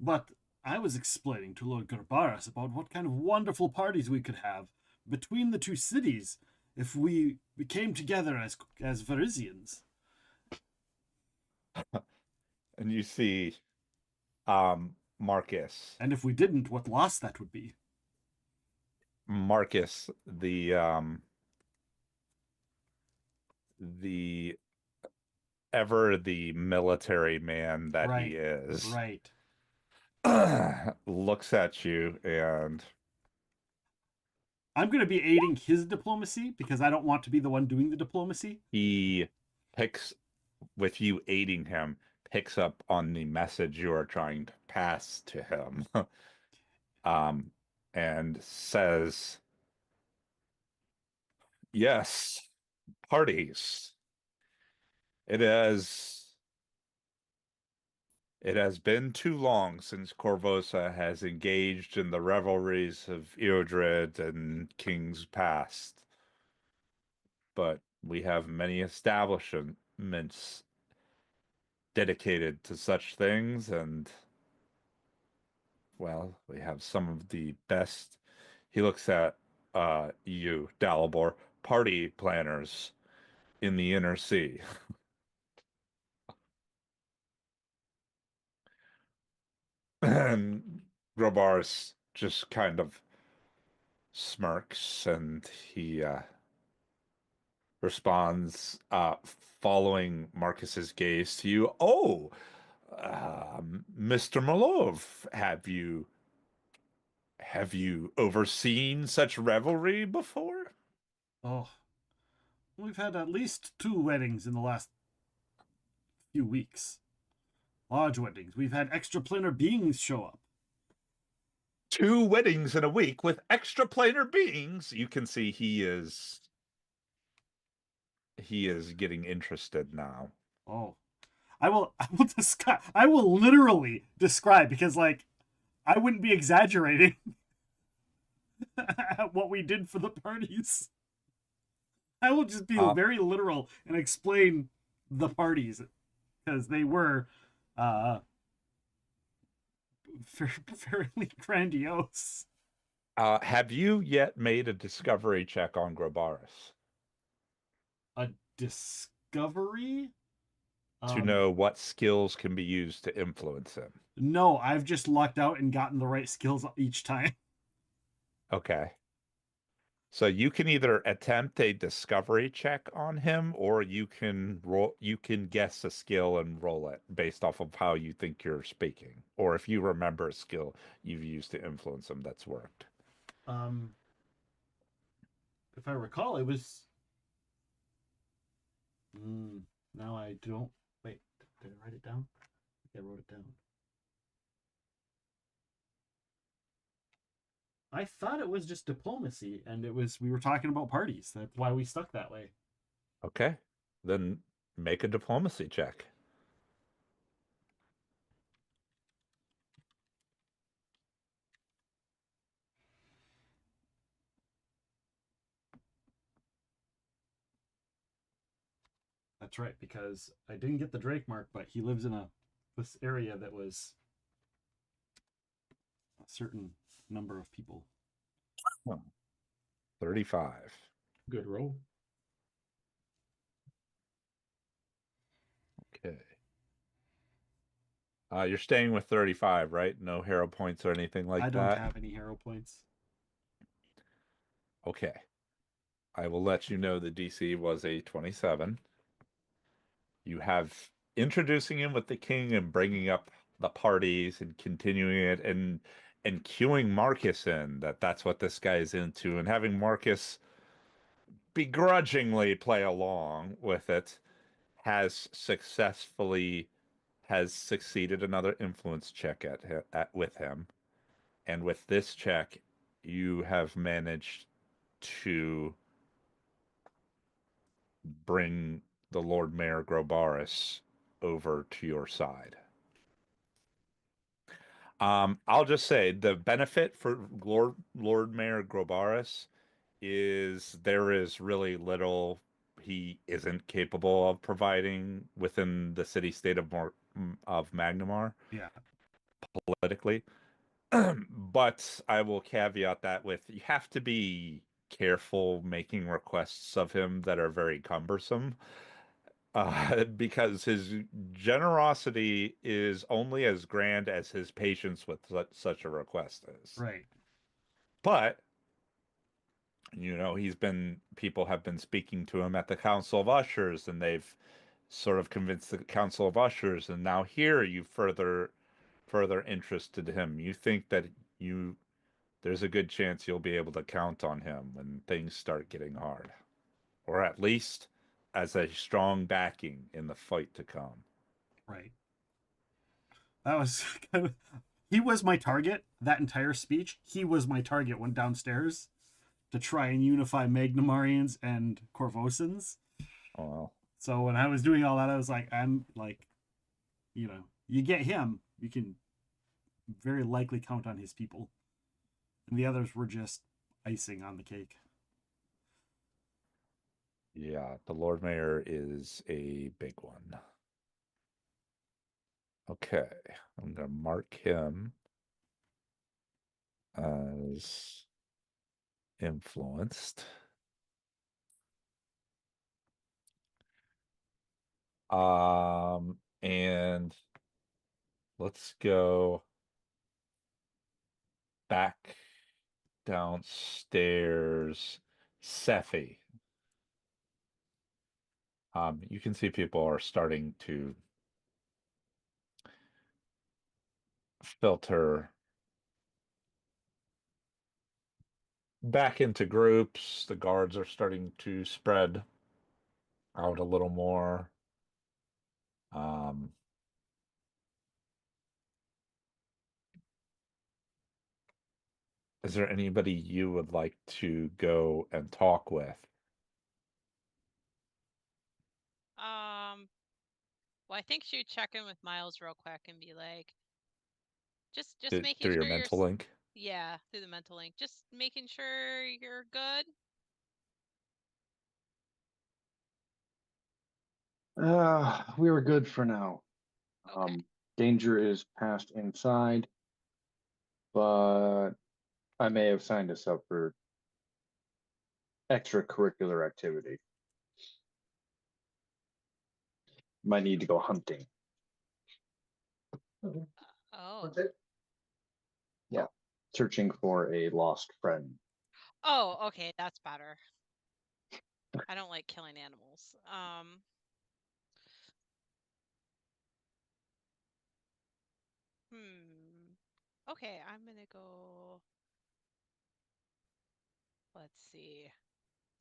But I was explaining to Lord Grabaris about what kind of wonderful parties we could have between the two cities if we came together as Varisians. And you see Marcus. And if we didn't, what loss that would be. Marcus, the military man that he is. Right. Looks at you, and I'm going to be aiding his diplomacy because I don't want to be the one doing the diplomacy. He with you aiding him, picks up on the message you are trying to pass to him. And says, yes, parties. It has been too long since Corvosa has engaged in the revelries of Eodred and Kings past. But we have many establishments dedicated to such things, and, well, we have some of the best. He looks at you, Dalibor, party planners in the Inner Sea. And Grabaris just kind of smirks, and he responds, following Marcus's gaze to you. Oh, Mr. Malov, have you Have you overseen such revelry before? Oh, we've had at least 2 weddings in the last few weeks. Large weddings. We've had extraplanar beings show up. 2 weddings in a week with extraplanar beings. You can see he is getting interested now. Oh, I will discuss. I will literally describe, because like I wouldn't be exaggerating at what we did for the parties. I will just be very literal and explain the parties, because they were fairly grandiose. Have you yet made a discovery check on Grobaris? A discovery? To know what skills can be used to influence him. No, I've just lucked out and gotten the right skills each time. Okay. So you can either attempt a discovery check on him, or you can guess a skill and roll it based off of how you think you're speaking, or if you remember a skill you've used to influence him that's worked. If I recall, it was. Now I don't. Wait, did I write it down? I think I wrote it down. I thought it was just diplomacy, and we were talking about parties. That's why we stuck that way. Okay, then make a diplomacy check. That's right, because I didn't get the Drake mark, but he lives in this area that was a certain number of people. 35. Good roll. Okay. You're staying with 35, right? No hero points or anything like that? I don't have any hero points. Okay. I will let you know the DC was a 27. You have introducing him with the king and bringing up the parties and continuing it and cueing Marcus in that's what this guy is into, and having Marcus begrudgingly play along with it has succeeded another influence check with him. And with this check, you have managed to bring the Lord Mayor Grobaris over to your side. I'll just say the benefit for Lord Mayor Grobaris is there is really little he isn't capable of providing within the city-state of Magnamar. Yeah. Politically. But I will caveat that with you have to be careful making requests of him that are very cumbersome. Because his generosity is only as grand as his patience with such a request is. Right. But, people have been speaking to him at the Council of Ushers, and they've sort of convinced the Council of Ushers, and now here you further interested him. You think that there's a good chance you'll be able to count on him when things start getting hard. Or at least as a strong backing in the fight to come. Right. That was he was my target. That entire speech, he was my target. Went downstairs to try and unify Magnamarians and Corvosans. Oh, well. So when I was doing all that, I was like, you get him, you can very likely count on his people. And the others were just icing on the cake. Yeah, the Lord Mayor is a big one. Okay, I'm going to mark him as influenced. And let's go back downstairs. Sephi. You can see people are starting to filter back into groups. The guards are starting to spread out a little more. Is there anybody you would like to go and talk with? Well, I think she'd check in with Miles real quick and be like, just making through sure your mental link. Yeah, through the mental link. Just making sure you're good. We were good for now. Okay. Danger is passed inside, but I may have signed us up for extracurricular activity. Might need to go hunting. Oh. Yeah, searching for a lost friend. Oh, okay, that's better. I don't like killing animals. Okay, I'm gonna go. Let's see.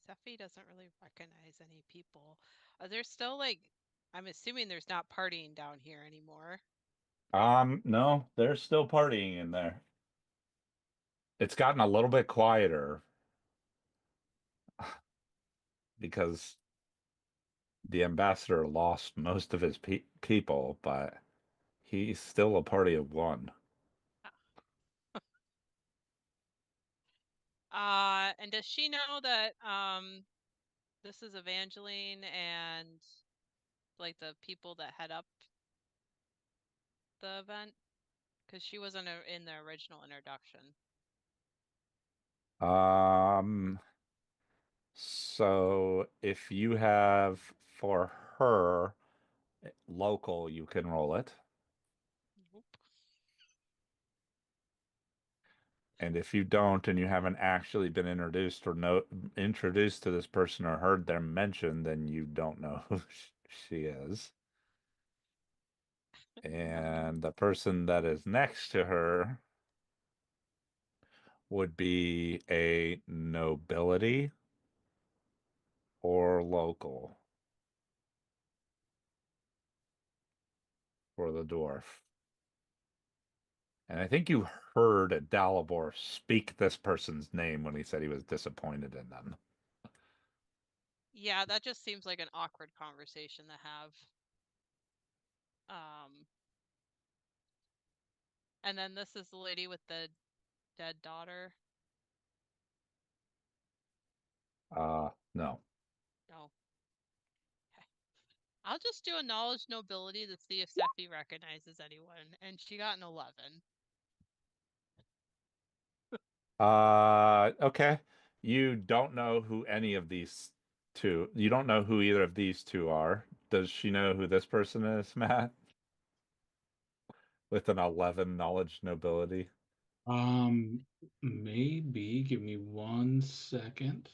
Sephi doesn't really recognize any people. Are there still I'm assuming there's not partying down here anymore. No, they're still partying in there. It's gotten a little bit quieter because the ambassador lost most of his people, but he's still a party of one. And does she know that this is Evangeline and like the people that head up the event? Because she wasn't in the original introduction. So if you have for her local, you can roll it. And if you don't, and you haven't actually been introduced or introduced to this person or heard them mentioned, then you don't know who she is. And the person that is next to her would be a nobility or local for the dwarf. And I think you heard Dalibor speak this person's name when he said he was disappointed in them. Yeah, that just seems like an awkward conversation to have. And then this is the lady with the dead daughter. No. No. Okay. I'll just do a knowledge nobility to see if Sephi recognizes anyone, and she got an 11. Okay. You don't know who any of these two. You don't know who either of these two are. Does she know who this person is, Matt? With an 11 knowledge nobility. Maybe. Give me 1 second.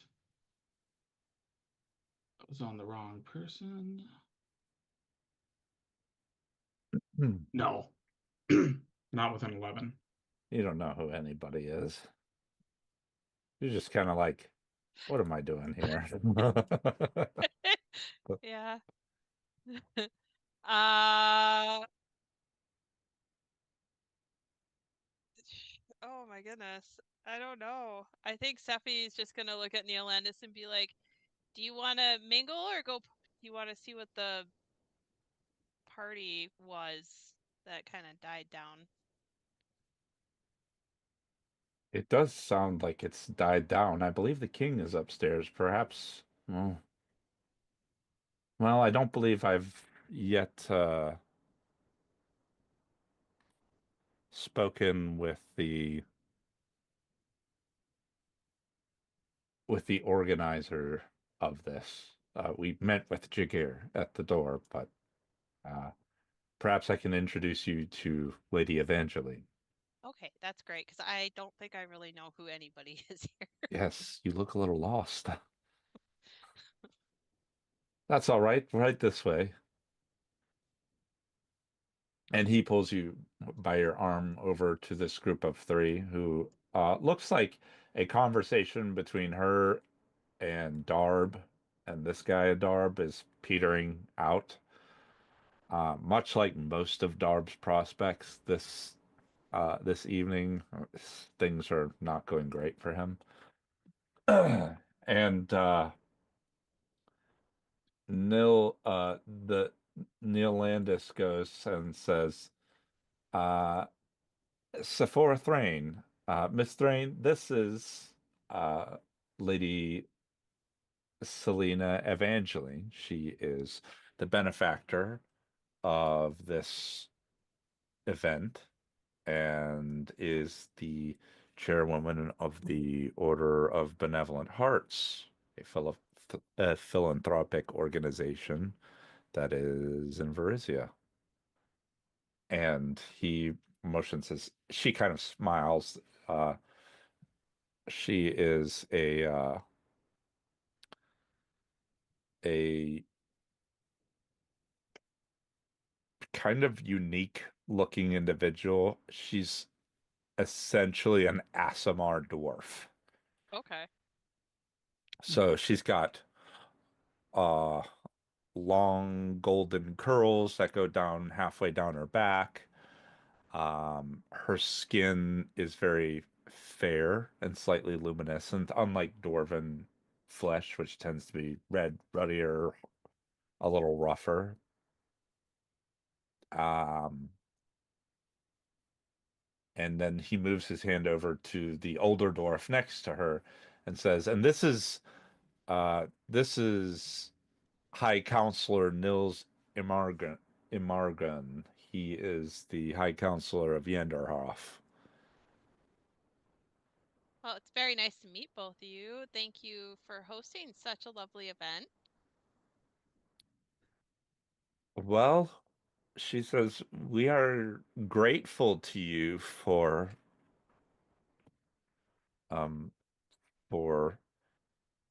I was on the wrong person. No. Not with an 11. You don't know who anybody is. You're just kind of like, what am I doing here? Yeah. Oh my goodness. I don't know. I think Sephi's just gonna look at Neil Landis and be like, do you want to mingle or do you want to see what the party was that kind of died down? It does sound like it's died down. I believe the king is upstairs. Perhaps. Well, I don't believe I've yet spoken with the organizer of this. We met with Jagir at the door, but perhaps I can introduce you to Lady Evangeline. Okay, that's great, because I don't think I really know who anybody is here. Yes, you look a little lost. That's all right. Right this way. And he pulls you by your arm over to this group of three who looks like a conversation between her and Darb and this guy Darb is petering out. Much like most of Darb's prospects this evening, things are not going great for him. And Neil Landis goes and says, Sephora Thrain, Miss Thrain, this is Lady Selena Evangeline. She is the benefactor of this event and is the chairwoman of the Order of Benevolent Hearts, a philanthropic organization that is in Varizia. And he motions she kind of smiles. She is a kind of unique looking individual. She's essentially an Aasimar dwarf. Okay. So she's got long golden curls that go down halfway down her back. Her skin is very fair and slightly luminescent, unlike dwarven flesh, which tends to be red, ruddier, a little rougher. And then he moves his hand over to the older dwarf next to her and says, and this is High Counselor Nils Imargan. He is the High Counselor of Yenderhof. Well, it's very nice to meet both of you. Thank you for hosting such a lovely event. Well, she says, we are grateful to you for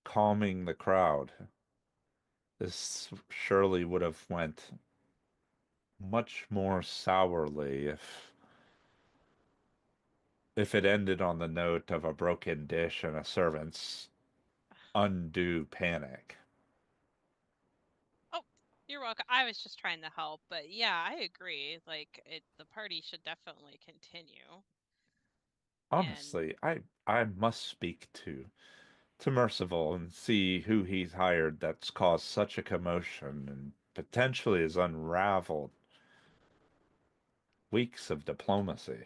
calming the crowd. This surely would have went much more sourly if it ended on the note of a broken dish and a servant's undue panic. Oh, you're welcome. I was just trying to help, but yeah, I agree. Like, the party should definitely continue. Honestly, I must speak to Merciful and see who he's hired that's caused such a commotion and potentially has unraveled weeks of diplomacy.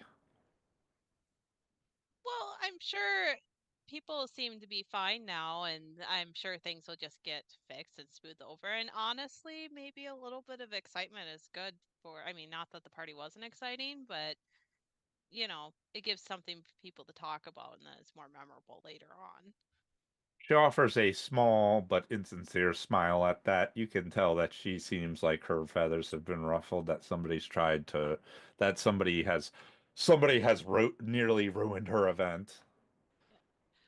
Well, I'm sure people seem to be fine now, and I'm sure things will just get fixed and smooth over. And honestly, maybe a little bit of excitement is good for, I mean, not that the party wasn't exciting, but, you know, it gives something for people to talk about, and then it's more memorable later on. She offers a small but insincere smile at that. You can tell that she seems like her feathers have been ruffled, that somebody has nearly ruined her event.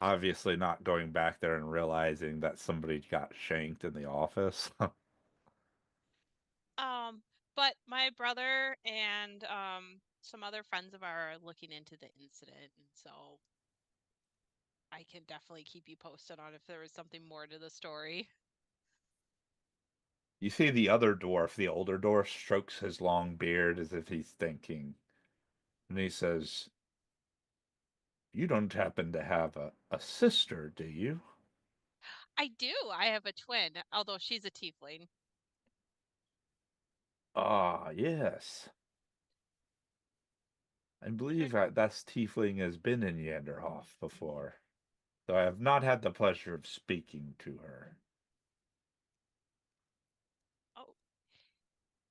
Obviously not going back there and realizing that somebody got shanked in the office. But my brother and some other friends of ours are looking into the incident, and so I can definitely keep you posted on if there was something more to the story. You see the other dwarf, the older dwarf, strokes his long beard as if he's thinking. And he says, you don't happen to have a sister, do you? I do. I have a twin, although she's a tiefling. Ah, yes. I believe that tiefling has been in Yenderhof before, though I have not had the pleasure of speaking to her. Oh,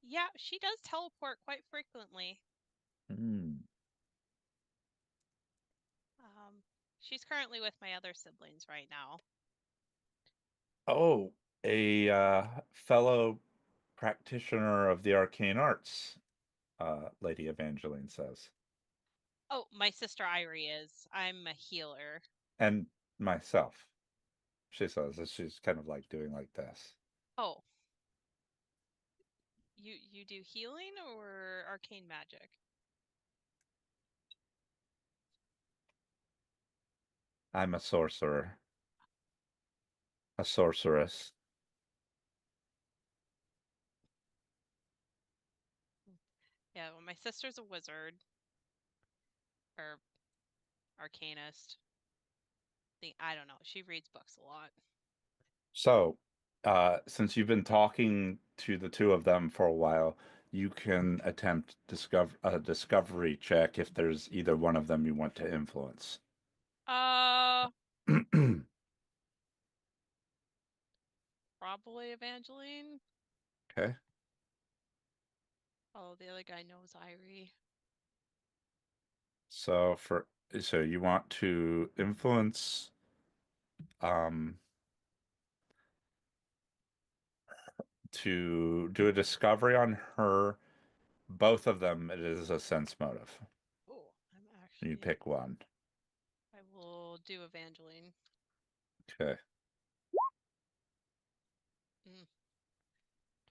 yeah, she does teleport quite frequently. She's currently with my other siblings right now. Oh, a fellow practitioner of the arcane arts, Lady Evangeline says. Oh, my sister Irie is. I'm a healer. And myself, she says, as she's kind of like doing like this. Oh. You do healing or arcane magic? I'm a sorcerer. A sorceress. Yeah, well, my sister's a wizard. Or arcanist. I don't know. She reads books a lot. So, since you've been talking to the two of them for a while, you can attempt a discovery check if there's either one of them you want to influence. Probably Evangeline. Okay. Oh, the other guy knows Irie. So you want to influence to do a discovery on her. Both of them, it is a sense motive. Oh, I'm actually. You pick one. I will do Evangeline. Okay.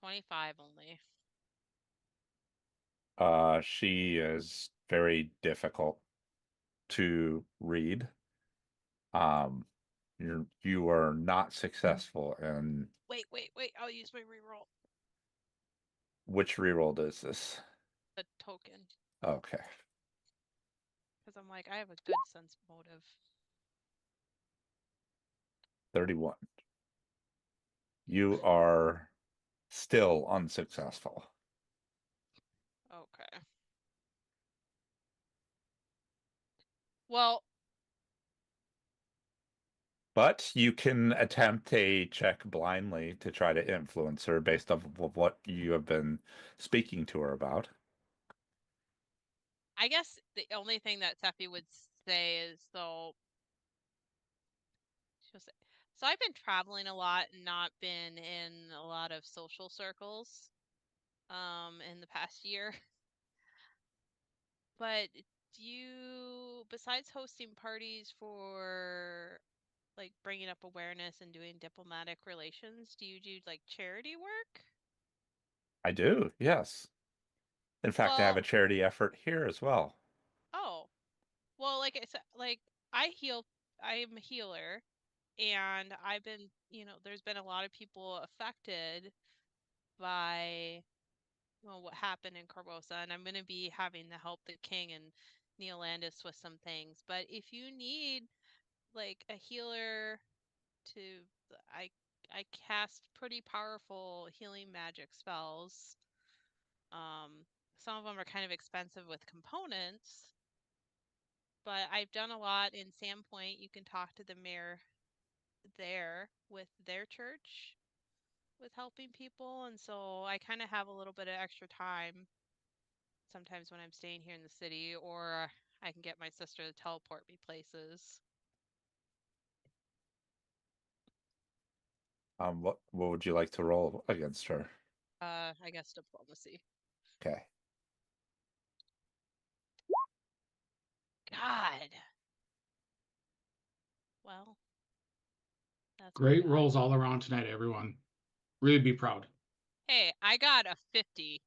25 only. She is very difficult to read. You are not successful in. Wait. I'll use my reroll. Which reroll is this? The token. Okay. Because I'm like, I have a good sense motive. 31. You are still unsuccessful. Okay. Well, but you can attempt a check blindly to try to influence her based off of what you have been speaking to her about. I guess the only thing that Seppi would say is she'll say, so I've been traveling a lot and not been in a lot of social circles in the past year. But do you, besides hosting parties for like bringing up awareness and doing diplomatic relations, do you do like charity work? I do, yes. In fact, I have a charity effort here as well. Oh, well, like I said, like I'm a healer, and I've been, there's been a lot of people affected by what happened in Corvosa, and I'm going to be having to help the king and Neolandis with some things. But if you need like a healer to, I I cast pretty powerful healing magic spells. Some of them are kind of expensive with components, but I've done a lot in Sandpoint. You can talk to the mayor there with their church with helping people, and so I kind of have a little bit of extra time sometimes when I'm staying here in the city, or I can get my sister to teleport me places. What would you like to roll against her? I guess diplomacy. Okay. God. Well, that's great rolls all around tonight, everyone. Really be proud. Hey, I got a 50.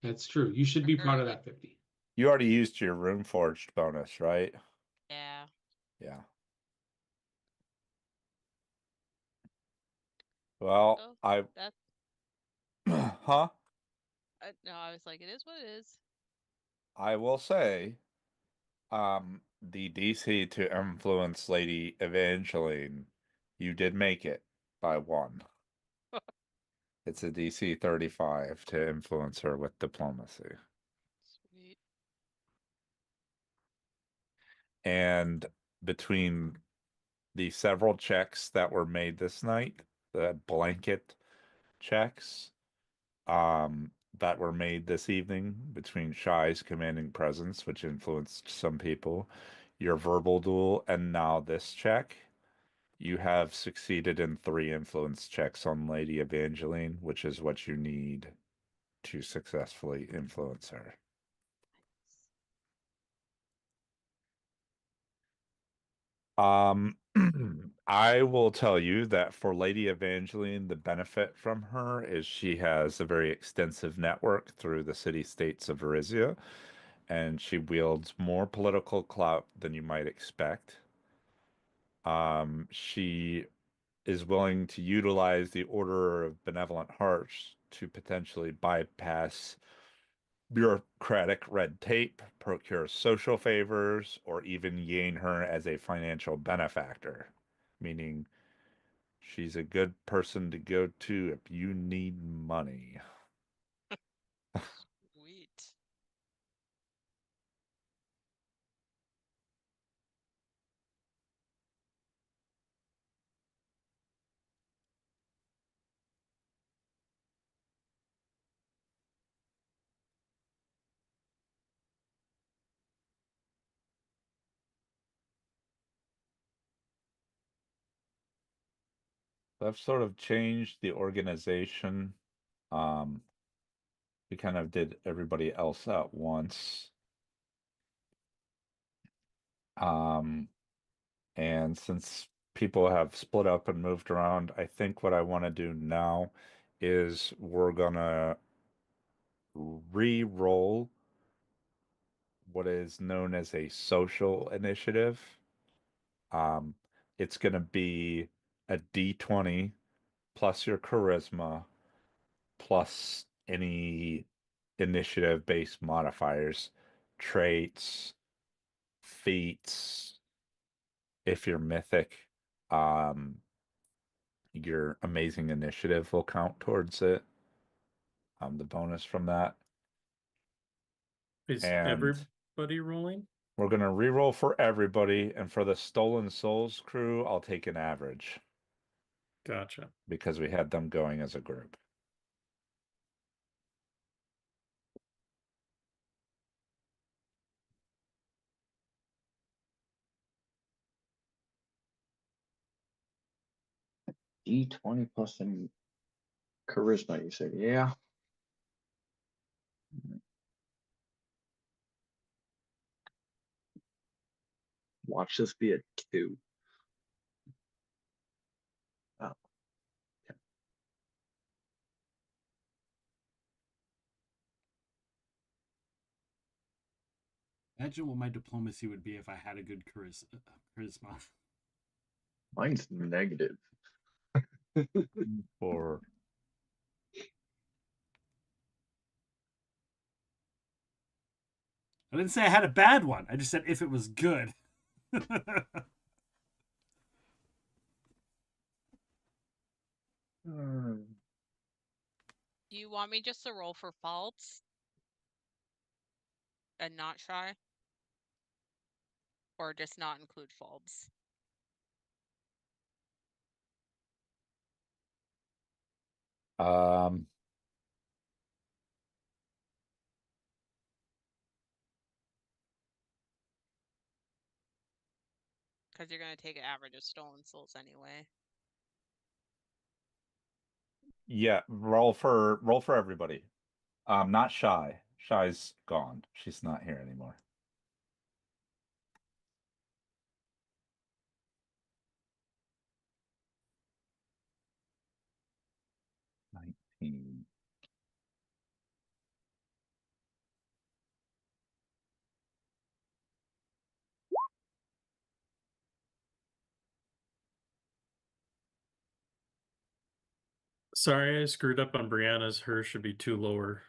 That's true. You should be proud of that 50. You already used your Runeforged bonus, right? Yeah. Yeah. Well, That's... Huh? No, I was like, it is what it is. I will say, the DC to influence Lady Evangeline, you did make it by 1. It's a DC 35 to influence her with diplomacy. Sweet. And between the several checks that were made this night, the blanket checks, that were made this evening between Shy's commanding presence, which influenced some people, your verbal duel, and now this check, you have succeeded in 3 influence checks on Lady Evangeline, which is what you need to successfully influence her. I will tell you that for Lady Evangeline, the benefit from her is she has a very extensive network through the city-states of Erizia, and she wields more political clout than you might expect. She is willing to utilize the Order of Benevolent Hearts to potentially bypass bureaucratic red tape, procure social favors, or even gain her as a financial benefactor, meaning she's a good person to go to if you need money. Sweet. I've sort of changed the organization. We kind of did everybody else at once. And since people have split up and moved around, I think what I want to do now is we're gonna re-roll what is known as a social initiative. It's gonna be a D20 plus your charisma plus any initiative-based modifiers, traits, feats. If you're mythic, your amazing initiative will count towards it. The bonus from that. Is And everybody rolling? we're gonna re-roll for everybody, and for the Stolen Souls crew, I'll take an average. Gotcha. Because we had them going as a group. D20 plus some charisma, you said, yeah. Watch this be a 2. Oh. Imagine what my diplomacy would be if I had a good charisma. Mine's negative. For I didn't say I had a bad one. I just said if it was good. Do you want me just to roll for faults? And not shy? Or just not include faults? Because you're going to take an average of stolen souls anyway. Yeah, roll for everybody. Not Shy. Shy's gone. She's not here anymore. Sorry, I screwed up on Brianna's. Hers should be 2 lower.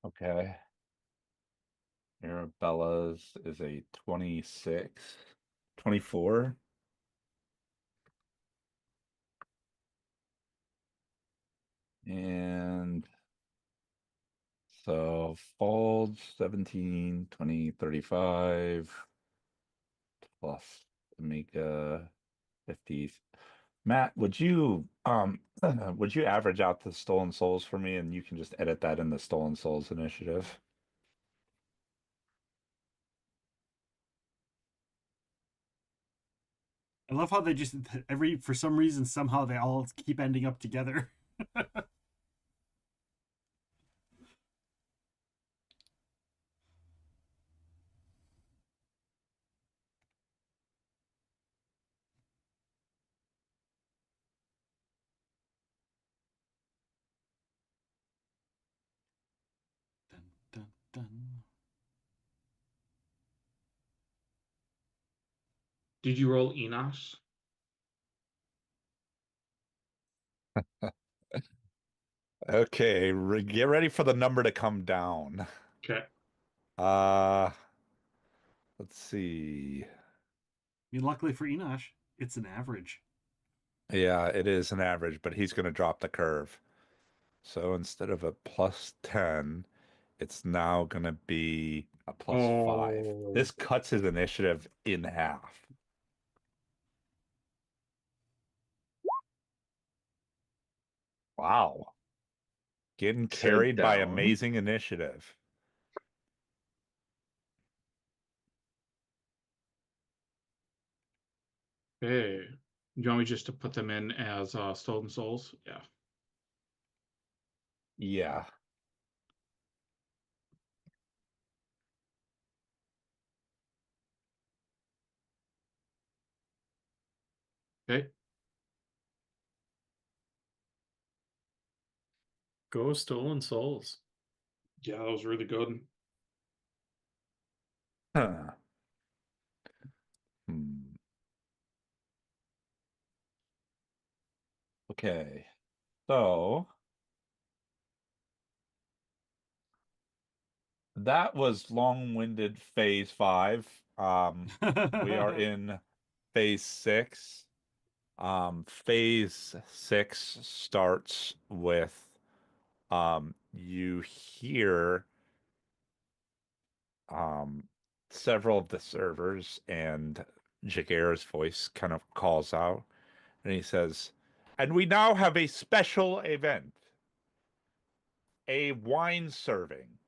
Okay. Arabella's is a 26. 24. And so Fold 17, 20, 35 plus Tamika 50. Matt, would you average out the stolen souls for me, and you can just edit that in the stolen souls initiative? I love how they just for some reason somehow they all keep ending up together. Did you roll Enosh? Okay, get ready for the number to come down. Okay. Let's see. I mean, luckily for Enosh, it's an average. Yeah, it is an average, but he's going to drop the curve. So instead of a +10, it's now going to be a +5. This cuts his initiative in half. Wow. Getting carried by amazing initiative. Hey, do you want me just to put them in as Stolen Souls? Yeah. Yeah. Okay. Go Stolen Souls. Yeah, that was really good. Huh. Okay. So that was long-winded phase 5. We are in phase 6. Phase 6 starts with you hear several of the servers, and Jagear's voice kind of calls out, and he says, "And we now have a special event, a wine serving,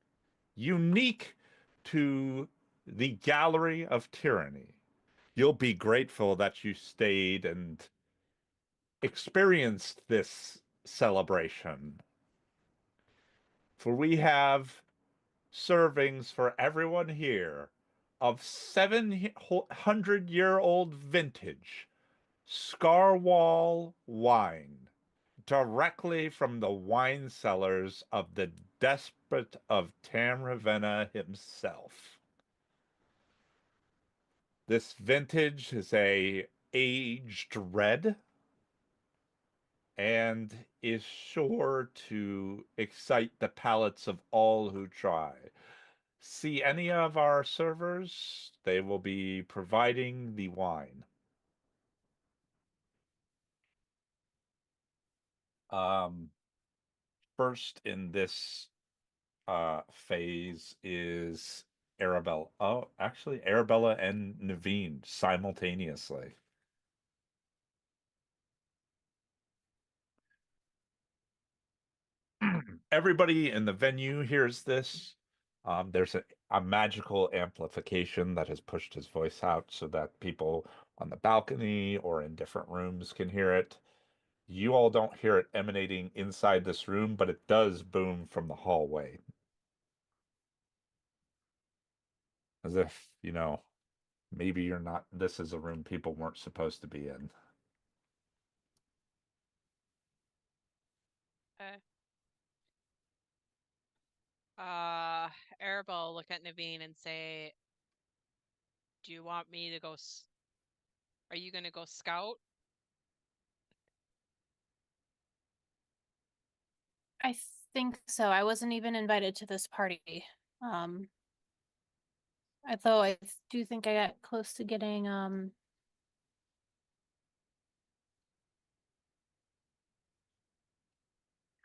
unique to the Gallery of Tyranny. You'll be grateful that you stayed and experienced this celebration. For we have servings for everyone here of 700-year-old vintage Scarwall wine, directly from the wine cellars of the Despot of Tam Ravenna himself. This vintage is a aged red and is sure to excite the palates of all who try. See any of our servers, they will be providing the wine." First in this phase is Arabella. Oh, actually, Arabella and Naveen simultaneously. Everybody in the venue hears this. There's a magical amplification that has pushed his voice out so that people on the balcony or in different rooms can hear it. You all don't hear it emanating inside this room, but it does boom from the hallway. As if, maybe you're not, this is a room people weren't supposed to be in. Okay. Arabelle will look at Naveen and say, "Do you want me to go? Are you gonna go scout?" I think so. I wasn't even invited to this party. Although I do think I got close to getting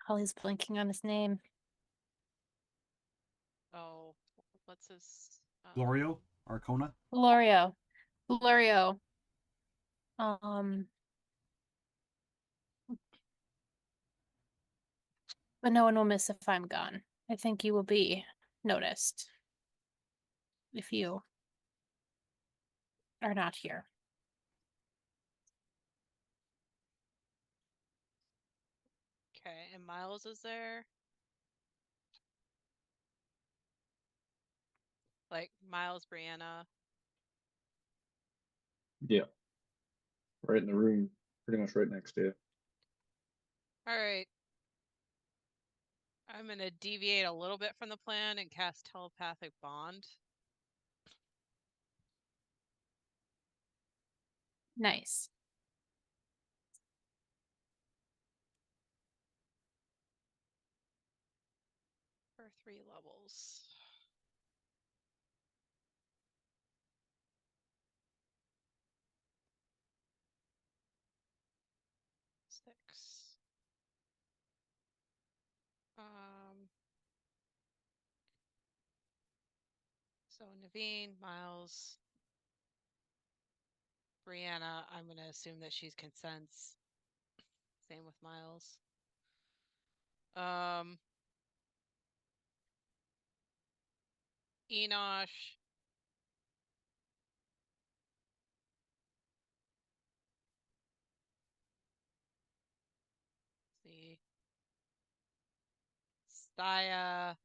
Holly's blinking on his name. Oh, what's his? Glorio? Arcona? Glorio. But no one will miss if I'm gone. I think you will be noticed if you are not here. Okay, and Miles is there. Like Miles, Brianna. Yeah. Right in the room, pretty much right next to you. All right. I'm gonna deviate a little bit from the plan and cast Telepathic Bond. Nice. For 3 levels. Six. So Naveen, Miles, Brianna, I'm gonna assume that she's consents. Same with Miles. Enosh. See. Staya.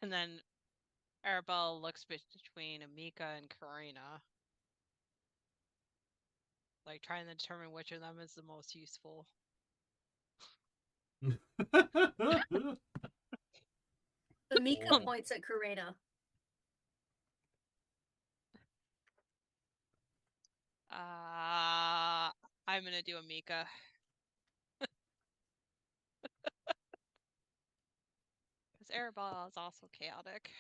And then Arabelle looks between Amika and Karina. Like trying to determine which of them is the most useful. Amika points at Karina. I'm gonna do Amika. Because Arabelle is also chaotic.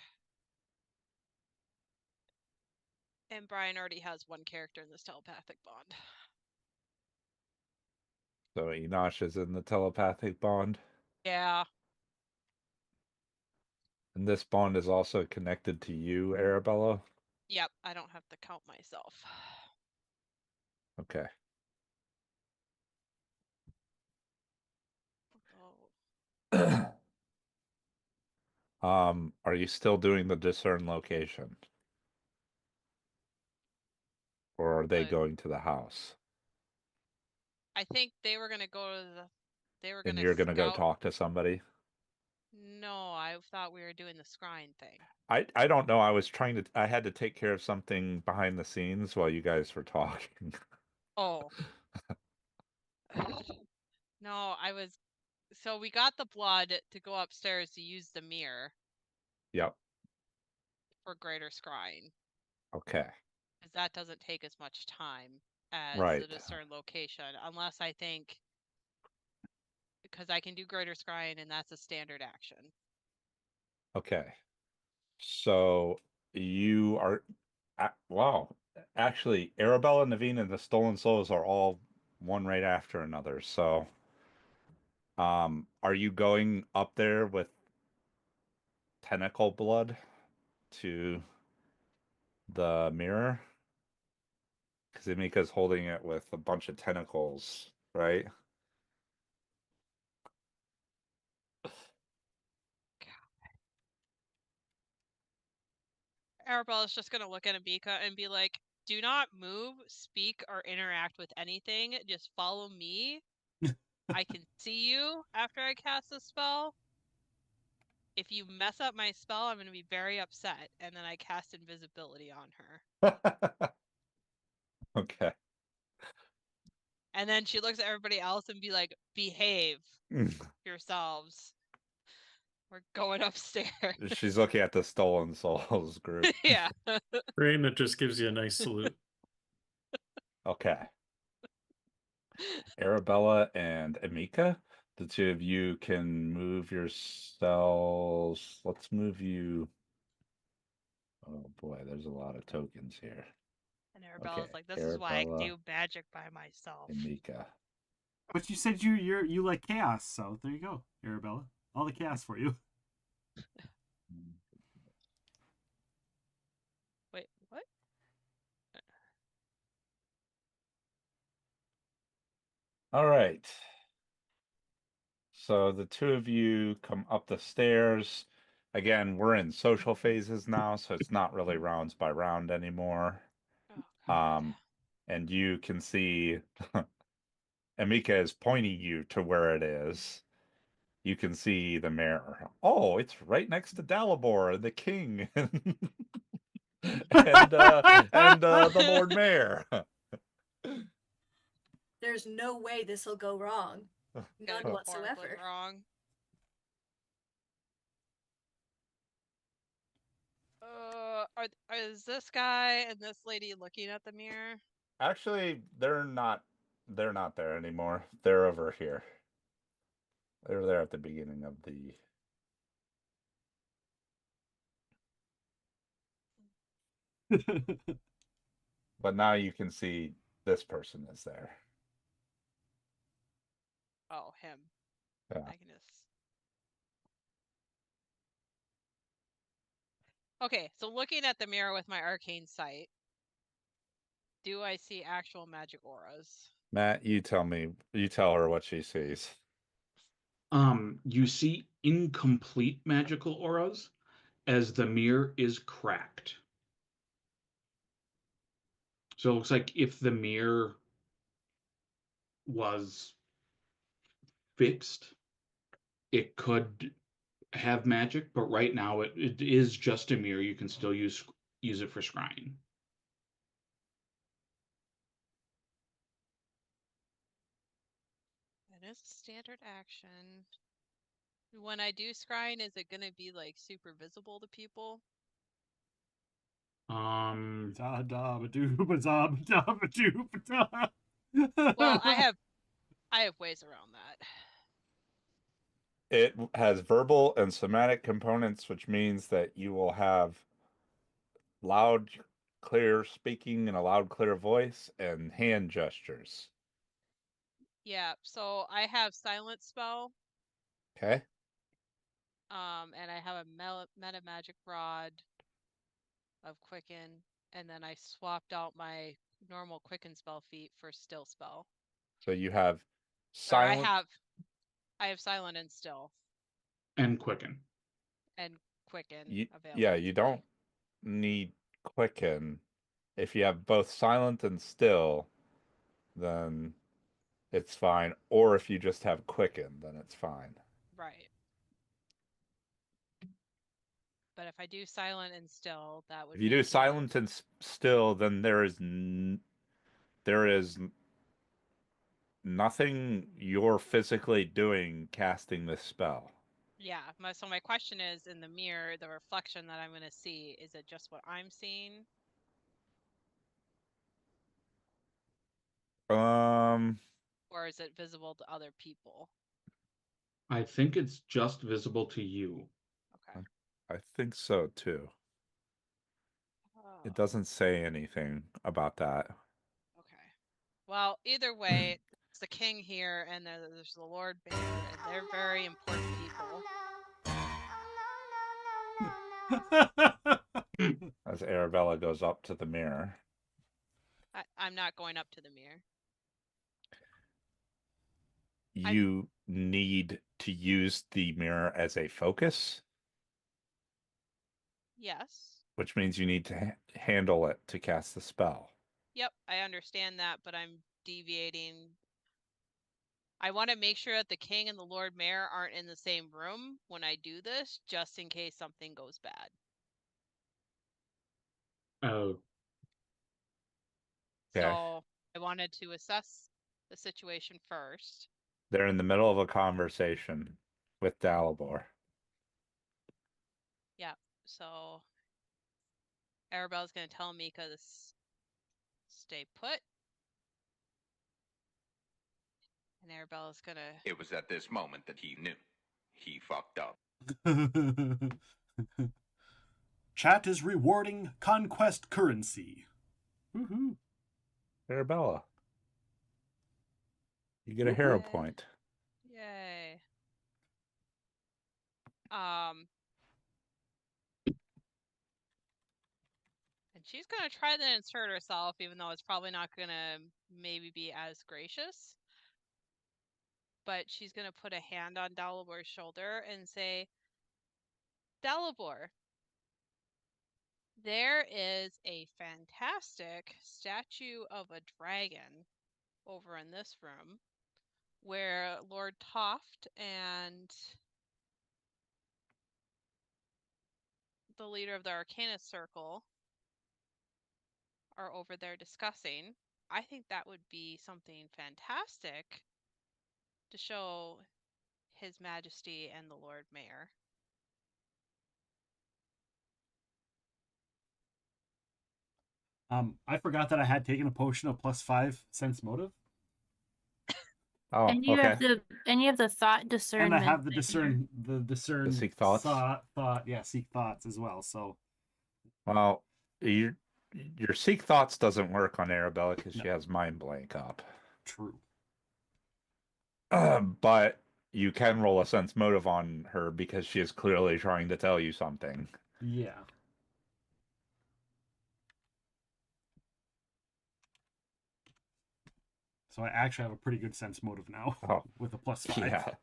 And Brian already has one character in this telepathic bond. So Enosh is in the telepathic bond? Yeah. And this bond is also connected to you, Arabella? Yep, I don't have to count myself. Okay. Are you still doing the discern location? Or are they going to the house? I think they were gonna go to the. They were And gonna. you're gonna go talk to somebody? No, I thought we were doing the scrying thing. I don't know. I had to take care of something behind the scenes while you guys were talking. Oh. No, I was. So we got the blood to go upstairs to use the mirror. Yep. For greater scrying. Okay. Because that doesn't take as much time as the discern location, unless I think. Because I can do greater scrying, and that's a standard action. Okay. So you are. Wow. Actually, Arabella, Naveen, and the Stolen Souls are all one right after another. So, are you going up there with tentacle blood to the mirror? Because Emika's holding it with a bunch of tentacles, right? Arabella's just gonna look at Amika and be like, do not move, speak, or interact with anything. Just follow me. I can see you after I cast a spell. If you mess up my spell, I'm going to be very upset. And then I cast invisibility on her. Okay. And then she looks at everybody else and be like, behave yourselves. We're going upstairs. She's looking at the Stolen Souls group. Yeah. Raina just gives you a nice salute. Okay. Arabella and Amika, the two of you can move yourselves. Let's move you. Oh boy, there's a lot of tokens here. And Arabella's like, this is why I do magic by myself. Amika. But you said you like chaos, so there you go, Arabella. All the chaos for you. Wait, what? All right. So the two of you come up the stairs. Again, we're in social phases now, so it's not really rounds by round anymore. And you can see Amika is pointing you to where it is. You can see the mirror. Oh, it's right next to Dalibor, the king, and the Lord Mayor. There's no way this will go wrong. None whatsoever. Wrong. Is this guy and this lady looking at the mirror? Actually, they're not there anymore. They're over here. They were there at the beginning of the But now you can see this person is there. Oh, him. Yeah. Agnes. Okay, so looking at the mirror with my arcane sight, do I see actual magic auras? Matt, you tell her what she sees. You see incomplete magical auras as the mirror is cracked. So it looks like if the mirror was fixed, it could have magic, but right now it is just a mirror. You can still use it for scrying. That is a standard action. When I do scrying, is it gonna be like super visible to people? Well, I have ways around that. It has verbal and somatic components, which means that you will have loud, clear speaking in a loud, clear voice and hand gestures. Yeah, so I have silent spell. Okay. And I have a meta magic rod of quicken, and then I swapped out my normal quicken spell feat for still spell. So you have silent. silent. I have silent and still. And quicken. And quicken available. Yeah, you don't need quicken. If you have both silent and still, then it's fine. Or if you just have quicken, then it's fine. Right. But if I do silent and still, that would. If you do silent and still, then there is nothing you're physically doing casting this spell. Yeah. So my question is, in the mirror, the reflection that I'm going to see, is it just what I'm seeing? Or is it visible to other people? I think it's just visible to you. Okay. I think so too. It doesn't say anything about that. Okay. Well, either way, it's the king here, and there's the Lord Mayor, and they're very important people. As Arabella goes up to the mirror. I'm not going up to the mirror. You need to use the mirror as a focus. Yes. Which means you need to handle it to cast the spell. Yep, I understand that, but I'm deviating. I want to make sure that the king and the Lord Mayor aren't in the same room when I do this, just in case something goes bad. Oh. Okay. So I wanted to assess the situation first. They're in the middle of a conversation with Dalibor. Yeah, so Arabella's going to tell Mika to stay put. And Arabella's going to... It was at this moment that he knew. He fucked up. Chat is rewarding conquest currency. Woohoo. Arabella. You get a hero point. Yay. And she's going to try to insert herself, even though it's probably not going to maybe be as gracious. But she's going to put a hand on Dalibor's shoulder and say, Dalibor, there is a fantastic statue of a dragon over in this room where Lord Toft and the leader of the Arcanist Circle are over there discussing. I think that would be something fantastic to show His Majesty and the Lord Mayor. I forgot that I had taken a potion of +5 sense motive. Oh, and you have the thought discernment. And I have the discern the seek thoughts. Seek thoughts as well. So, well, your seek thoughts doesn't work on Arabella because she has mind blank up. True. But you can roll a sense motive on her because she is clearly trying to tell you something. Yeah. So I actually have a pretty good sense motive now with a +5. Yeah.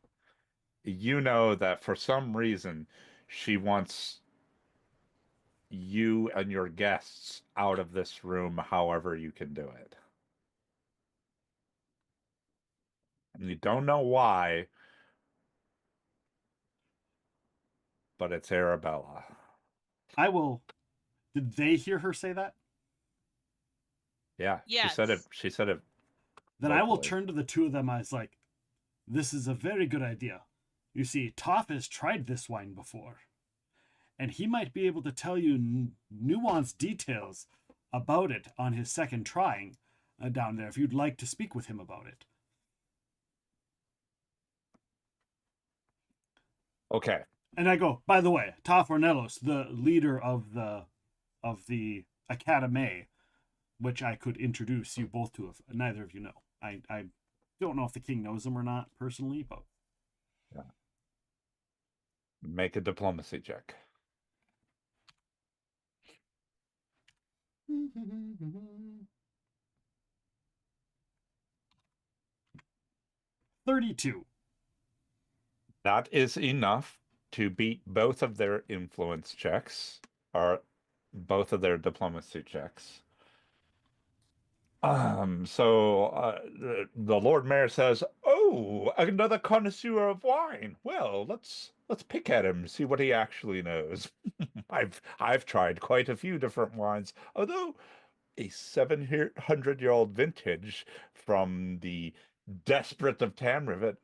You know that for some reason she wants you and your guests out of this room however you can do it. And you don't know why, but it's Arabella. I will. Did they hear her say that? Yeah. Yes. She said it. Then vocally. I will turn to the two of them as like, this is a very good idea. You see, Toph has tried this wine before, and he might be able to tell you nuanced details about it on his second trying down there if you'd like to speak with him about it. Okay. And I go, by the way, Toph Ornelos, the leader of the Academy, which I could introduce you both to if neither of you know. I don't know if the king knows him or not personally, but yeah. Make a diplomacy check. $32. That is enough to beat both of their influence checks, or both of their diplomacy checks. So the Lord Mayor says, "Oh, another connoisseur of wine. Well, let's pick at him, see what he actually knows. I've tried quite a few different wines, although a 700-year-old vintage from the Desperate of Tamriven,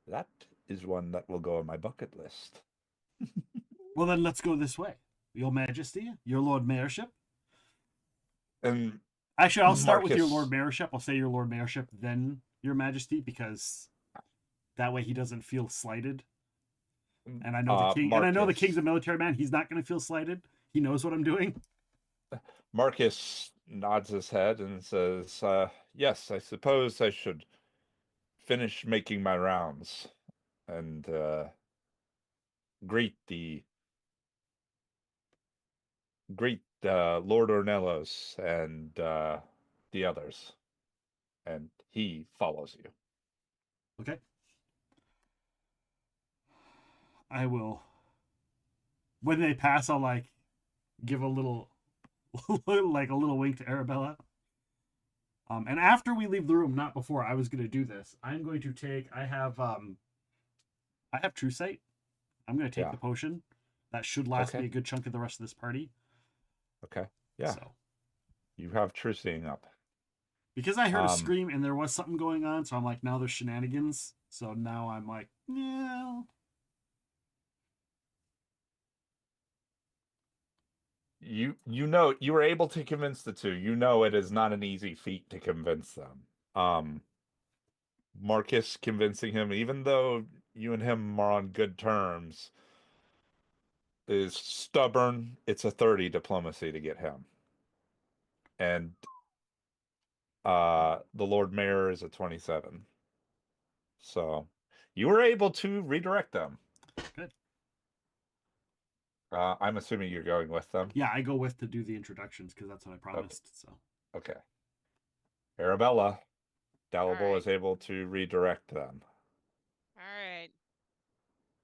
that is one that will go on my bucket list." Well, then let's go this way. Your Majesty, your Lord Mayorship. And actually, I'll start with your Lord Mayorship. I'll say your Lord Mayorship, then your Majesty, because that way he doesn't feel slighted. And I know the king. And I know the king's a military man. He's not going to feel slighted. He knows what I'm doing. Marcus nods his head and says, "Yes, I suppose I should finish making my rounds and greet Lord Ornelos and the others." And he follows you. Okay. I will. When they pass, I'll like give a little like a little wink to Arabella. And after we leave the room, not before, I was going to do this. I'm going to take. I have True Sight. I'm going to take the potion. That should last me a good chunk of the rest of this party. Okay. Yeah. So you have True Seeing up. Because I heard a scream and there was something going on, so I'm like, now there's shenanigans. So now I'm like, yeah. You know, you were able to convince the two. You know it is not an easy feat to convince them. Marcus convincing him, even though you and him are on good terms, is stubborn. It's a 30 diplomacy to get him. And the Lord Mayor is a 27. So you were able to redirect them. Good. I'm assuming you're going with them. Yeah, I go with to do the introductions because that's what I promised. Okay. Arabella, Dalibor is able to redirect them. All right.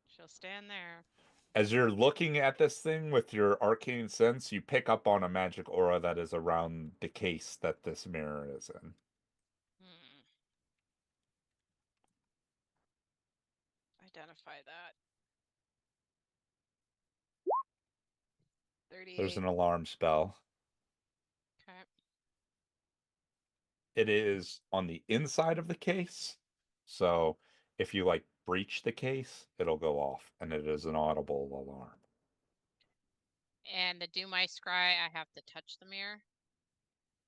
She'll stand there. As you're looking at this thing with your arcane sense, you pick up on a magic aura that is around the case that this mirror is in. Identify that. 38. There's an alarm spell. Okay. It is on the inside of the case. So if you like breach the case, it'll go off and it is an audible alarm. And to do my scry, I have to touch the mirror.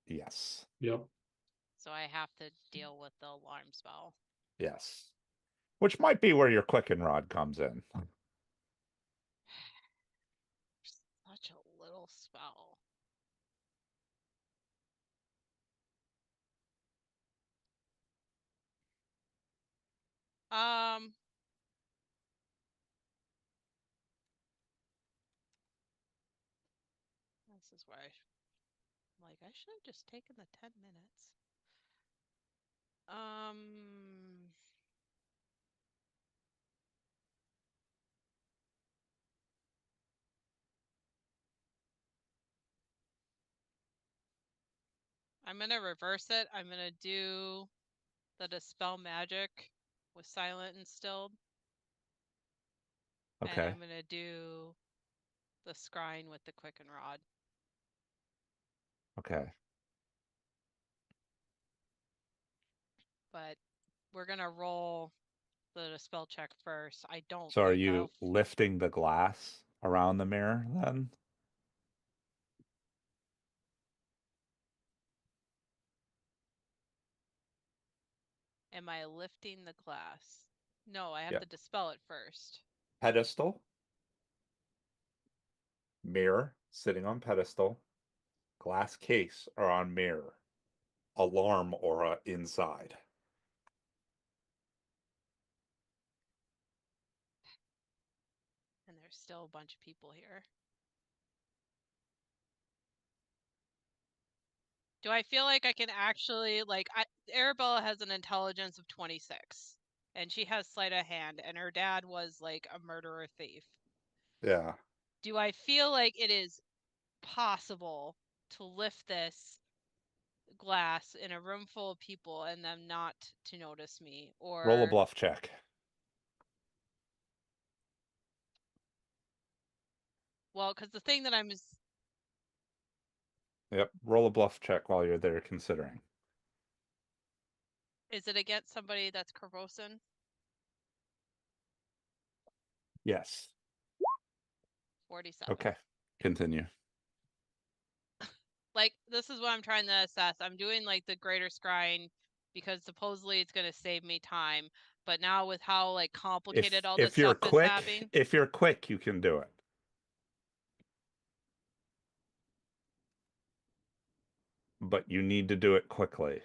Yes. Yep. So I have to deal with the alarm spell. Yes. Which might be where your Quicken Rod comes in. Such a little spell. This is where I should have just taken the 10 minutes. I'm going to reverse it. I'm going to do the Dispel Magic with Silent and Stilled. Okay. And I'm going to do the Scrying with the Quicken Rod. Okay. But we're going to roll the Dispel check first. I don't So are think you lifting the glass around the mirror then? Am I lifting the glass? No, I have to dispel it first. Pedestal. Mirror sitting on pedestal. Glass case or on mirror. Alarm aura inside. And there's still a bunch of people here. Do I feel like I can actually, Arabella has an intelligence of 26, and she has sleight of hand, and her dad was like a murderer thief. Yeah. Do I feel like it is possible to lift this glass in a room full of people and them not to notice me? Or roll a bluff check. Well, because the thing that Yep. Roll a bluff check while you're there considering. Is it against somebody that's Corvosan? Yes. 47. Okay. Continue. Like, this is what I'm trying to assess. I'm doing like the greater scrying because supposedly it's going to save me time. But now with how like complicated all this stuff is happening. If you're quick, you can do it. But you need to do it quickly.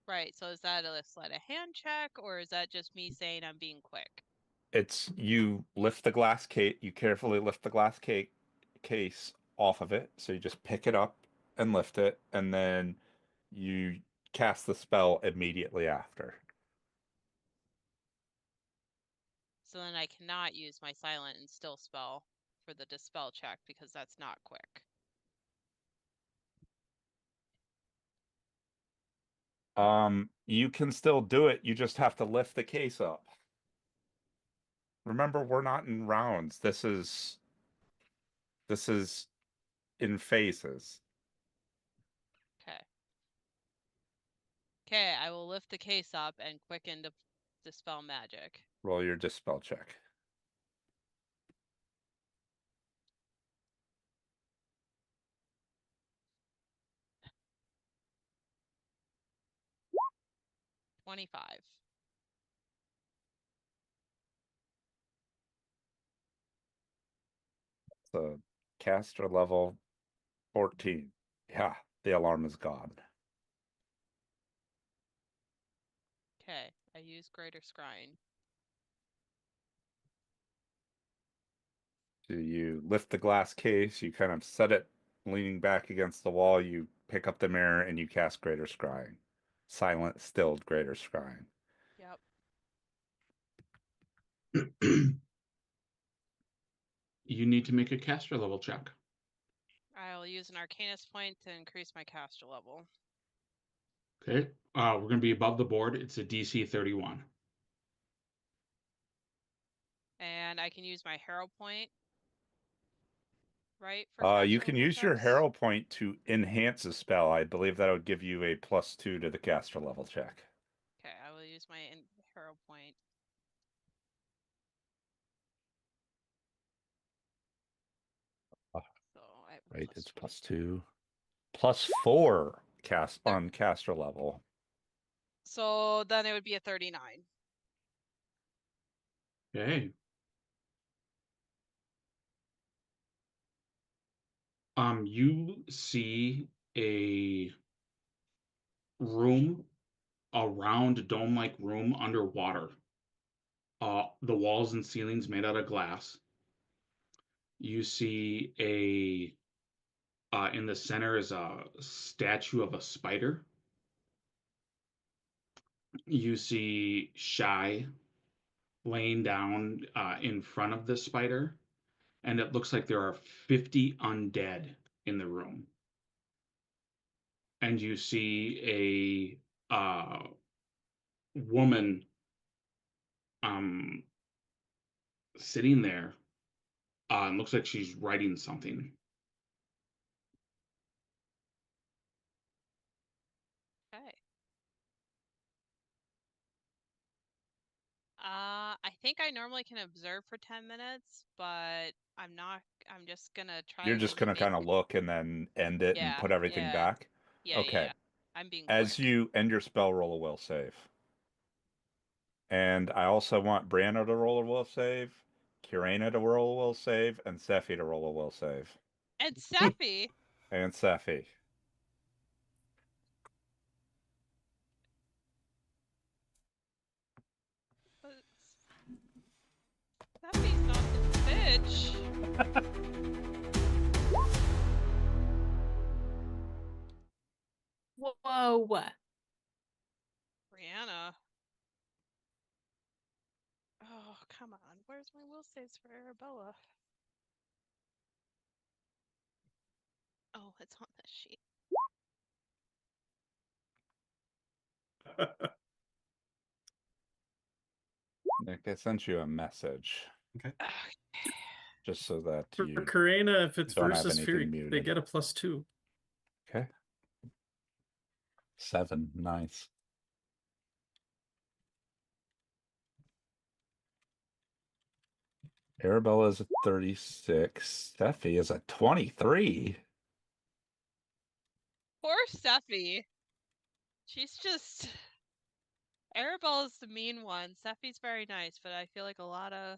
Right. So is that a sleight of hand check, or is that just me saying I'm being quick? It's you lift the glass case. You carefully lift the glass case off of it. So you just pick it up and lift it, and then you cast the spell immediately after. So then I cannot use my silent and still spell for the dispel check because that's not quick. You can still do it. You just have to lift the case up. Remember, we're not in rounds. This is in phases. Okay. Okay, I will lift the case up and quicken to dispel magic. Roll your dispel check. $25. So caster level 14. Yeah, the alarm is gone. Okay, I use greater scrying. So you lift the glass case, you kind of set it leaning back against the wall, you pick up the mirror, and you cast greater scrying. Silent, stilled, greater scrying. Yep. You need to make a caster level check. I'll use an Arcanist point to increase my caster level. Okay. We're going to be above the board. It's a DC 31. And I can use my Hero point, right? You can use your Hero point to enhance a spell. I believe that would give you a +2 to the caster level check. Okay, I will use my Hero point. Wait, it's +2. +4 cast on caster level. So then it would be a 39. Okay. You see a room, a round dome-like room underwater. The walls and ceilings made out of glass. You see in the center is a statue of a spider. You see Shy laying down in front of the spider, and it looks like there are 50 undead in the room. And you see a woman sitting there. And looks like she's writing something. Okay. I think I normally can observe for 10 minutes, but I'm not. I'm just gonna try. You're just gonna kind of look and then end it and put everything back. Okay. Yeah. I'm being As quick. you end your spell, roll a will save. And I also want Brianna to roll a will save, Kirana to roll a will save, and Sephi to roll a will save. And Sephi. And Sephi. Sephi's not the bitch. Whoa. Brianna. Oh, come on. Where's my will saves for Arabella? Oh, it's on this sheet. Nick, I sent you a message. Okay. Just so that For you Karina, if it's don't have versus anything Fury, muted. they get a +2. Okay. 7, nice. Arabella is a 36. Sephi is a 23. Poor Sephi. She's just. Arabella's the mean one. Sephi's very nice, but I feel like a lot of.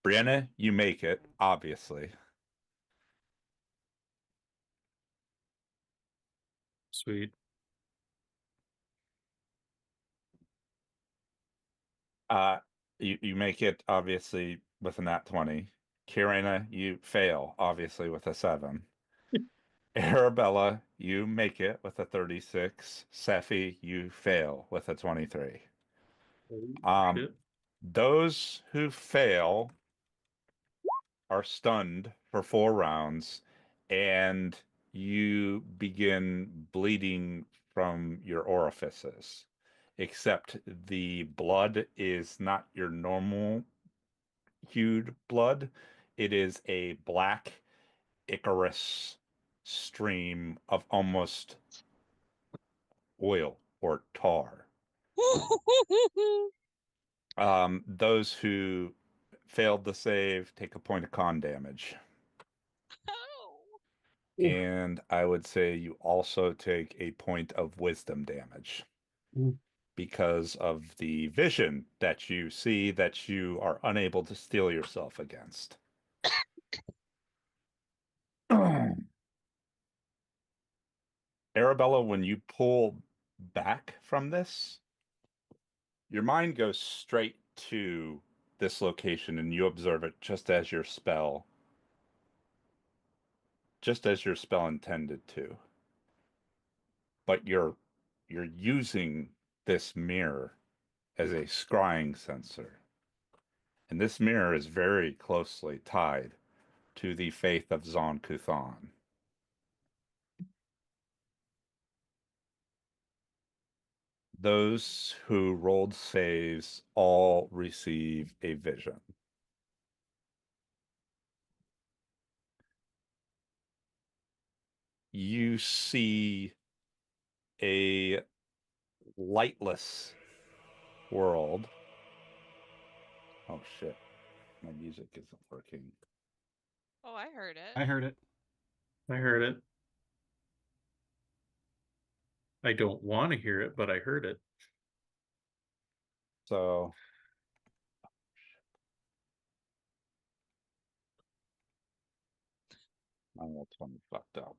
Brianna, you make it, obviously. Sweet. You make it, obviously, with a nat 20. Kirana, you fail, obviously, with a 7. Arabella, you make it with a 36. Sephi, you fail with a 23. Those who fail are stunned for 4 rounds, and you begin bleeding from your orifices. Except the blood is not your normal hued blood. It is a black Icarus stream of almost oil or tar. Those who failed the save take a point of con damage. And I would say you also take a point of wisdom damage. Because of the vision that you see that you are unable to steel yourself against. Arabella, when you pull back from this, your mind goes straight to this location and you observe it just as your spell intended to. But you're using this mirror as a scrying sensor. And this mirror is very closely tied to the faith of Zon Kuthan. Those who rolled saves all receive a vision. You see a lightless world. Oh shit, my music isn't working. Oh, I heard it. I heard it. I heard it. I don't want to hear it, but I heard it. So my roll 20 fucked up.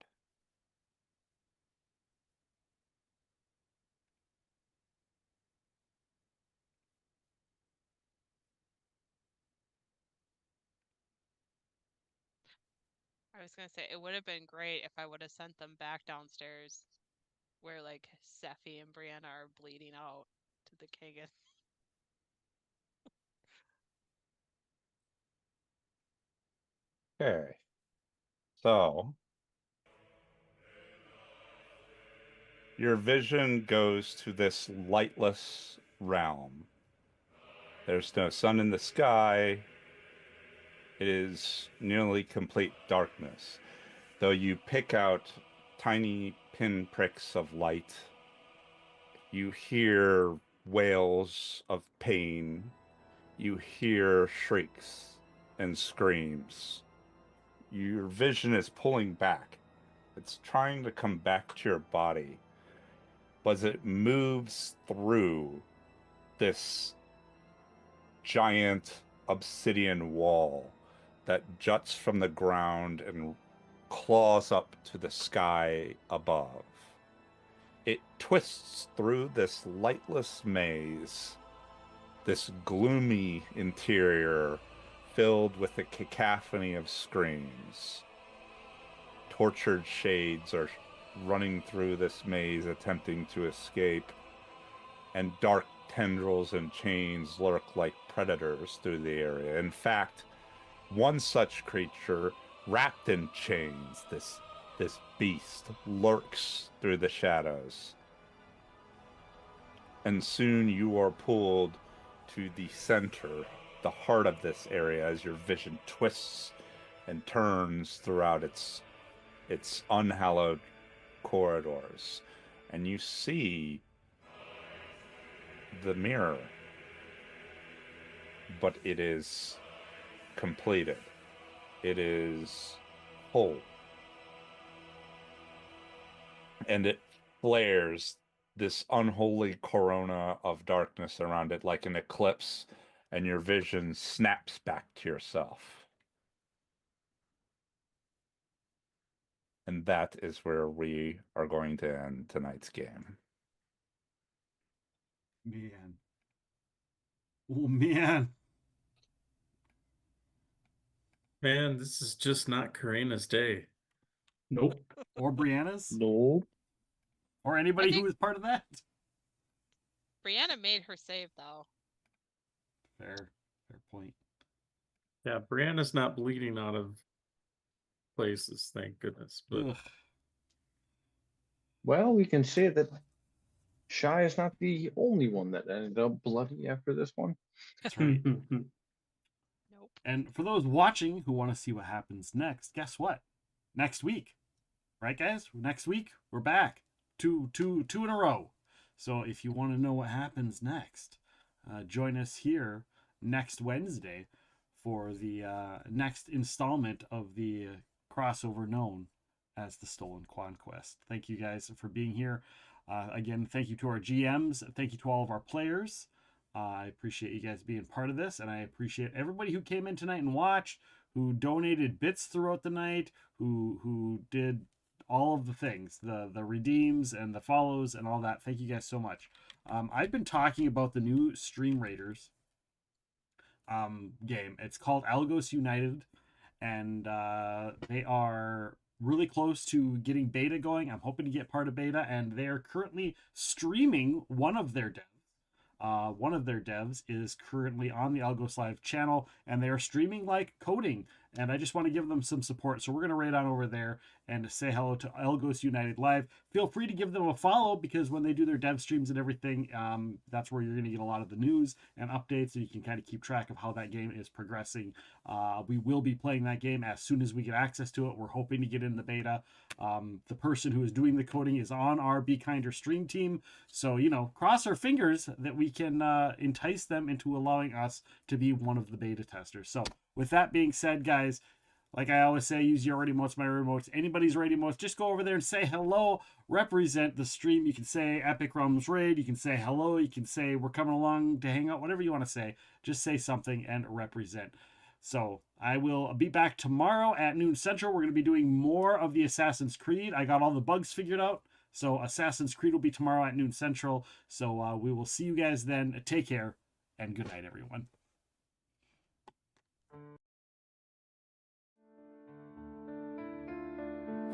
I was gonna say it would have been great if I would have sent them back downstairs where like Sephi and Brianna are bleeding out to the Kagan. Okay. So your vision goes to this lightless realm. There's no sun in the sky. It is nearly complete darkness. Though you pick out tiny pinpricks of light, you hear wails of pain. You hear shrieks and screams. Your vision is pulling back. It's trying to come back to your body. But as it moves through this giant obsidian wall that juts from the ground and claws up to the sky above, it twists through this lightless maze, this gloomy interior filled with a cacophony of screams. Tortured shades are running through this maze attempting to escape, and dark tendrils and chains lurk like predators through the area. In fact, one such creature wrapped in chains, this beast, lurks through the shadows. And soon you are pulled to the center, the heart of this area, as your vision twists and turns throughout its unhallowed corridors. And you see the mirror, but it is completed. It is whole. And it flares this unholy corona of darkness around it like an eclipse, and your vision snaps back to yourself. And that is where we are going to end tonight's game. Man. Oh, man. Man, this is just not Karina's day. Nope. Or Brianna's? Nope. Or anybody who was part of that? Brianna made her save though. Fair point. Yeah, Brianna's not bleeding out of places, thank goodness. But Ugh. Well, we can say that Shy is not the only one that ended up bloody after this one. That's right. Nope. And for those watching who want to see what happens next, guess what? Next week. Right, guys? Next week, we're back. Two in a row. So if you want to know what happens next, join us here next Wednesday for the next installment of the crossover known as the Stolen Conquest. Thank you guys for being here. Again, thank you to our GMs. Thank you to all of our players. I appreciate you guys being part of this, and I appreciate everybody who came in tonight and watched, who donated bits throughout the night, who did all of the things, the redeems and the follows and all that. Thank you guys so much. I've been talking about the new Stream Raiders game. It's called Algos United, and they are really close to getting beta going. I'm hoping to get part of beta, and they're currently streaming one of their devs. One of their devs is currently on the Algos Live channel, and they are streaming like coding, and I just want to give them some support. So we're going to raid on over there and say hello to Algos United Live. Feel free to give them a follow, because when they do their dev streams and everything, that's where you're going to get a lot of the news and updates, and you can kind of keep track of how that game is progressing. We will be playing that game as soon as we get access to it. We're hoping to get in the beta. The person who is doing the coding is on our Be Kinder stream team, so cross our fingers that we can entice them into allowing us to be one of the beta testers. So with that being said, guys, Like I always say, use your ready emotes, my remotes, anybody's ready emotes. Just go over there and say hello, represent the stream. You can say Epic Realms Raid, you can say hello, you can say we're coming along to hang out, whatever you want to say. Just say something and represent. So I will be back tomorrow at noon Central. We're going to be doing more of the Assassin's Creed. I got all the bugs figured out. So Assassin's Creed will be tomorrow at noon Central. So we will see you guys then. Take care and good night, everyone.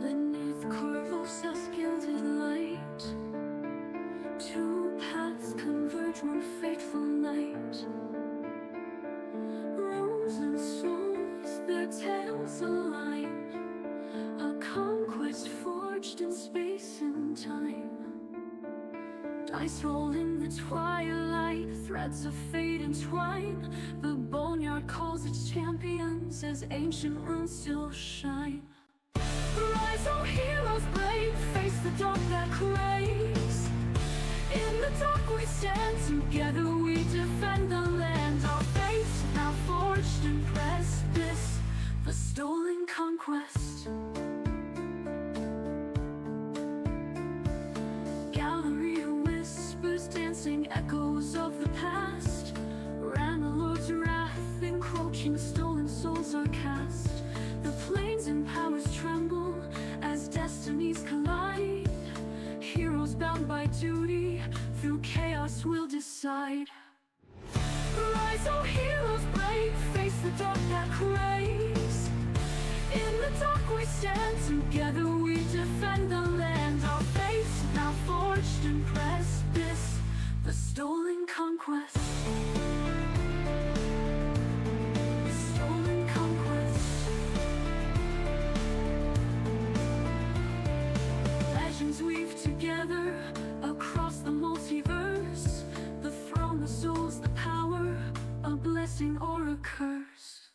Beneath curves of gilded light, two paths converge one fateful night. Rose and souls, their tales align, a conquest forged in space and time. Dice roll in the twilight, threads of fate entwine. The boneyard calls its champions as ancient runes still shine. Rise, oh heroes brave, face the dark that craves. In the dark we stand, together we defend the land. Our faith now forged in precipice, the stolen conquest. Galarion whispers, dancing echoes of the past. Ran the Lord's wrath, encroaching stolen souls are cast. The plains and powers tremble as destinies collide. Heroes bound by duty, through chaos will decide. Rise, oh heroes brave, face the dark that craves. In the dark we stand, together we defend the land. Our faith now forged in precipice, the stolen conquest. The stolen conquest. Legends weave together across the multiverse. The throne, the souls, the power, a blessing or a curse.